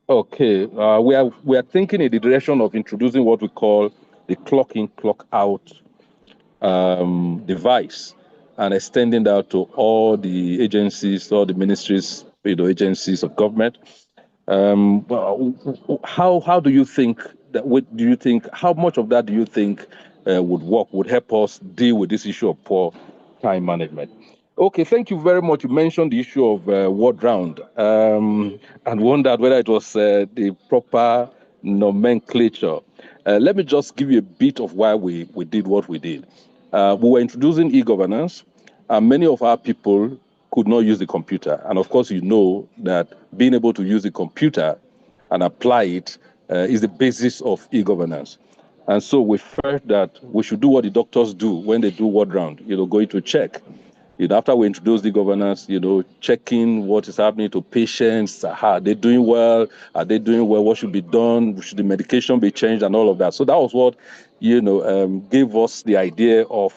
Okay, we are thinking in the direction of introducing what we call the clock in, clock out device, and extending that to all the agencies, all the ministries agencies of government. How do you think that? What do you think? How much of that do you think would help us deal with this issue of poor time management? Okay, thank you very much. You mentioned the issue of ward round and wondered whether it was the proper nomenclature. Let me just give you a bit of why we did what we did. We were introducing e-governance, and many of our people could not use the computer. And of course, you know that being able to use the computer and apply it is the basis of e-governance. And so we felt that we should do what the doctors do when they do ward round, going to check. After we introduce the governance, checking what is happening to patients. Are they doing well? Are they doing well? What should be done? Should the medication be changed and all of that? So that was what, gave us the idea of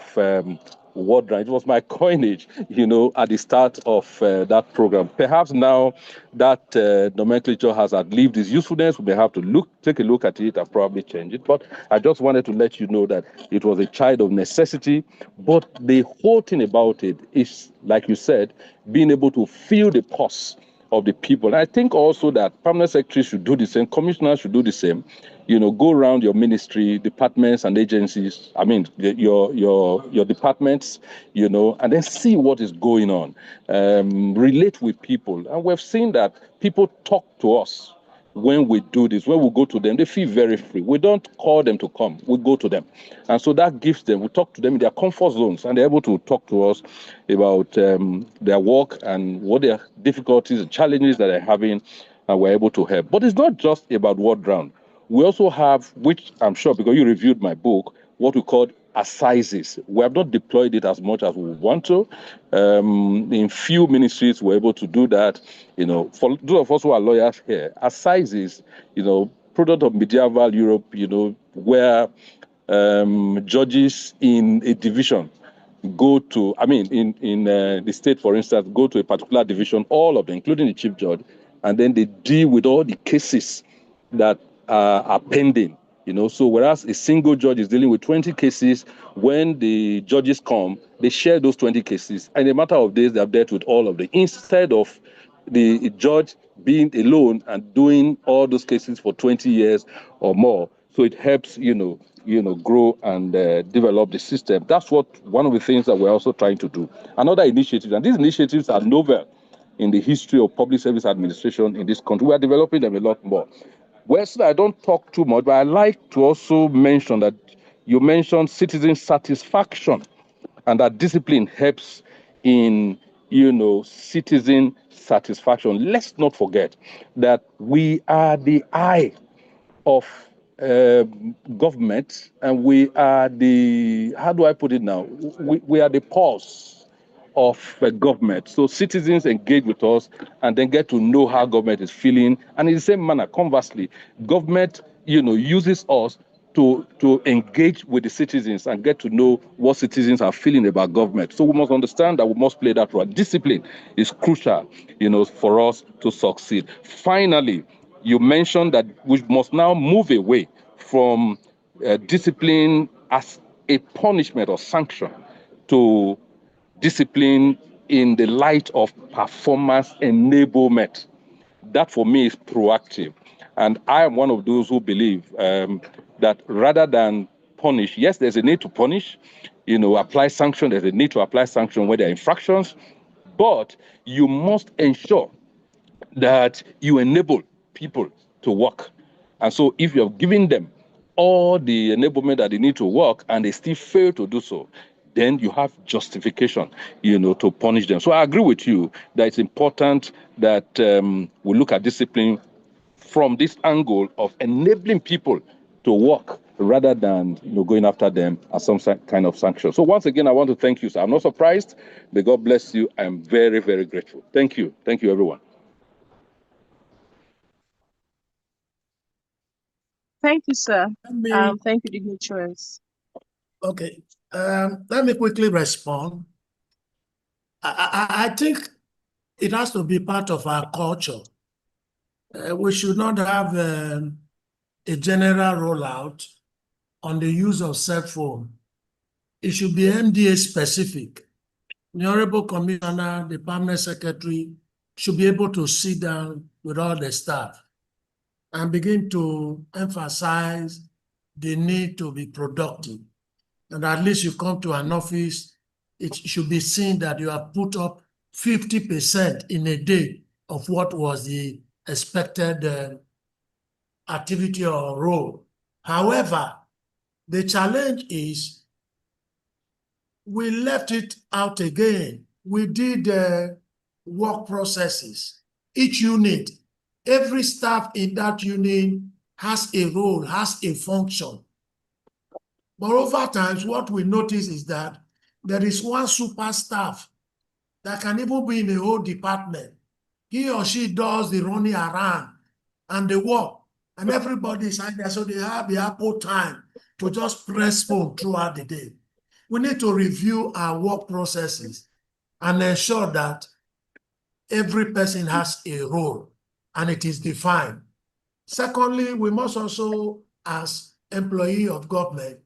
ward round. It was my coinage, at the start of that program. Perhaps now that nomenclature has outlived its usefulness, we may have to take a look at it and probably change it. But I just wanted to let you know that it was a child of necessity. But the whole thing about it is, like you said, being able to feel the pulse of the people. And I think also that permanent secretaries should do the same, commissioners should do the same. Go around your ministry, departments and agencies, your departments, and then see what is going on. Relate with people. And we've seen that people talk to us when we do this. When we go to them, they feel very free. We don't call them to come, we go to them. And so that gives them, we talk to them in their comfort zones, and they're able to talk to us about their work and what their difficulties and challenges that they're having, and we're able to help. But it's not just about ward round. We also have, which I'm sure, because you reviewed my book, what we call assizes. We have not deployed it as much as we want to. In few ministries, we're able to do that. For those of us who are lawyers here, assizes, product of medieval Europe, where judges in a division go to, in the state, for instance, go to a particular division, all of them, including the chief judge, and then they deal with all the cases that are pending. So whereas a single judge is dealing with 20 cases, when the judges come, they share those 20 cases. And in a matter of days, they have dealt with all of them. Instead of the judge being alone and doing all those cases for 20 years or more. So it helps, grow and develop the system. That's one of the things that we're also trying to do. Another initiative, and these initiatives are novel in the history of public service administration in this country. We are developing them a lot more. Well, so I don't talk too much, but I like to also mention that you mentioned citizen satisfaction, and that discipline helps in, citizen satisfaction. Let's not forget that we are the eye of government, and we are the, how do I put it now? We are the pulse of government. So citizens engage with us and then get to know how government is feeling. And in the same manner, conversely, government, uses us to engage with the citizens and get to know what citizens are feeling about government. So we must understand that we must play that role. Discipline is crucial, for us to succeed. Finally, you mentioned that we must now move away from discipline as a punishment or sanction to discipline in the light of performance enablement. That for me is proactive. And I am one of those who believe that rather than punish, yes, there's a need to punish, apply sanction, there's a need to apply sanction where there are infractions, but you must ensure that you enable people to work. And so if you're giving them all the enablement that they need to work and they still fail to do so, then you have justification, to punish them. So I agree with you that it's important that we look at discipline from this angle of enabling people to work rather than going after them as some kind of sanction. So once again, I want to thank you, sir. I'm not surprised. May God bless you. I'm very, very grateful. Thank you. Thank you, everyone. Thank you, sir. Thank you, dignitaries. Okay. Let me quickly respond. I think it has to be part of our culture. We should not have a general rollout on the use of cell phone. It should be MDA specific. The Honorable Commissioner, the Permanent Secretary should be able to sit down with all the staff and begin to emphasize the need to be productive. And at least you come to an office, it should be seen that you have put up 50% in a day of what was the expected activity or role. However, the challenge is we left it out again. We did work processes. Each unit, every staff in that unit has a role, has a function. But over time, what we notice is that there is one super staff that can even be in a whole department. He or she does the running around and the work, and everybody is out there, so they have the ample time to just press phone throughout the day. We need to review our work processes and ensure that every person has a role and it is defined. Secondly, we must also, as employee of government,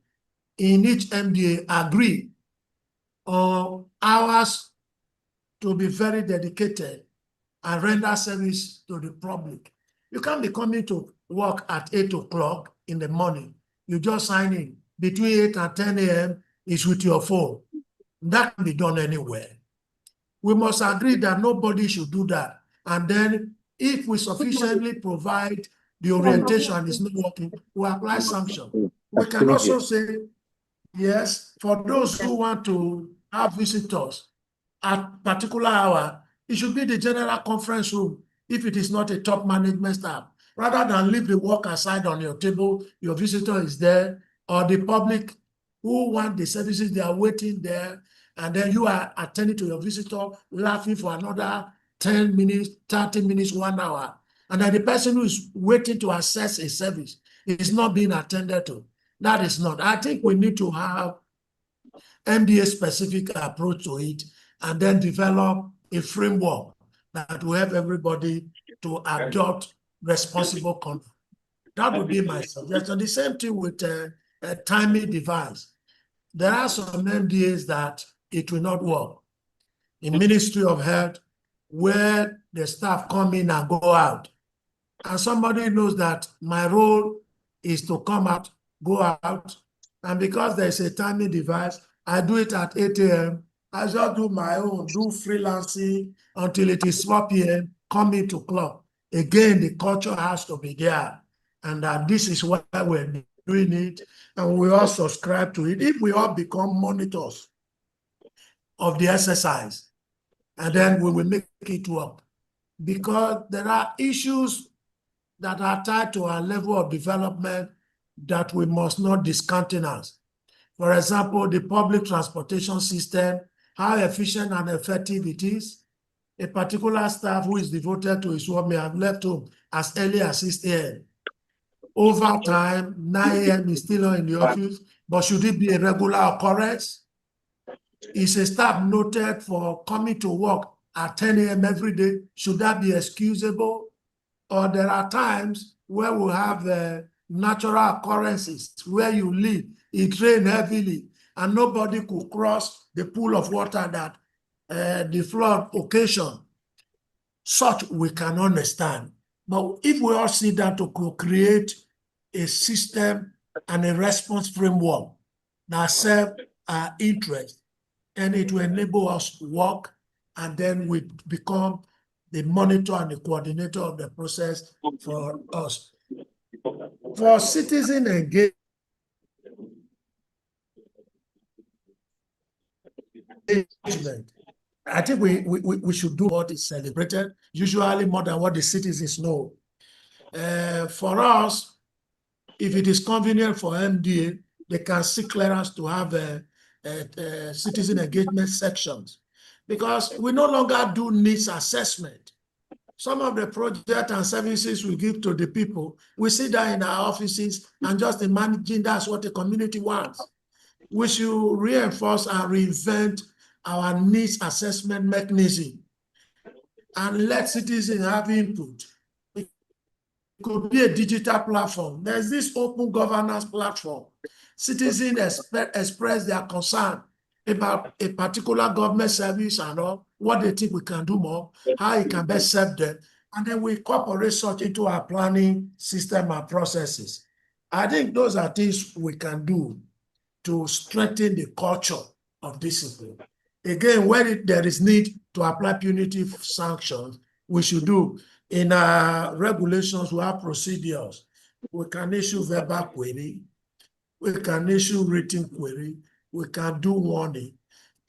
in each MDA agree on hours to be very dedicated and render service to the public. You can't be coming to work at 8 o'clock in the morning. You just sign in. Between 8 and 10 a.m. is with your phone. That can be done anywhere. We must agree that nobody should do that. And then if we sufficiently provide the orientation is not working, we apply sanction. We can also say, yes, for those who want to have visitors at particular hour, it should be the general conference room if it is not a top management staff. Rather than leave the work aside on your table, your visitor is there, or the public who want the services, they are waiting there, and then you are attending to your visitor, laughing for another 10 minutes, 30 minutes, 1 hour. And then the person who is waiting to access a service is not being attended to. That is not. I think we need to have MDA-specific approach to it and then develop a framework that will help everybody to adopt responsible conduct. That would be my suggestion. The same thing with a timing device. There are some MDAs that it will not work. In Ministry of Health, where the staff come in and go out, and somebody knows that my role is to come out, go out, and because there's a timing device, I do it at 8 a.m. I just do my own, do freelancing until it is 4 p.m., come into club. Again, the culture has to be there. And this is why we're doing it. And we all subscribe to it. If we all become monitors of the exercise, and then we will make it work. Because there are issues that are tied to our level of development that we must not discountenance. For example, the public transportation system, how efficient and effective it is. A particular staff who is devoted to his work may have left home as early as 6 a.m. Over time, 9 a.m. is still not in the office, but should it be a regular occurrence? Is a staff noted for coming to work at 10 a.m. every day? Should that be excusable? Or there are times where we have natural occurrences where you live, it rained heavily, and nobody could cross the pool of water that the flood occasion. Such we can understand. But if we all sit down to create a system and a response framework that serve our interest, and it will enable us to work, and then we become the monitor and the coordinator of the process for us. For citizen engagement, I think we should do what is celebrated, usually more than what the citizens know. For us, if it is convenient for MDA, they can seek clearance to have citizen engagement sections, because we no longer do needs assessment. Some of the projects and services we give to the people, we sit down in our offices and just imagine that's what the community wants. We should reinforce and reinvent our needs assessment mechanism and let citizens have input. It could be a digital platform. There's this open governance platform. Citizens express their concern about a particular government service and all, what they think we can do more, how it can best serve them, and then we incorporate such into our planning system and processes. I think those are things we can do to strengthen the culture of discipline. Again, when there is need to apply punitive sanctions, we should do. In our regulations, we have procedures. We can issue verbal query. We can issue written query. We can do warning.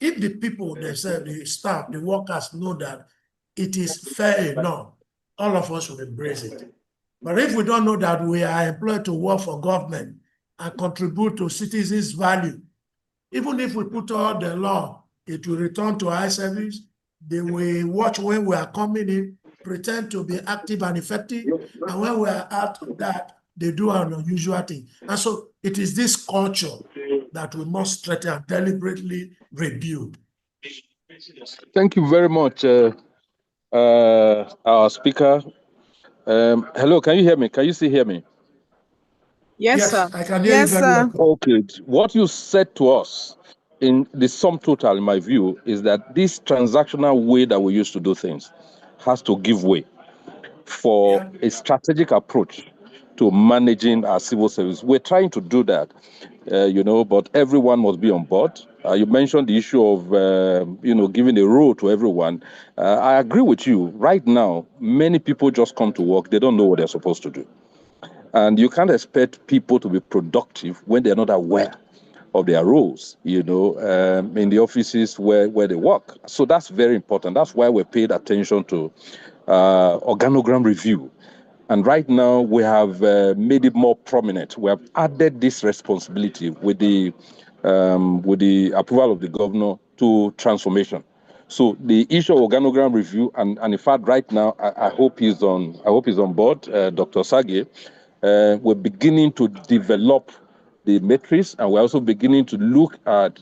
If the people themselves, the staff, the workers know that it is fair enough, all of us will embrace it. But if we don't know that we are employed to work for government and contribute to citizens' value, even if we put all the law, it will return to eye service. They will watch when we are coming in, pretend to be active and effective, and when we are out of that, they do an unusual thing. And so it is this culture that we must strengthen and deliberately rebuild. Thank you very much, our speaker. Hello, can you hear me? Can you still hear me? Yes, sir. I can hear you very well. Okay, what you said to us in the sum total, in my view, is that this transactional way that we used to do things has to give way for a strategic approach to managing our civil service. We're trying to do that, but everyone must be on board. You mentioned the issue of, giving a role to everyone. I agree with you. Right now, many people just come to work. They don't know what they're supposed to do. And you can't expect people to be productive when they're not aware of their roles, in the offices where they work. So that's very important. That's why we paid attention to organogram review. And right now we have made it more prominent. We have added this responsibility with the approval of the governor to transformation. So the issue of organogram review, and in fact, right now, I hope he's on board, Dr. Sage. We're beginning to develop the matrix, and we're also beginning to look at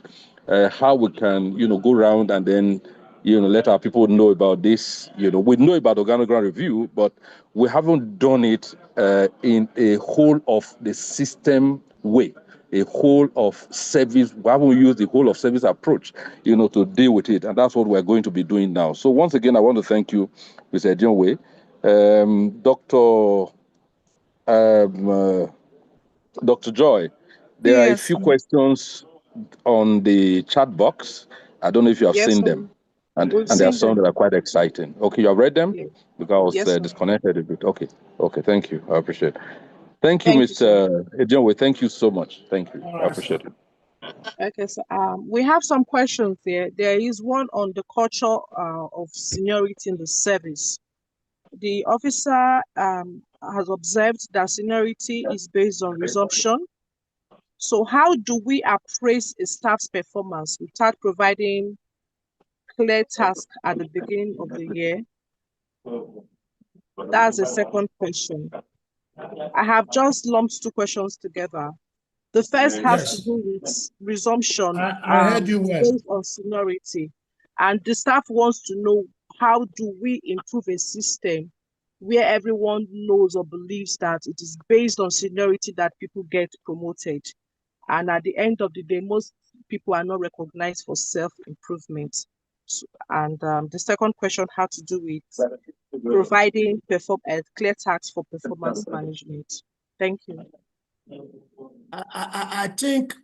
how we can, go around and then, let our people know about this. We know about organogram review, but we haven't done it in a whole of the system way, a whole of service. We haven't used the whole of service approach, to deal with it, and that's what we're going to be doing now. So once again, I want to thank you, Mr. Edionwe. Dr. Joy, there are a few questions on the chat box. I don't know if you have seen them. And there are some that are quite exciting. Okay, you have read them? Because I was disconnected a bit. Okay, thank you. I appreciate it. Thank you, Mr. Edionwe. Thank you so much. Thank you. I appreciate it. Okay, so we have some questions there. There is one on the culture of seniority in the service. The officer has observed that seniority is based on resumption. So how do we appraise a staff's performance without providing clear tasks at the beginning of the year? That's the second question. I have just lumped two questions together. The first has to do with resumption based on seniority. And the staff wants to know, how do we improve a system where everyone knows or believes that it is based on seniority that people get promoted? And at the end of the day, most people are not recognized for self-improvement. And the second question had to do with providing clear tasks for performance management. Thank you. I think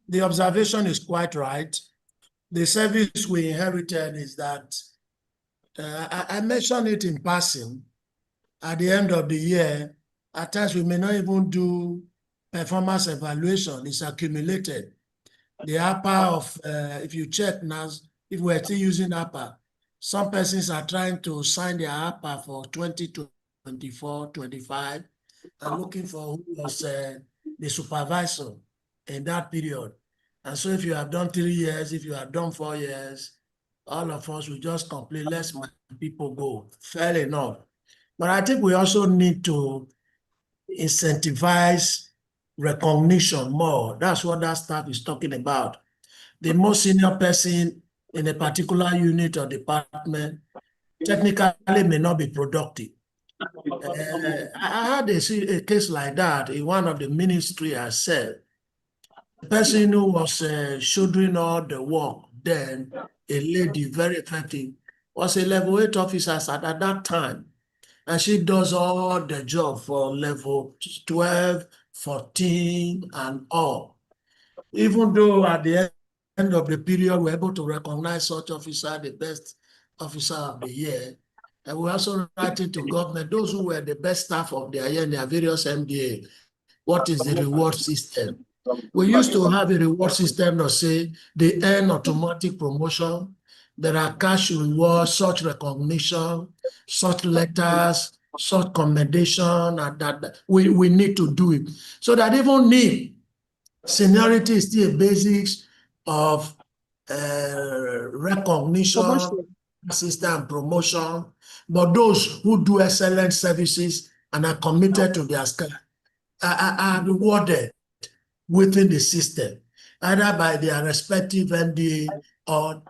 the observation is quite right. The service we inherited is that, I mentioned it in passing, at the end of the year, at times we may not even do performance evaluation. It's accumulated. The APA of, if you check now, if we're still using APA, some persons are trying to sign their APA for 2024, 25, and looking for who was the supervisor in that period. And so if you have done 3 years, if you have done 4 years, all of us will just complain, let my people go. Fair enough. But I think we also need to incentivize recognition more. That's what that staff is talking about. The most senior person in a particular unit or department technically may not be productive. I had a case like that in one of the ministry I said. The person who was shouldering all the work, then, a lady, very effective, was a level 8 officer at that time. And she does all the job for level 12, 14, and all. Even though at the end of the period, we're able to recognize such officer the best officer of the year. And we also writing to government, those who were the best staff of their year in their various MDA, what is the reward system? We used to have a reward system that say they earn automatic promotion. There are cash rewards, such recognition, such letters, such commendation, and that we need to do it. So that even if seniority is still a basics of recognition, system, promotion, but those who do excellent services and are committed to their skill are rewarded within the system, either by their respective MDA or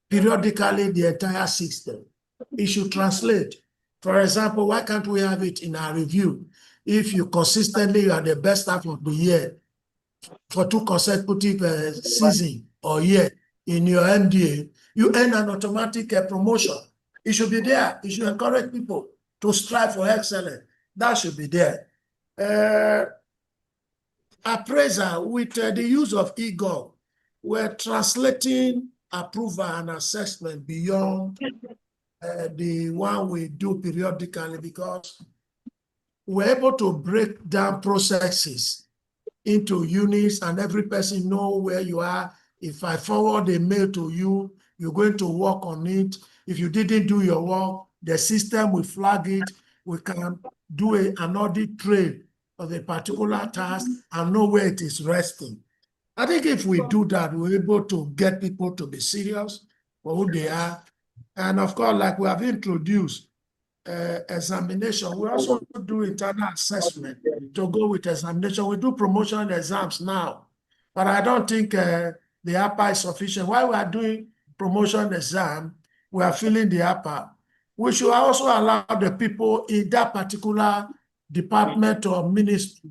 periodically the entire system. It should translate. For example, why can't we have it in our review? If you consistently are the best staff of the year for 2 consecutive seasons or year in your MDA, you earn an automatic promotion. It should be there. It should encourage people to strive for excellence. That should be there. Appraiser, with the use of EGOV, we're translating approval and assessment beyond the one we do periodically, because we're able to break down processes into units and every person know where you are. If I forward a mail to you, you're going to work on it. If you didn't do your work, the system will flag it. We can do an audit trail of a particular task and know where it is resting. I think if we do that, we're able to get people to be serious for who they are. And of course, like we have introduced examination, we also do internal assessment to go with examination. We do promotion exams now, but I don't think the APA is sufficient. While we are doing promotion exam, we are filling the APA. We should also allow the people in that particular department or ministry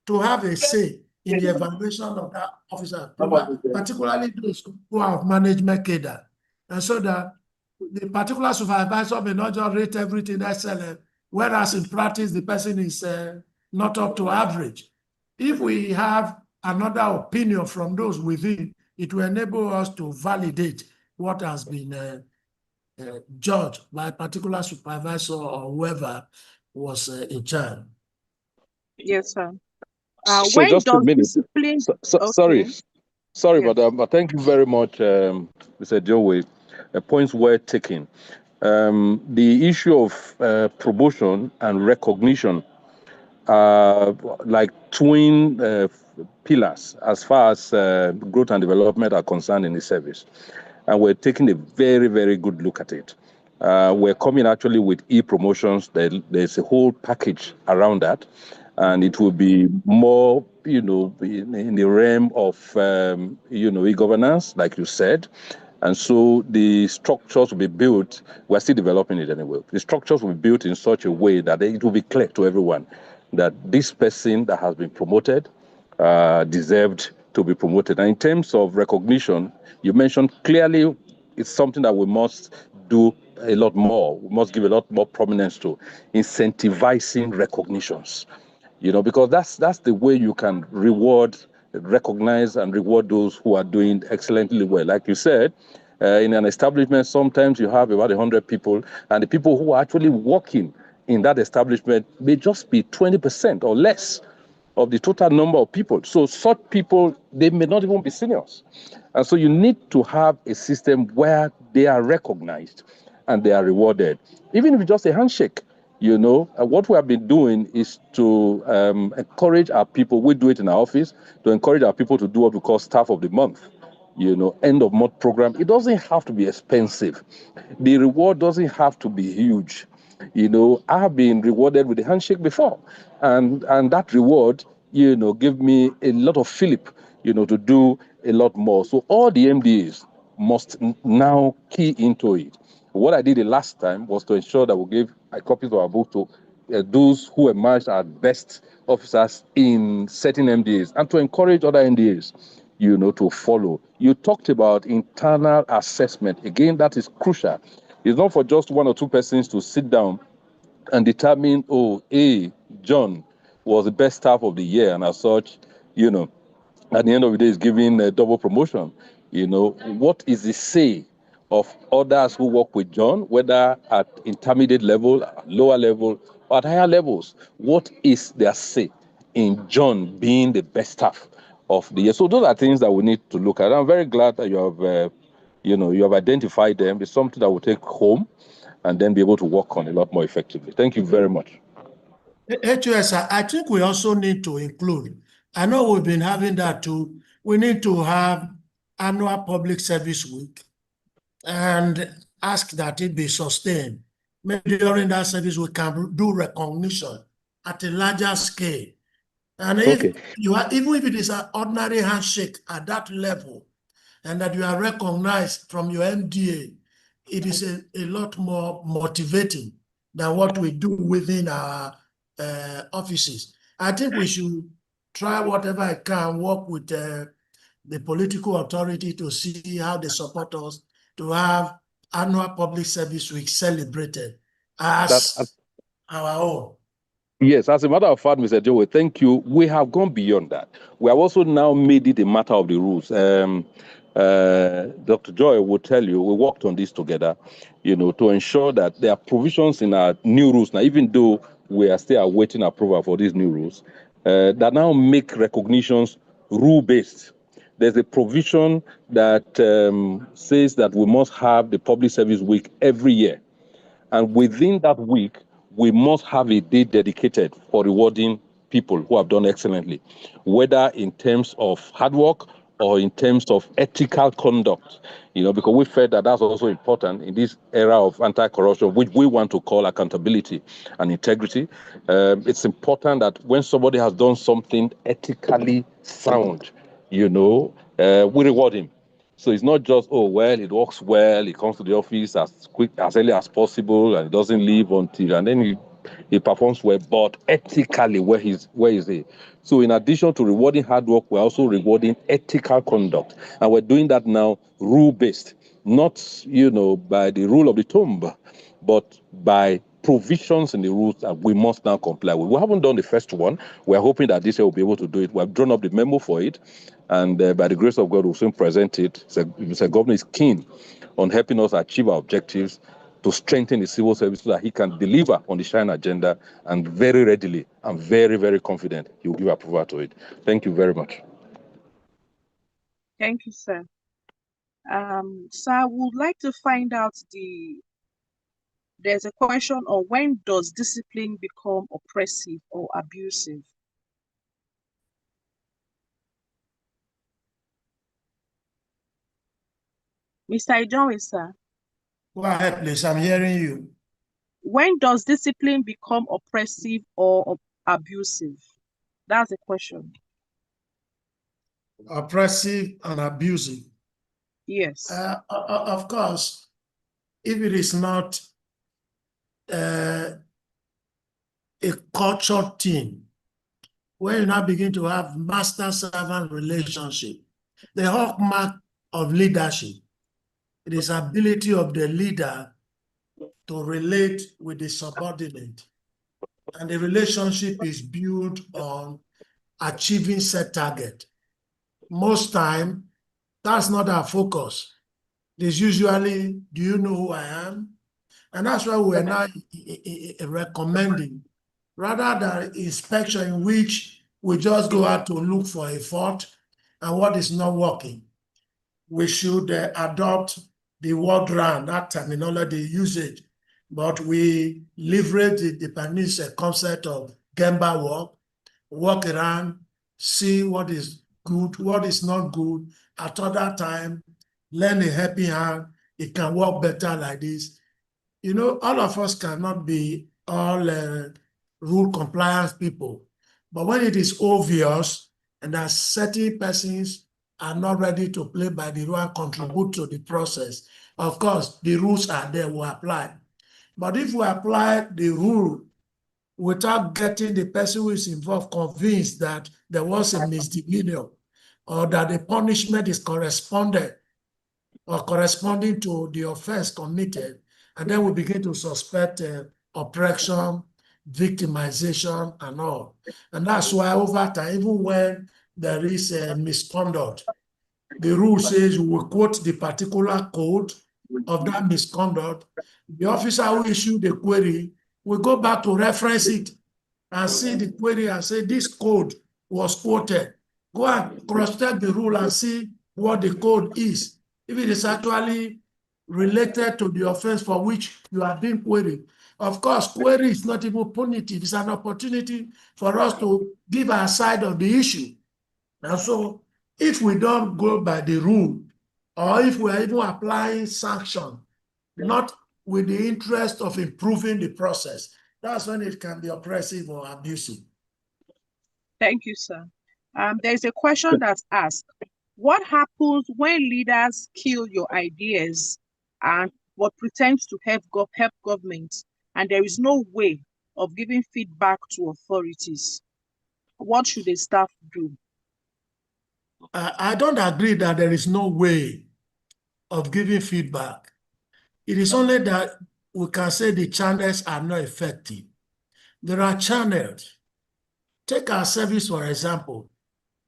to have a say in the evaluation of that officer, particularly those who have management cadre. And so that the particular supervisor may not just rate everything excellent, whereas in practice, the person is not up to average. If we have another opinion from those within, it will enable us to validate what has been judged by a particular supervisor or whoever was in charge. Yes, sir. So just a minute. Discipline... Sorry, but thank you very much, Mr. Joey. Points were taken. The issue of promotion and recognition are like twin pillars as far as growth and development are concerned in the service. And we're taking a very, very good look at it. We're coming actually with e-promotions. There's a whole package around that. And it will be more, in the realm of, e-governance, like you said. And so the structures will be built. We're still developing it anyway. The structures will be built in such a way that it will be clear to everyone that this person that has been promoted deserved to be promoted. And in terms of recognition, you mentioned clearly it's something that we must do a lot more. We must give a lot more prominence to incentivizing recognitions. Because that's the way you can recognize and reward those who are doing excellently well. Like you said, in an establishment, sometimes you have about 100 people, and the people who are actually working in that establishment may just be 20% or less of the total number of people. So such people, they may not even be seniors. And so you need to have a system where they are recognized and they are rewarded, even if it's just a handshake. What we have been doing is to encourage our people. We do it in our office to encourage our people to do what we call staff of the month, end of month program. It doesn't have to be expensive. The reward doesn't have to be huge. I have been rewarded with a handshake before, and that reward, gave me a lot of fillip, to do a lot more. So all the MDAs must now key into it. What I did the last time was to ensure that we gave copies of our book to those who emerged as best officers in certain MDAs and to encourage other MDAs, to follow. You talked about internal assessment. Again, that is crucial. It's not for just one or two persons to sit down and determine, John was the best staff of the year, and as such, at the end of the day, is giving a double promotion. What is the say of others who work with John, whether at intermediate level, lower level, or at higher levels? What is their say in John being the best staff of the year? So those are things that we need to look at. I'm very glad that you have identified them. It's something that we'll take home and then be able to work on a lot more effectively. Thank you very much. HOS, I think we also need to include, I know we've been having that too, we need to have annual public service week and ask that it be sustained. Maybe during that service we can do recognition at a larger scale. And if you are, even if it is an ordinary handshake at that level, and that you are recognized from your MDA, it is a lot more motivating than what we do within our offices. I think we should try whatever I can, work with the political authority to see how they support us to have annual public service week celebrated as our own. Yes, as a matter of fact, Mr. Joe, thank you. We have gone beyond that. We have also now made it a matter of the rules. Dr. Joy will tell you, we worked on this together, to ensure that there are provisions in our new rules. Now, even though we are still awaiting approval for these new rules, that now make recognitions rule-based. There's a provision that says that we must have the public service week every year. And within that week, we must have a day dedicated for rewarding people who have done excellently, whether in terms of hard work or in terms of ethical conduct, because we felt that that's also important in this era of anti-corruption, which we want to call accountability and integrity. It's important that when somebody has done something ethically sound, we reward him. So it's not just, it works well, he comes to the office as early as possible, and he doesn't leave until, and then he performs well, but ethically, where is he? So in addition to rewarding hard work, we're also rewarding ethical conduct. And we're doing that now rule-based, not, by the rule of the tomb, but by provisions in the rules that we must now comply with. We haven't done the first one. We're hoping that this year we'll be able to do it. We've drawn up the memo for it. And by the grace of God, we'll soon present it. Mr. Governor is keen on helping us achieve our objectives to strengthen the civil service so that he can deliver on the Shine agenda, and very readily, I'm very, very confident he will give approval to it. Thank you very much. Thank you, sir. Sir, I would like to find out there's a question on when does discipline become oppressive or abusive? Mr. Ijonwe, sir. Go ahead, please. I'm hearing you. When does discipline become oppressive or abusive? That's the question. Oppressive and abusive. Yes. Of course, if it is not a cultured team, when you now begin to have master-servant relationship, the hallmark of leadership, it is ability of the leader to relate with the subordinate. And the relationship is built on achieving set target. Most time, that's not our focus. It's usually, do you know who I am? And that's why we're now recommending, rather than inspection in which we just go out to look for a fault and what is not working, we should adopt the work round, that terminology usage, but we leverage the Japanese concept of Gemba work, walk around, see what is good, what is not good. At other time, lend a helping hand. It can work better like this. All of us cannot be all rule compliance people, but when it is obvious and that certain persons are not ready to play by the rule and contribute to the process, of course, the rules are there, we apply. But if we apply the rule without getting the person who is involved convinced that there was a misdemeanor or that the punishment is corresponding to the offense committed, and then we begin to suspect oppression, victimization, and all. And that's why over time, even when there is a misconduct, the rule says we will quote the particular code of that misconduct. The officer who issued the query will go back to reference it and see the query and say this code was quoted. Go and cross-check the rule and see what the code is. If it is actually related to the offense for which you are being queried. Of course, query is not even punitive. It's an opportunity for us to give our side of the issue. And so if we don't go by the rule, or if we are even applying sanction, not with the interest of improving the process, that's when it can be oppressive or abusive. Thank you, sir. There's a question that's asked. What happens when leaders kill your ideas and what pretends to help government, and there is no way of giving feedback to authorities? What should the staff do? I don't agree that there is no way of giving feedback. It is only that we can say the channels are not effective. There are channels. Take our service, for example.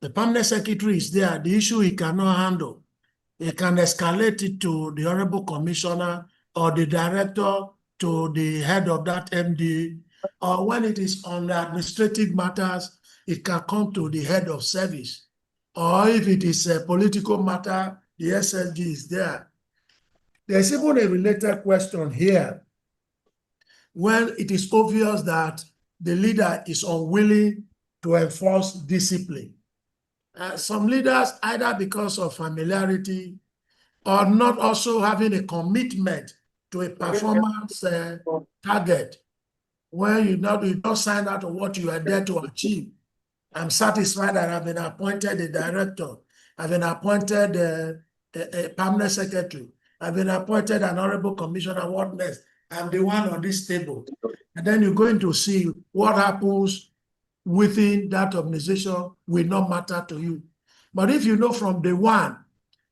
The permanent secretary is there. The issue he cannot handle, he can escalate it to the honorable commissioner or the director to the head of that MD, or when it is on the administrative matters, it can come to the head of service. Or if it is a political matter, the SSG is there. There's even a related question here. When it is obvious that the leader is unwilling to enforce discipline. Some leaders, either because of familiarity or not also having a commitment to a performance target, when you don't sign out of what you are there to achieve. I'm satisfied that I've been appointed a director. I've been appointed a permanent secretary. I've been appointed an honorable commissioner. What next? I'm the one on this table. And then you're going to see what happens within that organization will not matter to you. But if you know from day one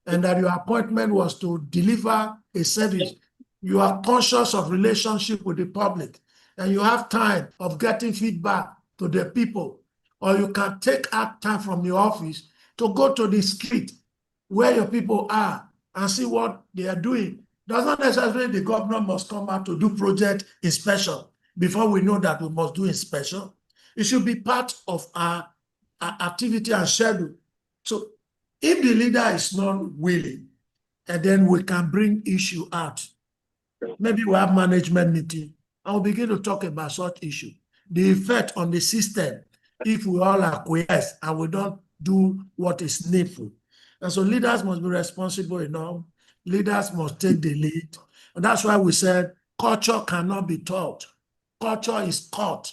and that your appointment was to deliver a service, you are conscious of relationship with the public, and you have time of getting feedback to the people, or you can take out time from your office to go to the street where your people are and see what they are doing. Does not necessarily the governor must come out to do project inspection before we know that we must do inspection. It should be part of our activity and schedule. So if the leader is not willing, and then we can bring issue out. Maybe we have management meeting, and we'll begin to talk about such issue. The effect on the system, if we all acquiesce and we don't do what is needful. And so leaders must be responsible enough. Leaders must take the lead. And that's why we said culture cannot be taught. Culture is taught.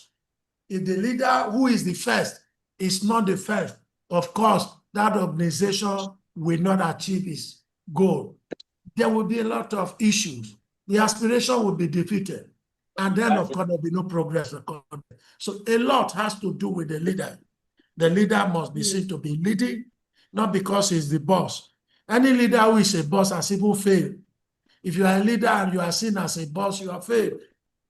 If the leader who is the first is not the first, of course, that organization will not achieve its goal. There will be a lot of issues. The aspiration will be defeated. And then, of course, there will be no progress. So a lot has to do with the leader. The leader must be seen to be leading, not because he's the boss. Any leader who is a boss has even failed. If you are a leader and you are seen as a boss, you have failed.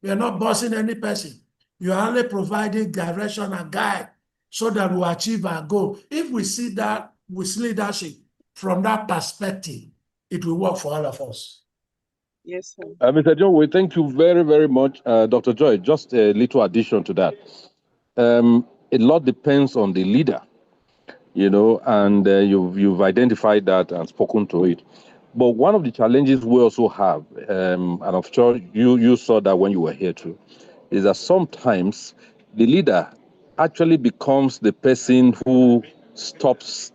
You are not bossing any person. You are only providing direction and guide so that we achieve our goal. If we see that with leadership from that perspective, it will work for all of us. Yes, sir. Mr. John, we thank you very, very much. Dr. Joy, just a little addition to that. A lot depends on the leader, you know, and you've identified that and spoken to it. But one of the challenges we also have, and I'm sure you saw that when you were here too, is that sometimes the leader actually becomes the person who stops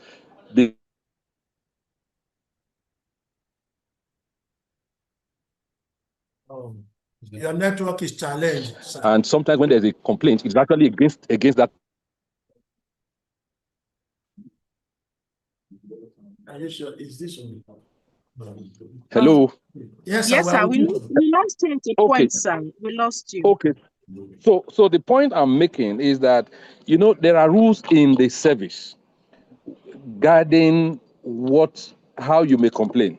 the Your network is challenged, sir. And sometimes when there's a complaint, it's actually against that. Are you sure? Is this one? Hello? Yes, Yes, sir. We lost you at a point, sir. We lost you. Okay. So the point I'm making is that, you know, there are rules in the service. guarding how you may complain.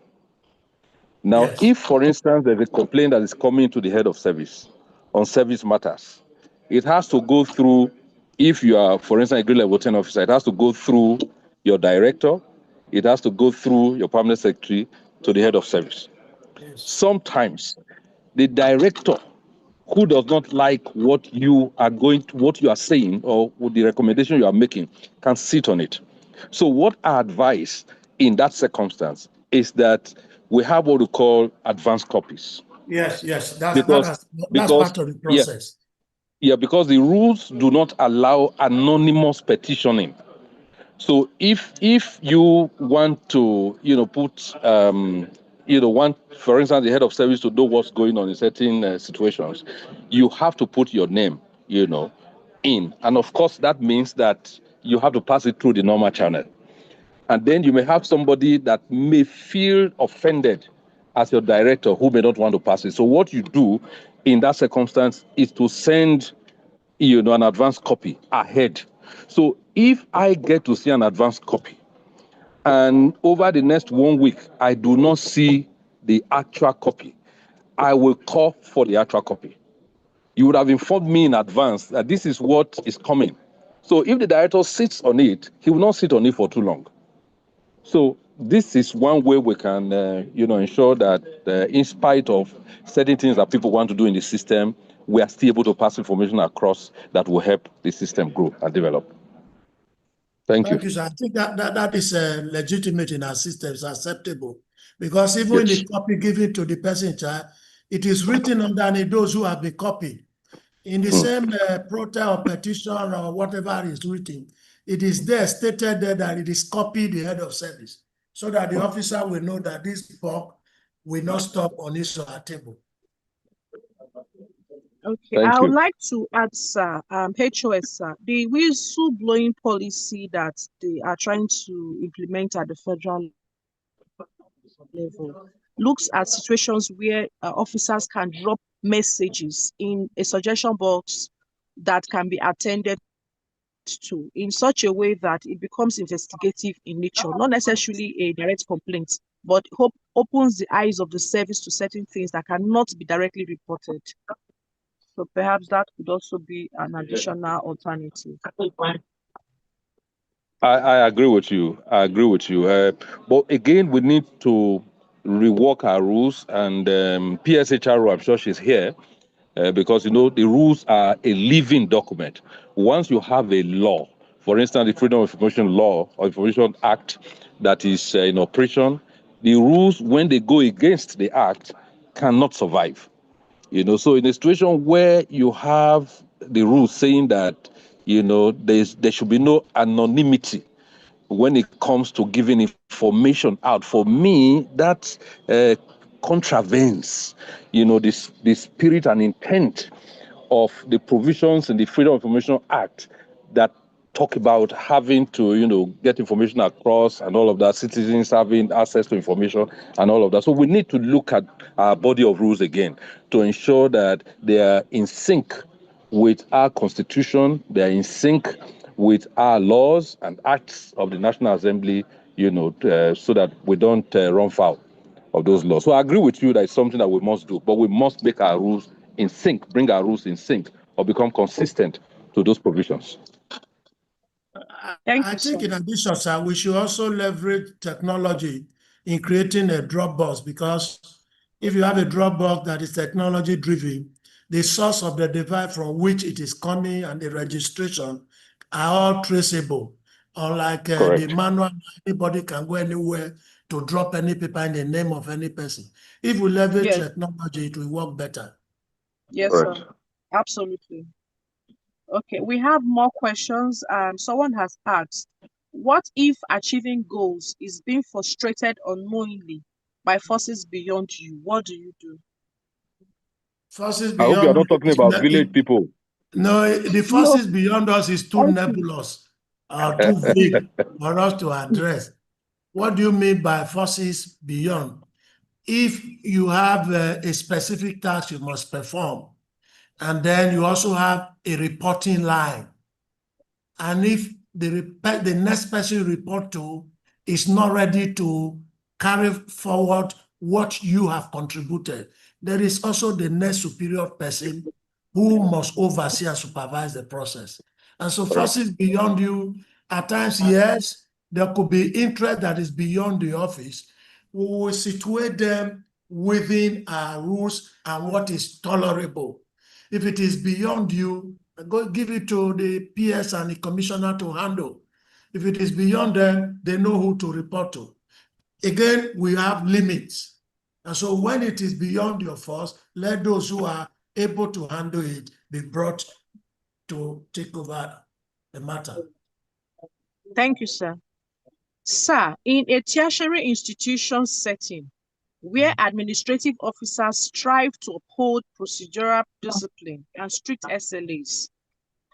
Now, Yes. if, for instance, there's a complaint that is coming to the head of service on service matters, it has to go through, if you are, for instance, a grade level 10 officer, it has to go through your director, it has to go through your permanent secretary to the head of service. Yes. Sometimes the director who does not like what you are saying or the recommendation you are making can sit on it. So what I advise in that circumstance is that we have what we call advanced copies. Yes, that's Because part of the process. Yeah, because the rules do not allow anonymous petitioning. So if you want to, put, want, for instance, the head of service to know what's going on in certain situations, you have to put your name, in. And of course, that means that you have to pass it through the normal channel. And then you may have somebody that may feel offended as your director who may not want to pass it. So what you do in that circumstance is to send, an advanced copy ahead. So if I get to see an advanced copy and over the next 1 week, I do not see the actual copy, I will call for the actual copy. You would have informed me in advance that this is what is coming. So if the director sits on it, he will not sit on it for too long. So this is one way we can, ensure that in spite of certain things that people want to do in the system, we are still able to pass information across that will help the system grow and develop. Thank you. Thank you, sir. I think that is legitimate in our systems, acceptable. Because even in the copy given to the person in charge, it is written underneath those who have been copied. In the same protest or petition or whatever is written, it is there stated there that it is copied the head of service, so that the officer will know that this book will not stop on his or her table. Okay, I would like to add, sir, HOS, sir, the whistleblowing policy that they are trying to implement at the federal level looks at situations where officers can drop messages in a suggestion box that can be attended to in such a way that it becomes investigative in nature, not necessarily a direct complaint, but opens the eyes of the service to certain things that cannot be directly reported. So perhaps that could also be an additional alternative. I agree with you. But again, we need to rework our rules, and PSHRO, I'm sure she's here, because, the rules are a living document. Once you have a law, for instance, the Freedom of Information Law or Information Act that is in operation, the rules, when they go against the act, cannot survive. So in a situation where you have the rules saying that, there should be no anonymity when it comes to giving information out, for me, that contravenes, the spirit and intent of the provisions in the Freedom of Information Act that talk about having to, get information across and all of that, citizens having access to information and all of that. So we need to look at our body of rules again to ensure that they are in sync with our constitution, they are in sync with our laws and acts of the National Assembly, so that we don't run foul of those laws. So I agree with you that it's something that we must do, but we must make our rules in sync, bring our rules in sync, or become consistent to those provisions. I think in addition, sir, we should also leverage technology in creating a Dropbox, because if you have a Dropbox that is technology driven, the source of the device from which it is coming and the registration are all traceable. Unlike the manual, anybody can go anywhere to drop any paper in the name of any person. If we leverage technology, it will work better. Yes, sir. Absolutely. Okay, we have more questions. Someone has asked, what if achieving goals is being frustrated unknowingly by forces beyond you? What do you do? Forces beyond. I hope you're not talking about village people. No, the forces beyond us is too nebulous or too vague for us to address. What do you mean by forces beyond? If you have a specific task you must perform, and then you also have a reporting line, and if the next person you report to is not ready to carry forward what you have contributed, there is also the next superior person who must oversee and supervise the process. And so forces beyond you, at times, yes, there could be interest that is beyond the office. We will situate them within our rules and what is tolerable. If it is beyond you, go give it to the PS and the commissioner to handle. If it is beyond them, they know who to report to. Again, we have limits. And so when it is beyond your force, let those who are able to handle it be brought to take over the matter. Thank you, sir. Sir, in a tertiary institution setting where administrative officers strive to uphold procedural discipline and strict SLAs,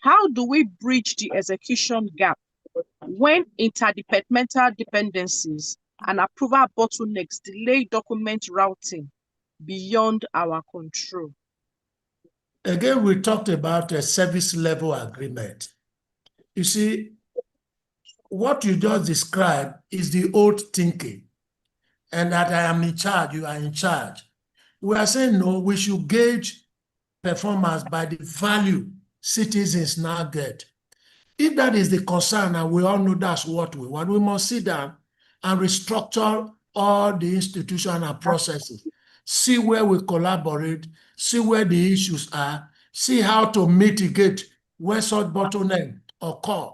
how do we bridge the execution gap when interdepartmental dependencies and approval bottlenecks delay document routing beyond our control? Again, we talked about a service level agreement. You see, what you just described is the old thinking, and that I am in charge, you are in charge. We are saying no, we should gauge performance by the value citizens now get. If that is the concern, and we all know that's what we want, we must sit down and restructure all the institution and processes, see where we collaborate, see where the issues are, see how to mitigate where such bottleneck occur.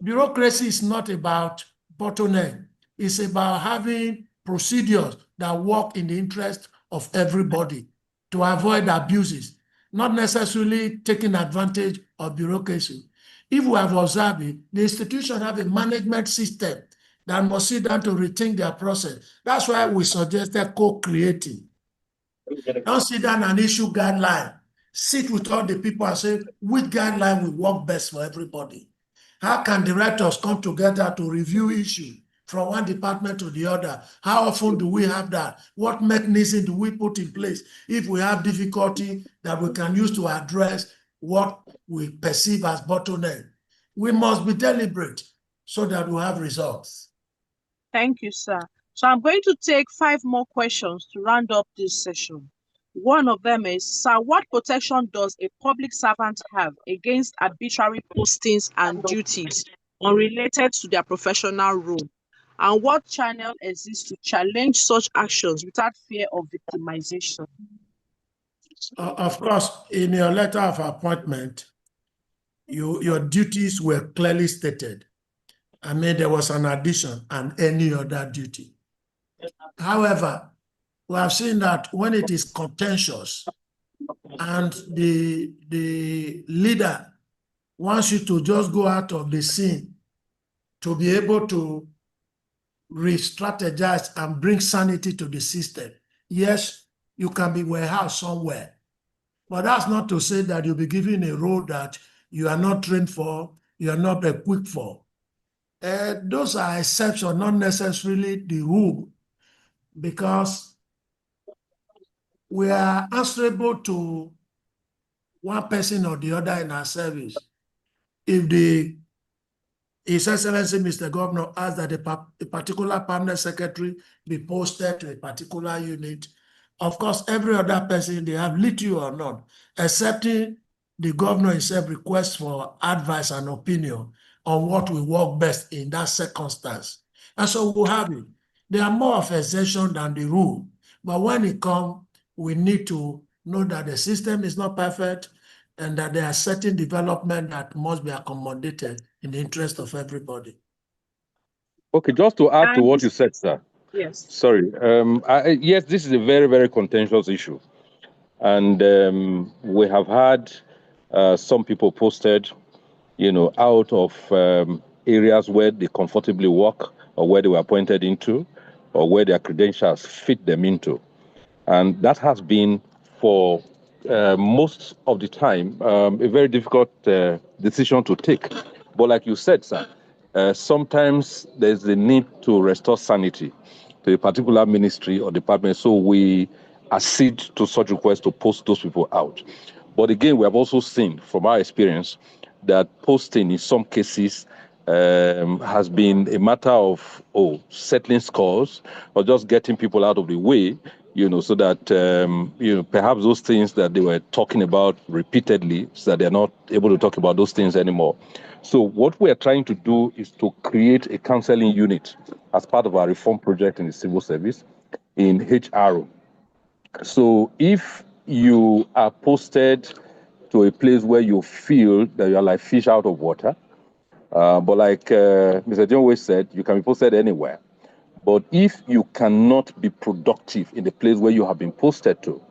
Bureaucracy is not about bottleneck. It's about having procedures that work in the interest of everybody to avoid abuses, not necessarily taking advantage of bureaucracy. If we have observed it, the institution have a management system that must sit down to rethink their process. That's why we suggested co-creating. Don't sit down and issue guidelines. Sit with all the people and say, which guideline will work best for everybody? How can directors come together to review issues from one department to the other? How often do we have that? What mechanism do we put in place if we have difficulty that we can use to address what we perceive as bottleneck? We must be deliberate so that we have results. Thank you, sir. So I'm going to take 5 more questions to round up this session. One of them is, sir, what protection does a public servant have against arbitrary postings and duties unrelated to their professional role? And what channel exists to challenge such actions without fear of victimization? Of course, in your letter of appointment, your duties were clearly stated. I mean, there was an addition and any other duty. However, we have seen that when it is contentious and the leader wants you to just go out of the scene to be able to re-strategize and bring sanity to the system, yes, you can be warehoused somewhere. But that's not to say that you'll be given a role that you are not trained for, you are not equipped for. Those are exceptions, not necessarily the rule, because we are answerable to one person or the other in our service. If His Excellency Mr. Governor asks that a particular permanent secretary be posted to a particular unit, of course, every other person, they have little or none, excepting the governor himself requests for advice and opinion on what will work best in that circumstance. And so we'll have it. They are more of exception than the rule. But when it comes, we need to know that the system is not perfect and that there are certain developments that must be accommodated in the interest of everybody. Okay, just to add to what you said, sir. Yes. Sorry. Yes, this is a very, very contentious issue. And we have had some people posted, out of areas where they comfortably work or where they were appointed into or where their credentials fit them into. And that has been, for most of the time, a very difficult decision to take. But like you said, sir, sometimes there's a need to restore sanity to a particular ministry or department. So we accede to such requests to post those people out. But again, we have also seen from our experience that posting in some cases has been a matter of settling scores or just getting people out of the way, so that perhaps those things that they were talking about repeatedly, so that they're not able to talk about those things anymore. So what we are trying to do is to create a counseling unit as part of our reform project in the civil service in HRO. So if you are posted to a place where you feel that you're like fish out of water, but like Mr. John always said, you can be posted anywhere. But if you cannot be productive in the place where you have been posted to,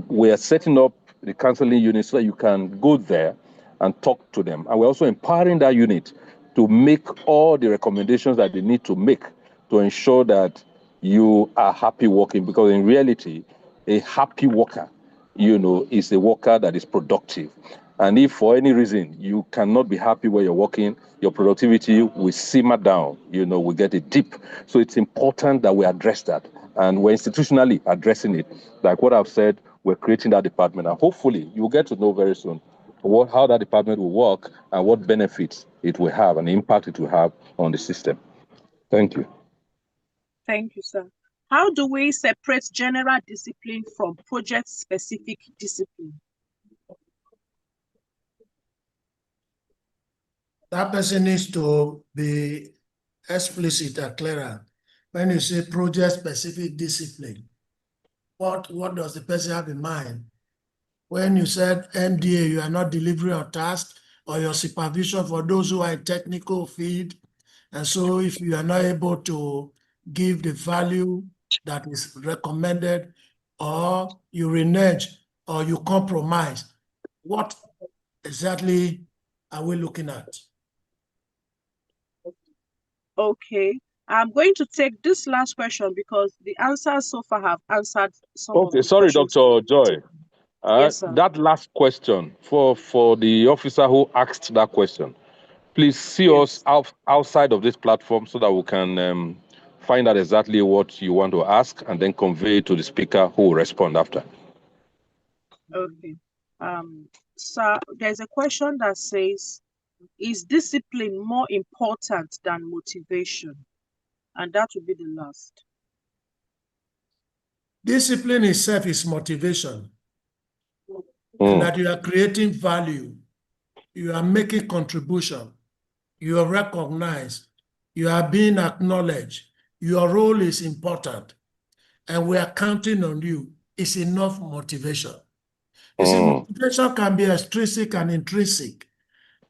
we are setting up the counseling unit so that you can go there and talk to them. And we're also empowering that unit to make all the recommendations that they need to make to ensure that you are happy working, because in reality, a happy worker, is a worker that is productive. And if for any reason you cannot be happy where you're working, your productivity will simmer down, will get a dip. So it's important that we address that. And we're institutionally addressing it. Like what I've said, we're creating that department. And hopefully you'll get to know very soon how that department will work and what benefits it will have and the impact it will have on the system. Thank you. Thank you, sir. How do we separate general discipline from project-specific discipline? That person needs to be explicit and clearer. When you say project-specific discipline, what does the person have in mind? When you said MDA, you are not delivering on task, or your supervision for those who are in technical field. And so if you are not able to give the value that is recommended, or you renege, or you compromise, what exactly are we looking at? Okay, I'm going to take this last question because the answers so far have answered some of the sorry, questions. Dr. Joy. Yes, sir. That last question for the officer who asked that question, please see us outside of this platform so that we can find out exactly what you want to ask and then convey it to the speaker who will respond after. Okay. Sir, there's a question that says, is discipline more important than motivation? And that will be the last. Discipline itself is motivation. And that you are creating value, you are making contribution, you are recognized, you are being acknowledged, your role is important, and we are counting on you. It's enough motivation. You see, motivation can be extrinsic and intrinsic.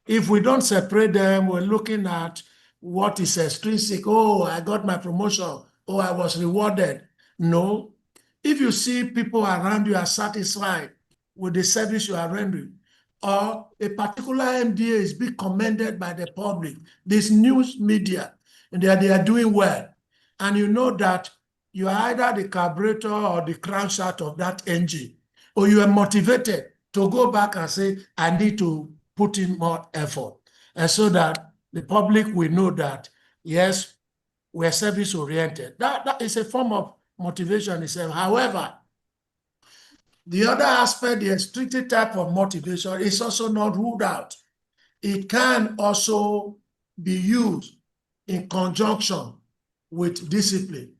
If we don't separate them, we're looking at what is extrinsic. Oh, I got my promotion. Oh, I was rewarded. No. If you see people around you are satisfied with the service you are rendering, or a particular MDA is being commended by the public, this news media, and they are doing well, and you know that you are either the carburetor or the crankshaft of that engine, or you are motivated to go back and say, I need to put in more effort. And so that the public will know that, yes, we're service-oriented. That is a form of motivation itself. However, the other aspect, the restricted type of motivation, is also not ruled out. It can also be used in conjunction with discipline.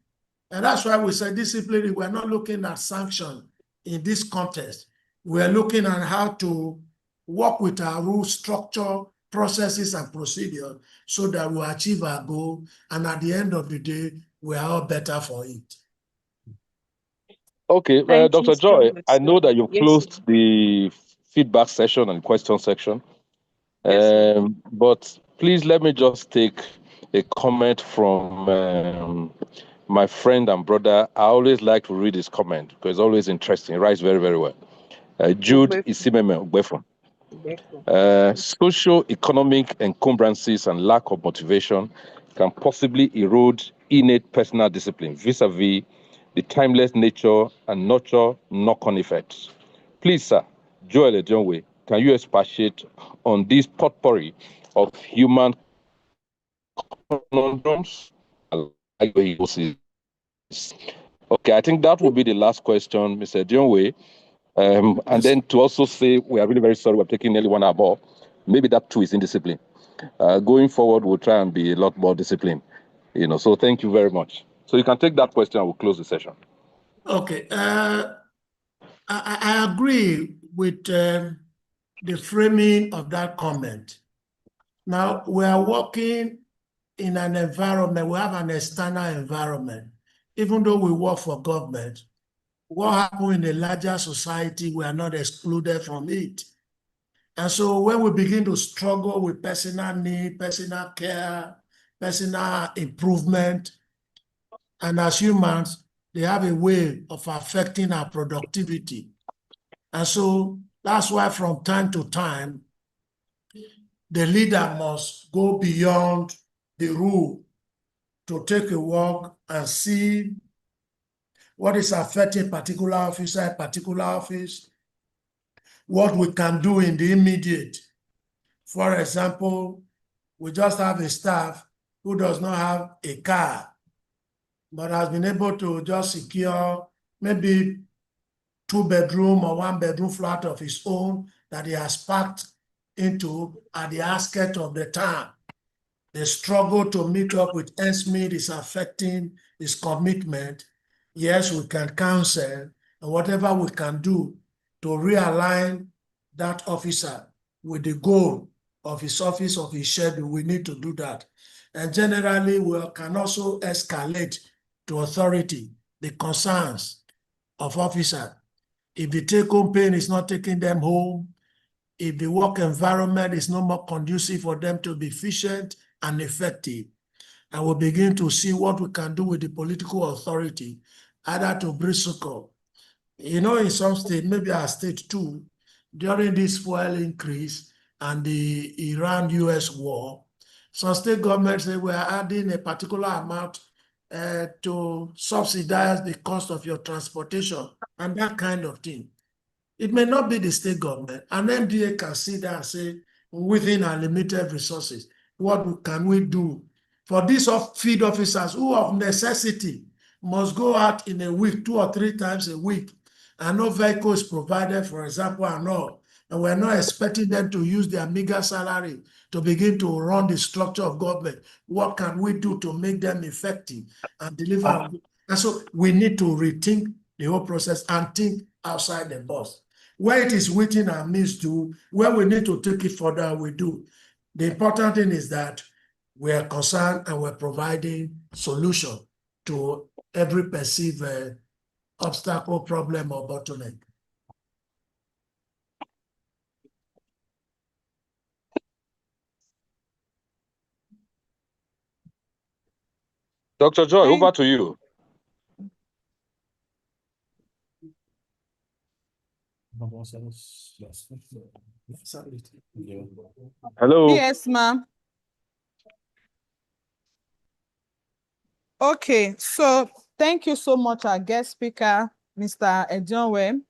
And that's why we say discipline, we're not looking at sanction in this context. We're looking at how to work with our rule structure, processes, and procedures so that we achieve our goal. And at the end of the day, we are all better for it. Okay, Dr. Joy, I know that you've closed the feedback session and question section, but please let me just take a comment from my friend and brother. I always like to read his comment because it's always interesting. He writes very, very well. Jude Isimeme Ugbefon. Socio-economic encumbrances and lack of motivation can possibly erode innate personal discipline vis-a-vis the timeless nature and nurture knock-on effects. Please, sir, Joel Ejonwe, can you expatiate on this potpourri of human conundrums? Okay, I think that will be the last question, Mr. Ejonwe. And then to also say, we are really very sorry we're taking nearly 1 hour more. Maybe that too is indiscipline. going forward, we'll try and be a lot more disciplined. So thank you very much. So you can take that question and we'll close the session. Okay. I agree with the framing of that comment. Now, we are working in an environment, we have an external environment. Even though we work for government, what happens in a larger society, we are not excluded from it. And so when we begin to struggle with personal need, personal care, personal improvement, and as humans, they have a way of affecting our productivity. And so that's why from time to time, the leader must go beyond the rule to take a walk and see what is affecting particular officer, particular office, what we can do in the immediate. For example, we just have a staff who does not have a car, but has been able to just secure maybe 2-bedroom or 1-bedroom flat of his own that he has packed into at the outskirts of the town. The struggle to meet up with ends meet is affecting his commitment. Yes, we can counsel, and whatever we can do to realign that officer with the goal of his office, of his schedule, we need to do that. And generally, we can also escalate to authority the concerns of officers. If the take-home pay is not taking them home, if the work environment is no more conducive for them to be efficient and effective, and we'll begin to see what we can do with the political authority, either to bring succor. In some states, maybe our state too, during this fuel increase and the Iran-US war, some state governments say we are adding a particular amount to subsidize the cost of your transportation and that kind of thing. It may not be the state government. An MDA can sit there and say, within our limited resources, what can we do for these feed officers who of necessity must go out in a week, 2 or 3 times a week, and no vehicle is provided, for example, and we're not expecting them to use their meager salary to begin to run the structure of government. What can we do to make them effective and deliver? And so we need to rethink the whole process and think outside the box. Where it is within our means to, where we need to take it further, we do. The important thing is that we are concerned and we're providing solution to every perceived obstacle, problem, or bottleneck. Dr. Joy, over to you. Hello. Yes, ma'am. Okay, so thank you so much, our guest speaker, Mr. Edionwe.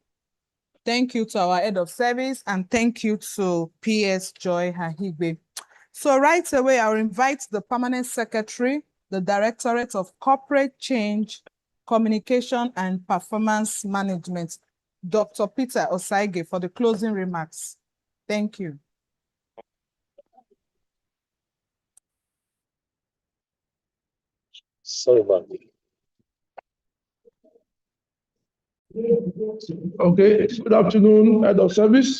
Thank you to our head of service, and thank you to PS Joy Ahigbe. So right away, I'll invite the permanent secretary, the Directorate of Corporate Change, Communication and Performance Management, Dr. Peter Osaige, for the closing remarks. Thank you. Sorry about it. Okay, good afternoon, head of service.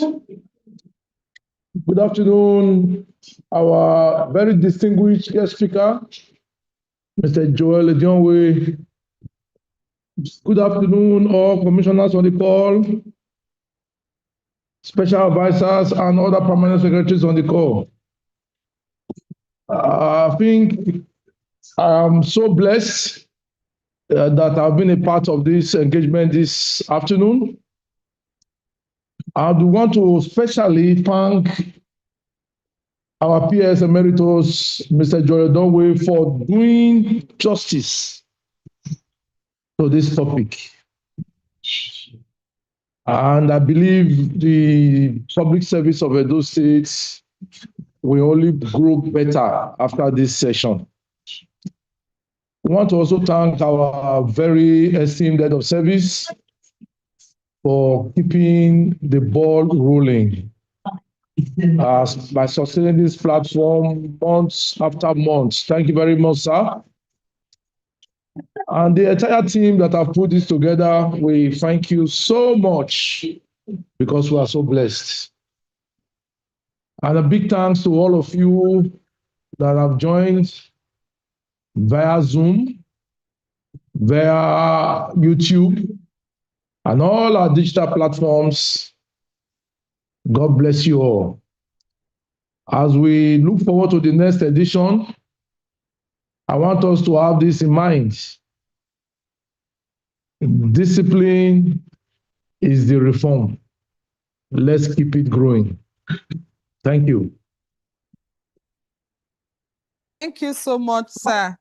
Good afternoon, our very distinguished guest speaker, Mr. Joel Edionwe. Good afternoon, all commissioners on the call, special advisors, and other permanent secretaries on the call. I think I'm so blessed that I've been a part of this engagement this afternoon. I want to especially thank our PS Emeritus, Mr. Joel Edionwe, for doing justice to this topic. And I believe the public service of Edo State will only grow better after this session. We want to also thank our very esteemed head of service for keeping the ball rolling. by sustaining this platform months after months. Thank you very much, sir. And the entire team that have put this together, we thank you so much because we are so blessed. And a big thanks to all of you that have joined via Zoom, via YouTube, and all our digital platforms. God bless you all. As we look forward to the next edition, I want us to have this in mind. Discipline is the reform. Let's keep it growing. Thank you. Thank you so much, sir.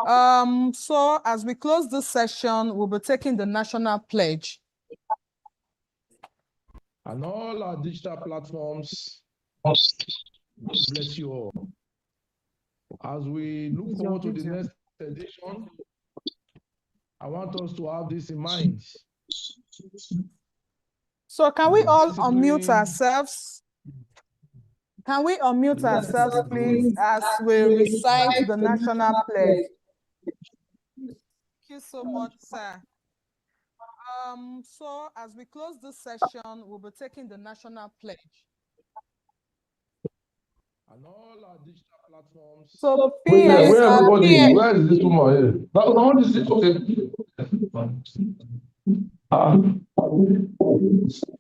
So as we close this session, we'll be taking the national pledge. And all our digital platforms, bless you all. As we look forward to the next edition, I want us to have this in mind. So can we all unmute ourselves? Can we unmute ourselves, please, as we recite the national pledge? Thank you so much, sir. So as we close this session, we'll be taking the national pledge. And all our digital platforms. So where everybody? Where is this woman here? No, this is okay.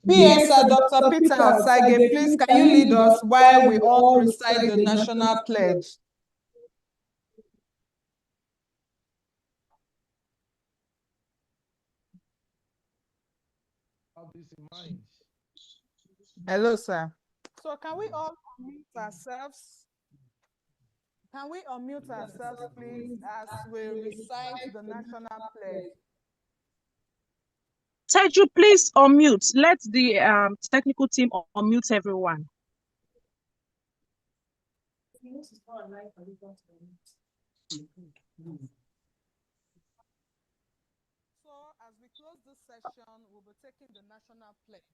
PS, Dr. Peter Osage, please can you lead us while we all recite the national pledge? Hello, sir. So can we all unmute ourselves? Can we unmute ourselves, please, as we recite the national pledge? Teju, please unmute. Let the technical team unmute everyone. So as we close this session, we'll be taking the national pledge.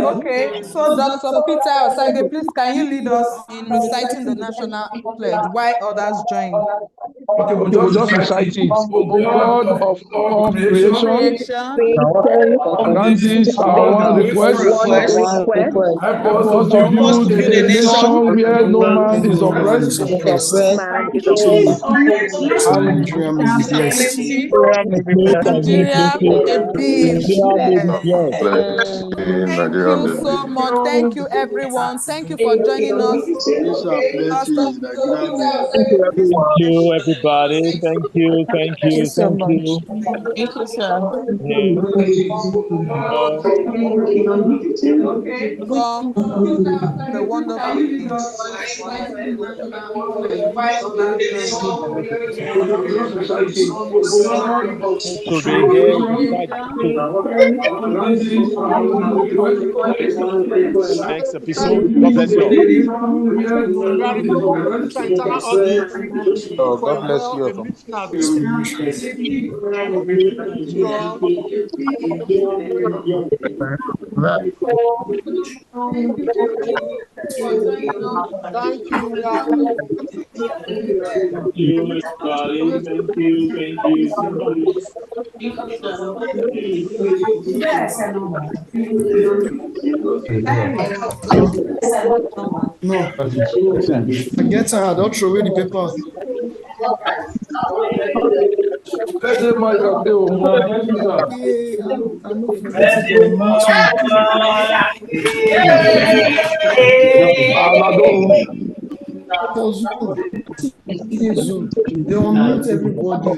Okay, so Dr. Peter Osage, please can you lead us in reciting the national pledge while others join? Okay, we'll just recite it. O God of all creation, grant this our one request. Help us to build a nation where no man is oppressed. Nigeria may Thank you so much. Thank you, everyone. Thank you for joining us. Thank you, everybody. Thank you. Thank you. Thank you. Thank you, sir. The wonderful Next episode. God bless you. Oh, God bless you. Thank you. Thank you, everybody. Thank you. Thank you. No. Forget her. Don't throw away the paper. Zoom. They unmute everybody.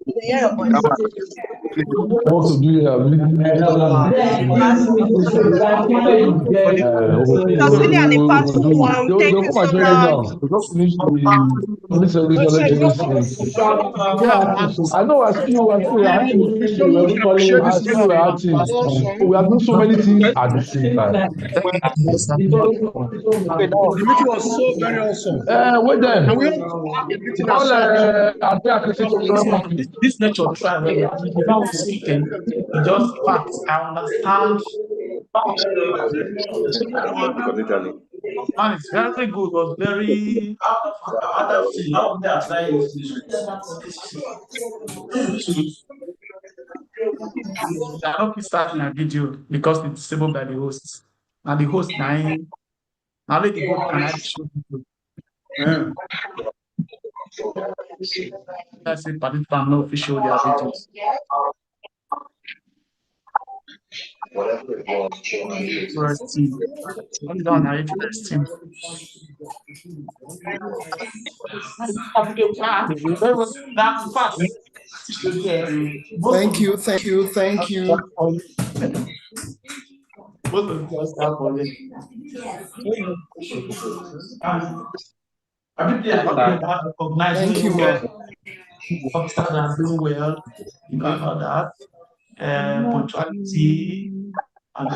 Want to do I know I see you acting. I see you acting. We are doing so many things at the same time. The meeting was so very awesome. Wait then. This nature trial, without speaking, just facts. I understand. Man, it's very good. Was very. I hope it's starting a video because it's disabled by the host. Now the host now let the host can I show people. That's it, participant no official their videos. Interesting. What is on interesting? That's fast. Thank you. Both of us are for it. Thank you, man. Officers are doing well. You got all that. Punctuality and